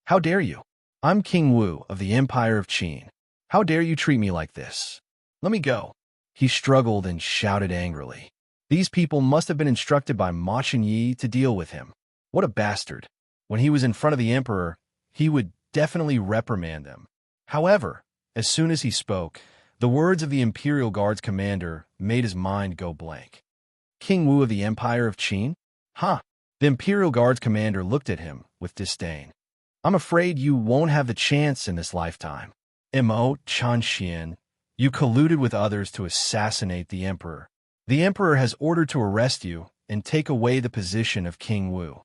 How dare you? I'm King Wu of the Empire of Qin. How dare you treat me like this? Let me go. He struggled and shouted angrily. These people must have been instructed by Ma Qinyi to deal with him. What a bastard. When he was in front of the emperor, he would definitely reprimand them. However, as soon as he spoke, the words of the Imperial Guard's commander made his mind go blank. King Wu of the Empire of Qin? Huh. The Imperial Guard's commander looked at him with disdain. I'm afraid you won't have the chance in this lifetime. Mo Chunxian You colluded with others to assassinate the emperor. The emperor has ordered to arrest you and take away the position of King Wu.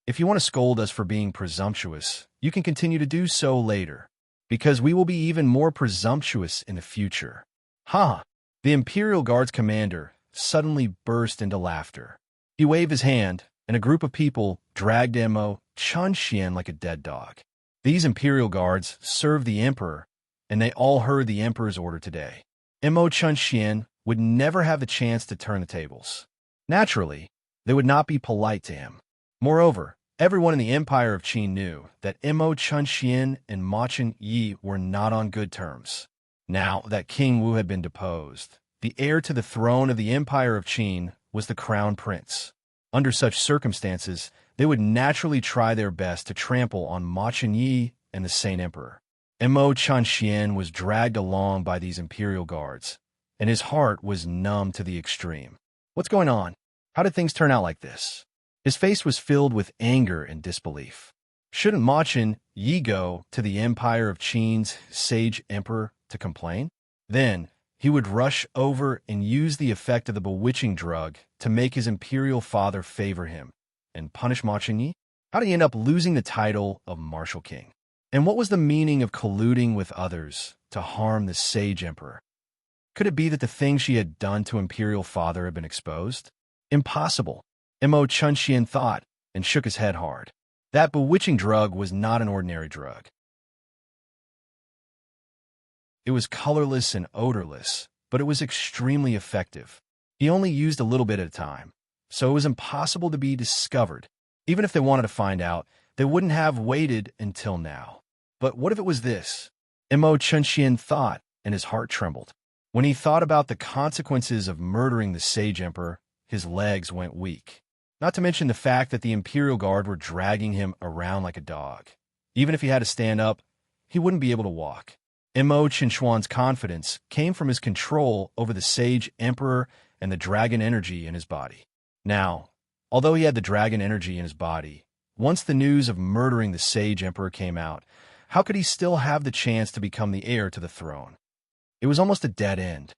If you want to scold us for being presumptuous, you can continue to do so later, because we will be even more presumptuous in the future. Ha! The Imperial Guard's commander suddenly burst into laughter. He waved his hand, and a group of people dragged Mo Chunxian like a dead dog. These Imperial Guards served the emperor, and they all heard the emperor's order today. Mo Chunxian would never have the chance to turn the tables. Naturally, they would not be polite to him. Moreover, everyone in the Empire of Qin knew that Mo Chunxian and Ma Chen Yi were not on good terms. Now that King Wu had been deposed, the heir to the throne of the Empire of Qin was the crown prince. Under such circumstances, they would naturally try their best to trample on Ma Chen Yi and the Saint Emperor. Mo Chunxian was dragged along by these Imperial Guards, and his heart was numb to the extreme. What's going on? How did things turn out like this? His face was filled with anger and disbelief. Shouldn't Ma Chen Yi go to the Empire of Qin's sage emperor to complain? Then he would rush over and use the effect of the bewitching drug to make his imperial father favor him and punish Ma Chen Yi? How did he end up losing the title of Martial King? And what was the meaning of colluding with others to harm the sage emperor? Could it be that the things she had done to imperial father had been exposed? Impossible, Mo Chunxian thought and shook his head hard. That bewitching drug was not an ordinary drug. It was colorless and odorless, but it was extremely effective. He only used a little bit at a time, so it was impossible to be discovered. Even if they wanted to find out, they wouldn't have waited until now. But what if it was this? Mo Chunxian thought, and his heart trembled. When he thought about the consequences of murdering the sage emperor, his legs went weak. Not to mention the fact that the Imperial Guard were dragging him around like a dog. Even if he had to stand up, he wouldn't be able to walk. Mo Chunxian's confidence came from his control over the sage emperor and the dragon energy in his body. Now, although he had the dragon energy in his body, once the news of murdering the sage emperor came out, how could he still have the chance to become the heir to the throne? It was almost a dead end.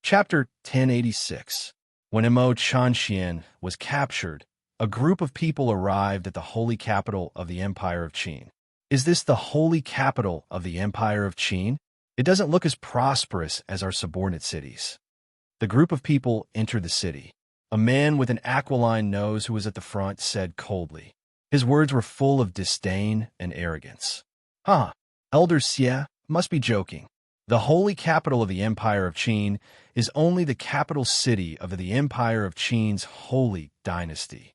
Chapter 1086. When Mo Chunxian was captured, a group of people arrived at the holy capital of the Empire of Qin. Is this the holy capital of the Empire of Qin? It doesn't look as prosperous as our subordinate cities. The group of people entered the city. A man with an aquiline nose who was at the front said coldly. His words were full of disdain and arrogance. Elder Xie must be joking. The holy capital of the Empire of Qin is only the capital city of the Empire of Qin's holy dynasty.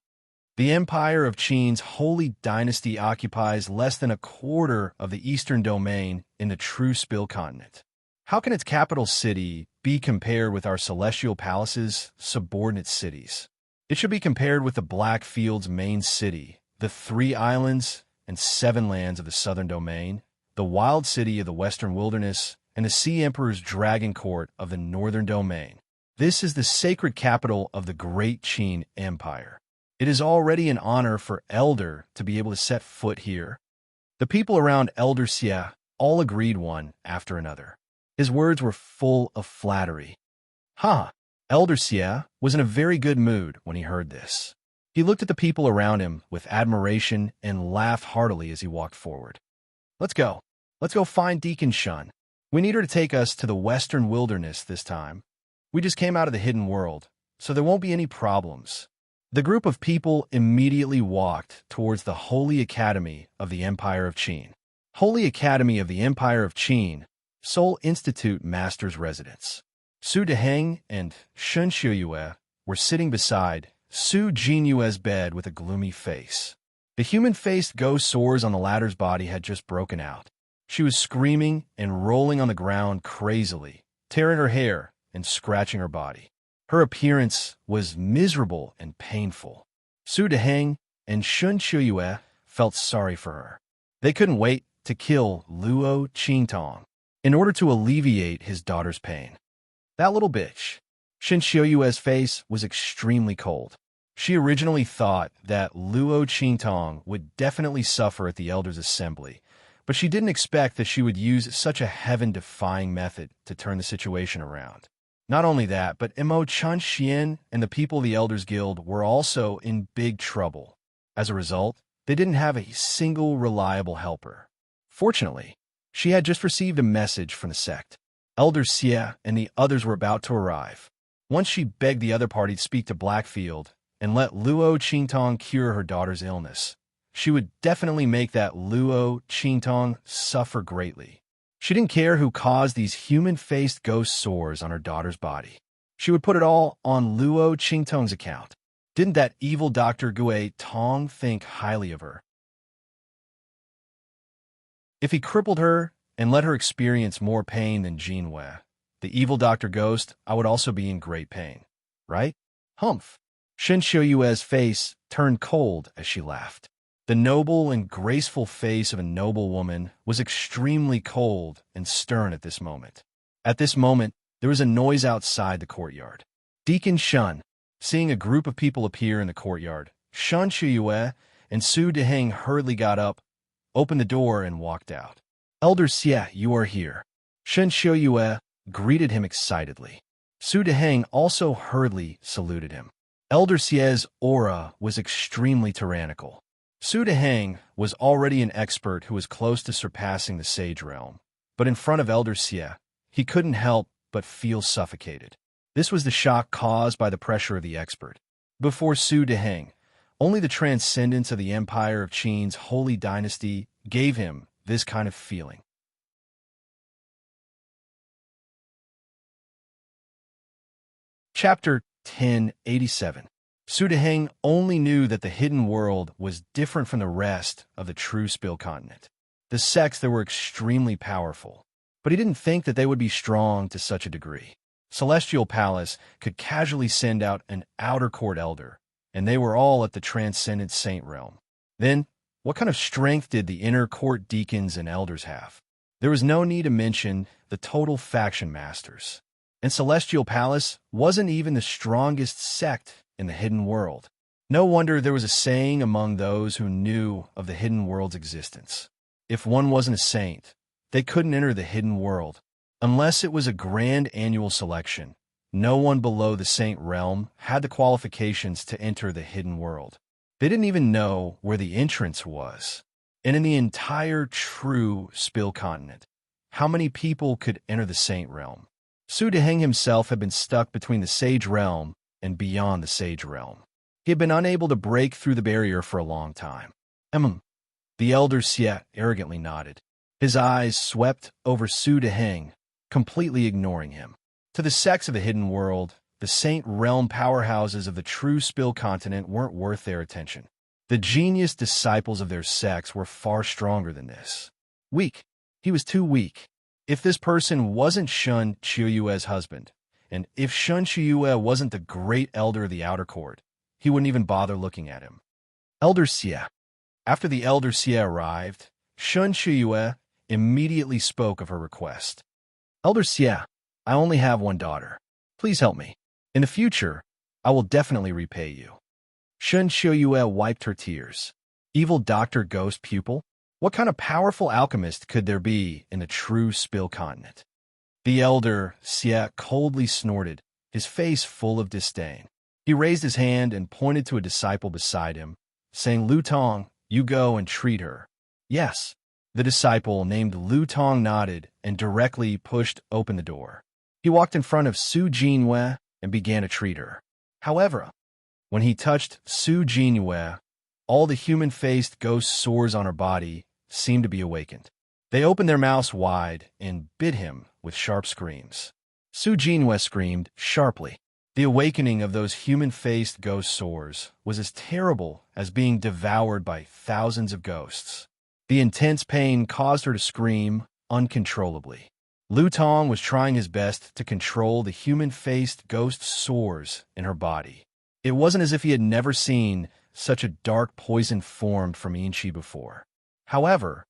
The Empire of Qin's holy dynasty occupies less than a quarter of the eastern domain in the true Spill continent. How can its capital city be compared with our celestial palaces' subordinate cities? It should be compared with the Black Field's main city, the 3 islands and 7 lands of the southern domain, the wild city of the western wilderness, and the Sea Emperor's dragon court of the northern domain. This is the sacred capital of the great Qin Empire. It is already an honor for Elder to be able to set foot here. The people around Elder Xie all agreed one after another. His words were full of flattery. Elder Xie was in a very good mood when he heard this. He looked at the people around him with admiration and laughed heartily as he walked forward. Let's go. Let's go find Deacon Shun. We need her to take us to the western wilderness this time. We just came out of the hidden world, so there won't be any problems. The group of people immediately walked towards the Holy Academy of the Empire of Qin. Holy Academy of the Empire of Qin, Seoul Institute Master's Residence. Su Deheng and Shun Xiuyue were sitting beside Su Jinyue's bed with a gloomy face. The human-faced ghost sores on the latter's body had just broken out. She was screaming and rolling on the ground crazily, tearing her hair and scratching her body. Her appearance was miserable and painful. Su Deheng and Shun Xiuyue felt sorry for her. They couldn't wait to kill Luo Qingtong in order to alleviate his daughter's pain. That little bitch. Shun Xiuyue's face was extremely cold. She originally thought that Luo Qingtong would definitely suffer at the elders' assembly, but she didn't expect that she would use such a heaven-defying method to turn the situation around. Not only that, but Imo Chunxian and the people of the Elders Guild were also in big trouble. As a result, they didn't have a single reliable helper. Fortunately, she had just received a message from the sect. Elder Xie and the others were about to arrive. Once she begged the other party to speak to Blackfield and let Luo Qingtong cure her daughter's illness, she would definitely make that Luo Qingtong suffer greatly. She didn't care who caused these human-faced ghost sores on her daughter's body. She would put it all on Luo Qingtong's account. Didn't that evil Dr. Gue Tong think highly of her? If he crippled her and let her experience more pain than Jinwei, the evil Dr. Ghost, I would also be in great pain. Right? Humph. Shen Xiuyue's face turned cold as she laughed. The noble and graceful face of a noble woman was extremely cold and stern at this moment. At this moment, there was a noise outside the courtyard. Deacon Shun, seeing a group of people appear in the courtyard, Shen Xiuyue and Su Deheng hurriedly got up, opened the door, and walked out. Elder Xie, you are here. Shen Xiuyue greeted him excitedly. Su Deheng also hurriedly saluted him. Elder Xie's aura was extremely tyrannical. Su Deheng was already an expert who was close to surpassing the Sage Realm, but in front of Elder Xie, he couldn't help but feel suffocated. This was the shock caused by the pressure of the expert. Before Su Deheng, only the transcendence of the Empire of Qin's holy dynasty gave him this kind of feeling. Chapter 1087. Su Deheng only knew that the hidden world was different from the rest of the true Spill continent. The sects there were extremely powerful, but he didn't think that they would be strong to such a degree. Celestial Palace could casually send out an outer court elder, and they were all at the transcendent saint realm. Then, what kind of strength did the inner court deacons and elders have? There was no need to mention the total faction masters. And Celestial Palace wasn't even the strongest sect in the hidden world. No wonder there was a saying among those who knew of the hidden world's existence. If one wasn't a saint, they couldn't enter the hidden world. Unless it was a grand annual selection, no one below the saint realm had the qualifications to enter the hidden world. They didn't even know where the entrance was. And in the entire true Spill continent, how many people could enter the saint realm? Su Deheng himself had been stuck between the Sage Realm and beyond the Sage Realm. He had been unable to break through the barrier for a long time. The elder Xie arrogantly nodded. His eyes swept over Su Deheng, completely ignoring him. To the sects of the hidden world, the Saint Realm powerhouses of the true Spill continent weren't worth their attention. The genius disciples of their sects were far stronger than this. Weak. He was too weak. If this person wasn't Shen Qiuyue's husband, and if Shen Qiuyue wasn't the great elder of the outer court, he wouldn't even bother looking at him. Elder Xie. After the elder Xie arrived, Shen Qiuyue immediately spoke of her request. Elder Xie, I only have one daughter. Please help me. In the future, I will definitely repay you. Shen Qiuyue wiped her tears. Evil Dr. Ghost pupil? What kind of powerful alchemist could there be in the true Spill continent? The elder Xie coldly snorted, his face full of disdain. He raised his hand and pointed to a disciple beside him, saying, Lu Tong, you go and treat her. Yes. The disciple named Lu Tong nodded and directly pushed open the door. He walked in front of Su Jinwei and began to treat her. However, when he touched Su Jinwei, all the human-faced ghost sores on her body seemed to be awakened. They opened their mouths wide and bit him with sharp screams. Su Jinwei screamed sharply. The awakening of those human-faced ghost sores was as terrible as being devoured by thousands of ghosts. The intense pain caused her to scream uncontrollably. Lu Tong was trying his best to control the human-faced ghost sores in her body. It wasn't as if he had never seen such a dark poison formed from Inchi before. However,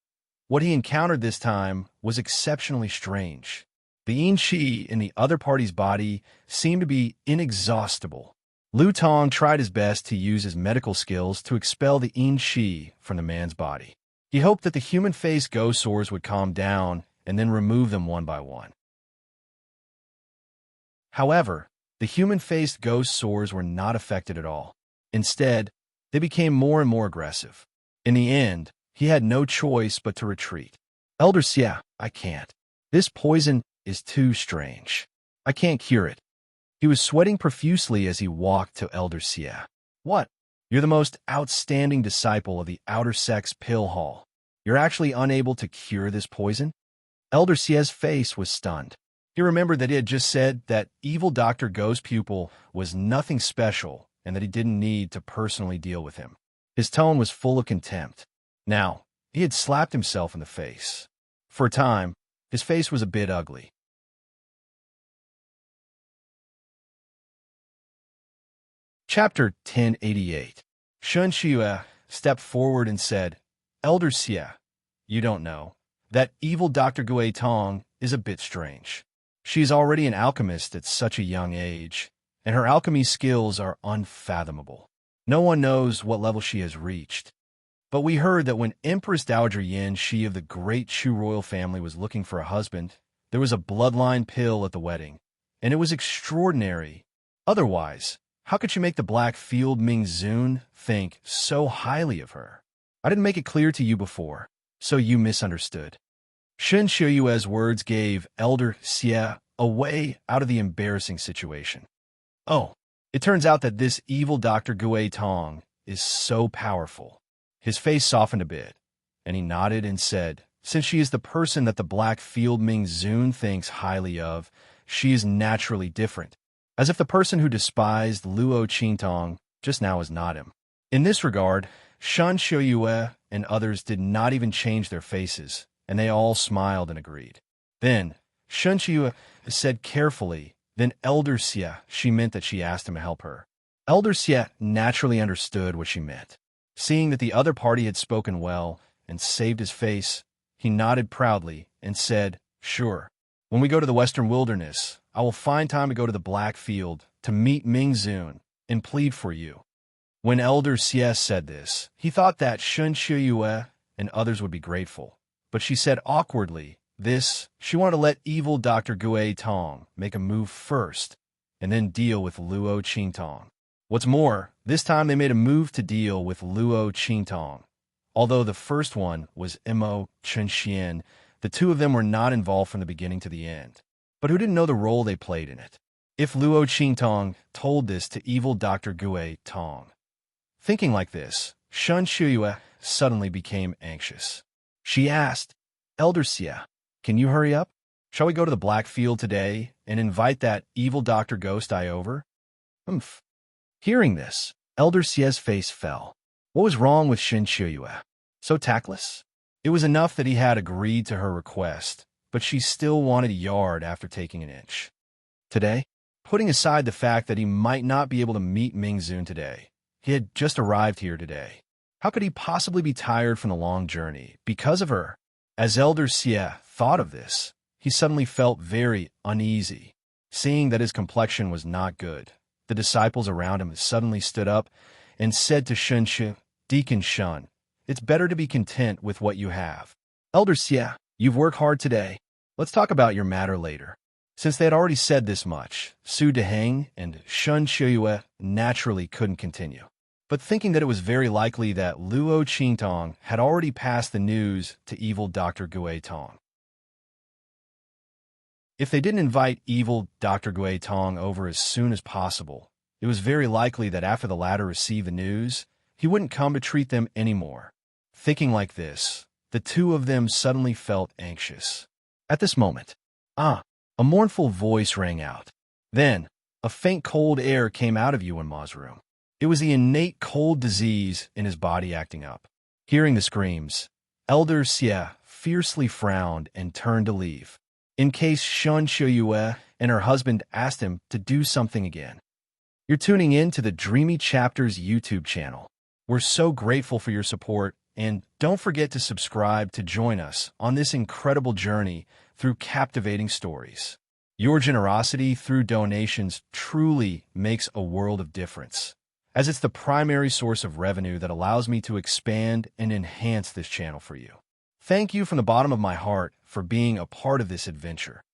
what he encountered this time was exceptionally strange. The Inchi in the other party's body seemed to be inexhaustible. Lu Tong tried his best to use his medical skills to expel the yin qi from the man's body. He hoped that the human-faced ghost sores would calm down and then remove them one by one. However, the human-faced ghost sores were not affected at all. Instead, they became more and more aggressive. In the end, he had no choice but to retreat. Elder Xia, I can't. This poison is too strange. I can't cure it. He was sweating profusely as he walked to Elder Xia. What? You're the most outstanding disciple of the Outer Sex Pill Hall. You're actually unable to cure this poison? Elder Xia's face was stunned. He remembered that he had just said that evil Dr. Go's pupil was nothing special and that he didn't need to personally deal with him. His tone was full of contempt. Now, he had slapped himself in the face. For a time, his face was a bit ugly. Chapter 1088. Shun Xue stepped forward and said, Elder Xia, you don't know. That evil Dr. Gui Tong is a bit strange. She's already an alchemist at such a young age, and her alchemy skills are unfathomable. No one knows what level she has reached. But we heard that when Empress Dowager Yin Shi of the great Chu royal family was looking for a husband, there was a bloodline pill at the wedding, and it was extraordinary. Otherwise, how could she make the Black Field Ming Zun think so highly of her? I didn't make it clear to you before, so you misunderstood. Shen Shuyue's words gave Elder Xia a way out of the embarrassing situation. Oh, it turns out that this evil Dr. Gui Tong is so powerful. His face softened a bit, and he nodded and said, since she is the person that the Black Field Ming Zun thinks highly of, she is naturally different, as if the person who despised Luo Qingtong just now is not him. In this regard, Shan Shuyue and others did not even change their faces, and they all smiled and agreed. Then, Shan Shuyue said carefully, then Elder Xia, she meant that she asked him to help her. Elder Xia naturally understood what she meant. Seeing that the other party had spoken well and saved his face, he nodded proudly and said, sure. When we go to the Western Wilderness, I will find time to go to the Black Field to meet Ming Zun and plead for you. When Elder Xia said this, he thought that Shun Shuyue and others would be grateful. But she said awkwardly, she wanted to let evil Dr. Gui Tong make a move first and then deal with Luo Qingtong. What's more, this time they made a move to deal with Luo Qingtong. Although the first one was Mo Chenxian, the two of them were not involved from the beginning to the end. But who didn't know the role they played in it? If Luo Qingtong told this to evil Dr. Gui Tong. Thinking like this, Shun Shuyue suddenly became anxious. She asked, Elder Xia, can you hurry up? Shall we go to the Black Field today and invite that evil Dr. Ghost Eye over? Humph. Hearing this, Elder Xia's face fell. What was wrong with Shin Shuyue? So tactless? It was enough that he had agreed to her request, but she still wanted a yard after taking an inch. Today, putting aside the fact that he might not be able to meet Ming Zun today, he had just arrived here today. How could he possibly be tired from the long journey because of her? As Elder Xia thought of this, he suddenly felt very uneasy. Seeing that his complexion was not good, the disciples around him suddenly stood up and said to Shun Shi, Deacon Shun, it's better to be content with what you have. Elder Xia, you've worked hard today. Let's talk about your matter later. Since they had already said this much, Su Deheng and Shun Shuyue naturally couldn't continue. But thinking that it was very likely that Luo Qingtong had already passed the news to evil Dr. Gui Tong. If they didn't invite evil Dr. Gui Tong over as soon as possible, it was very likely that after the latter received the news, he wouldn't come to treat them anymore. Thinking like this, the two of them suddenly felt anxious. At this moment, a mournful voice rang out. Then, a faint cold air came out of Yuan Ma's room. It was the innate cold disease in his body acting up. Hearing the screams, Elder Xia fiercely frowned and turned to leave, in case Shun Shuyue and her husband asked him to do something again. You're tuning in to the Dreamy Chapters YouTube channel. We're so grateful for your support, and don't forget to subscribe to join us on this incredible journey through captivating stories. Your generosity through donations truly makes a world of difference, as it's the primary source of revenue that allows me to expand and enhance this channel for you. Thank you from the bottom of my heart for being a part of this adventure.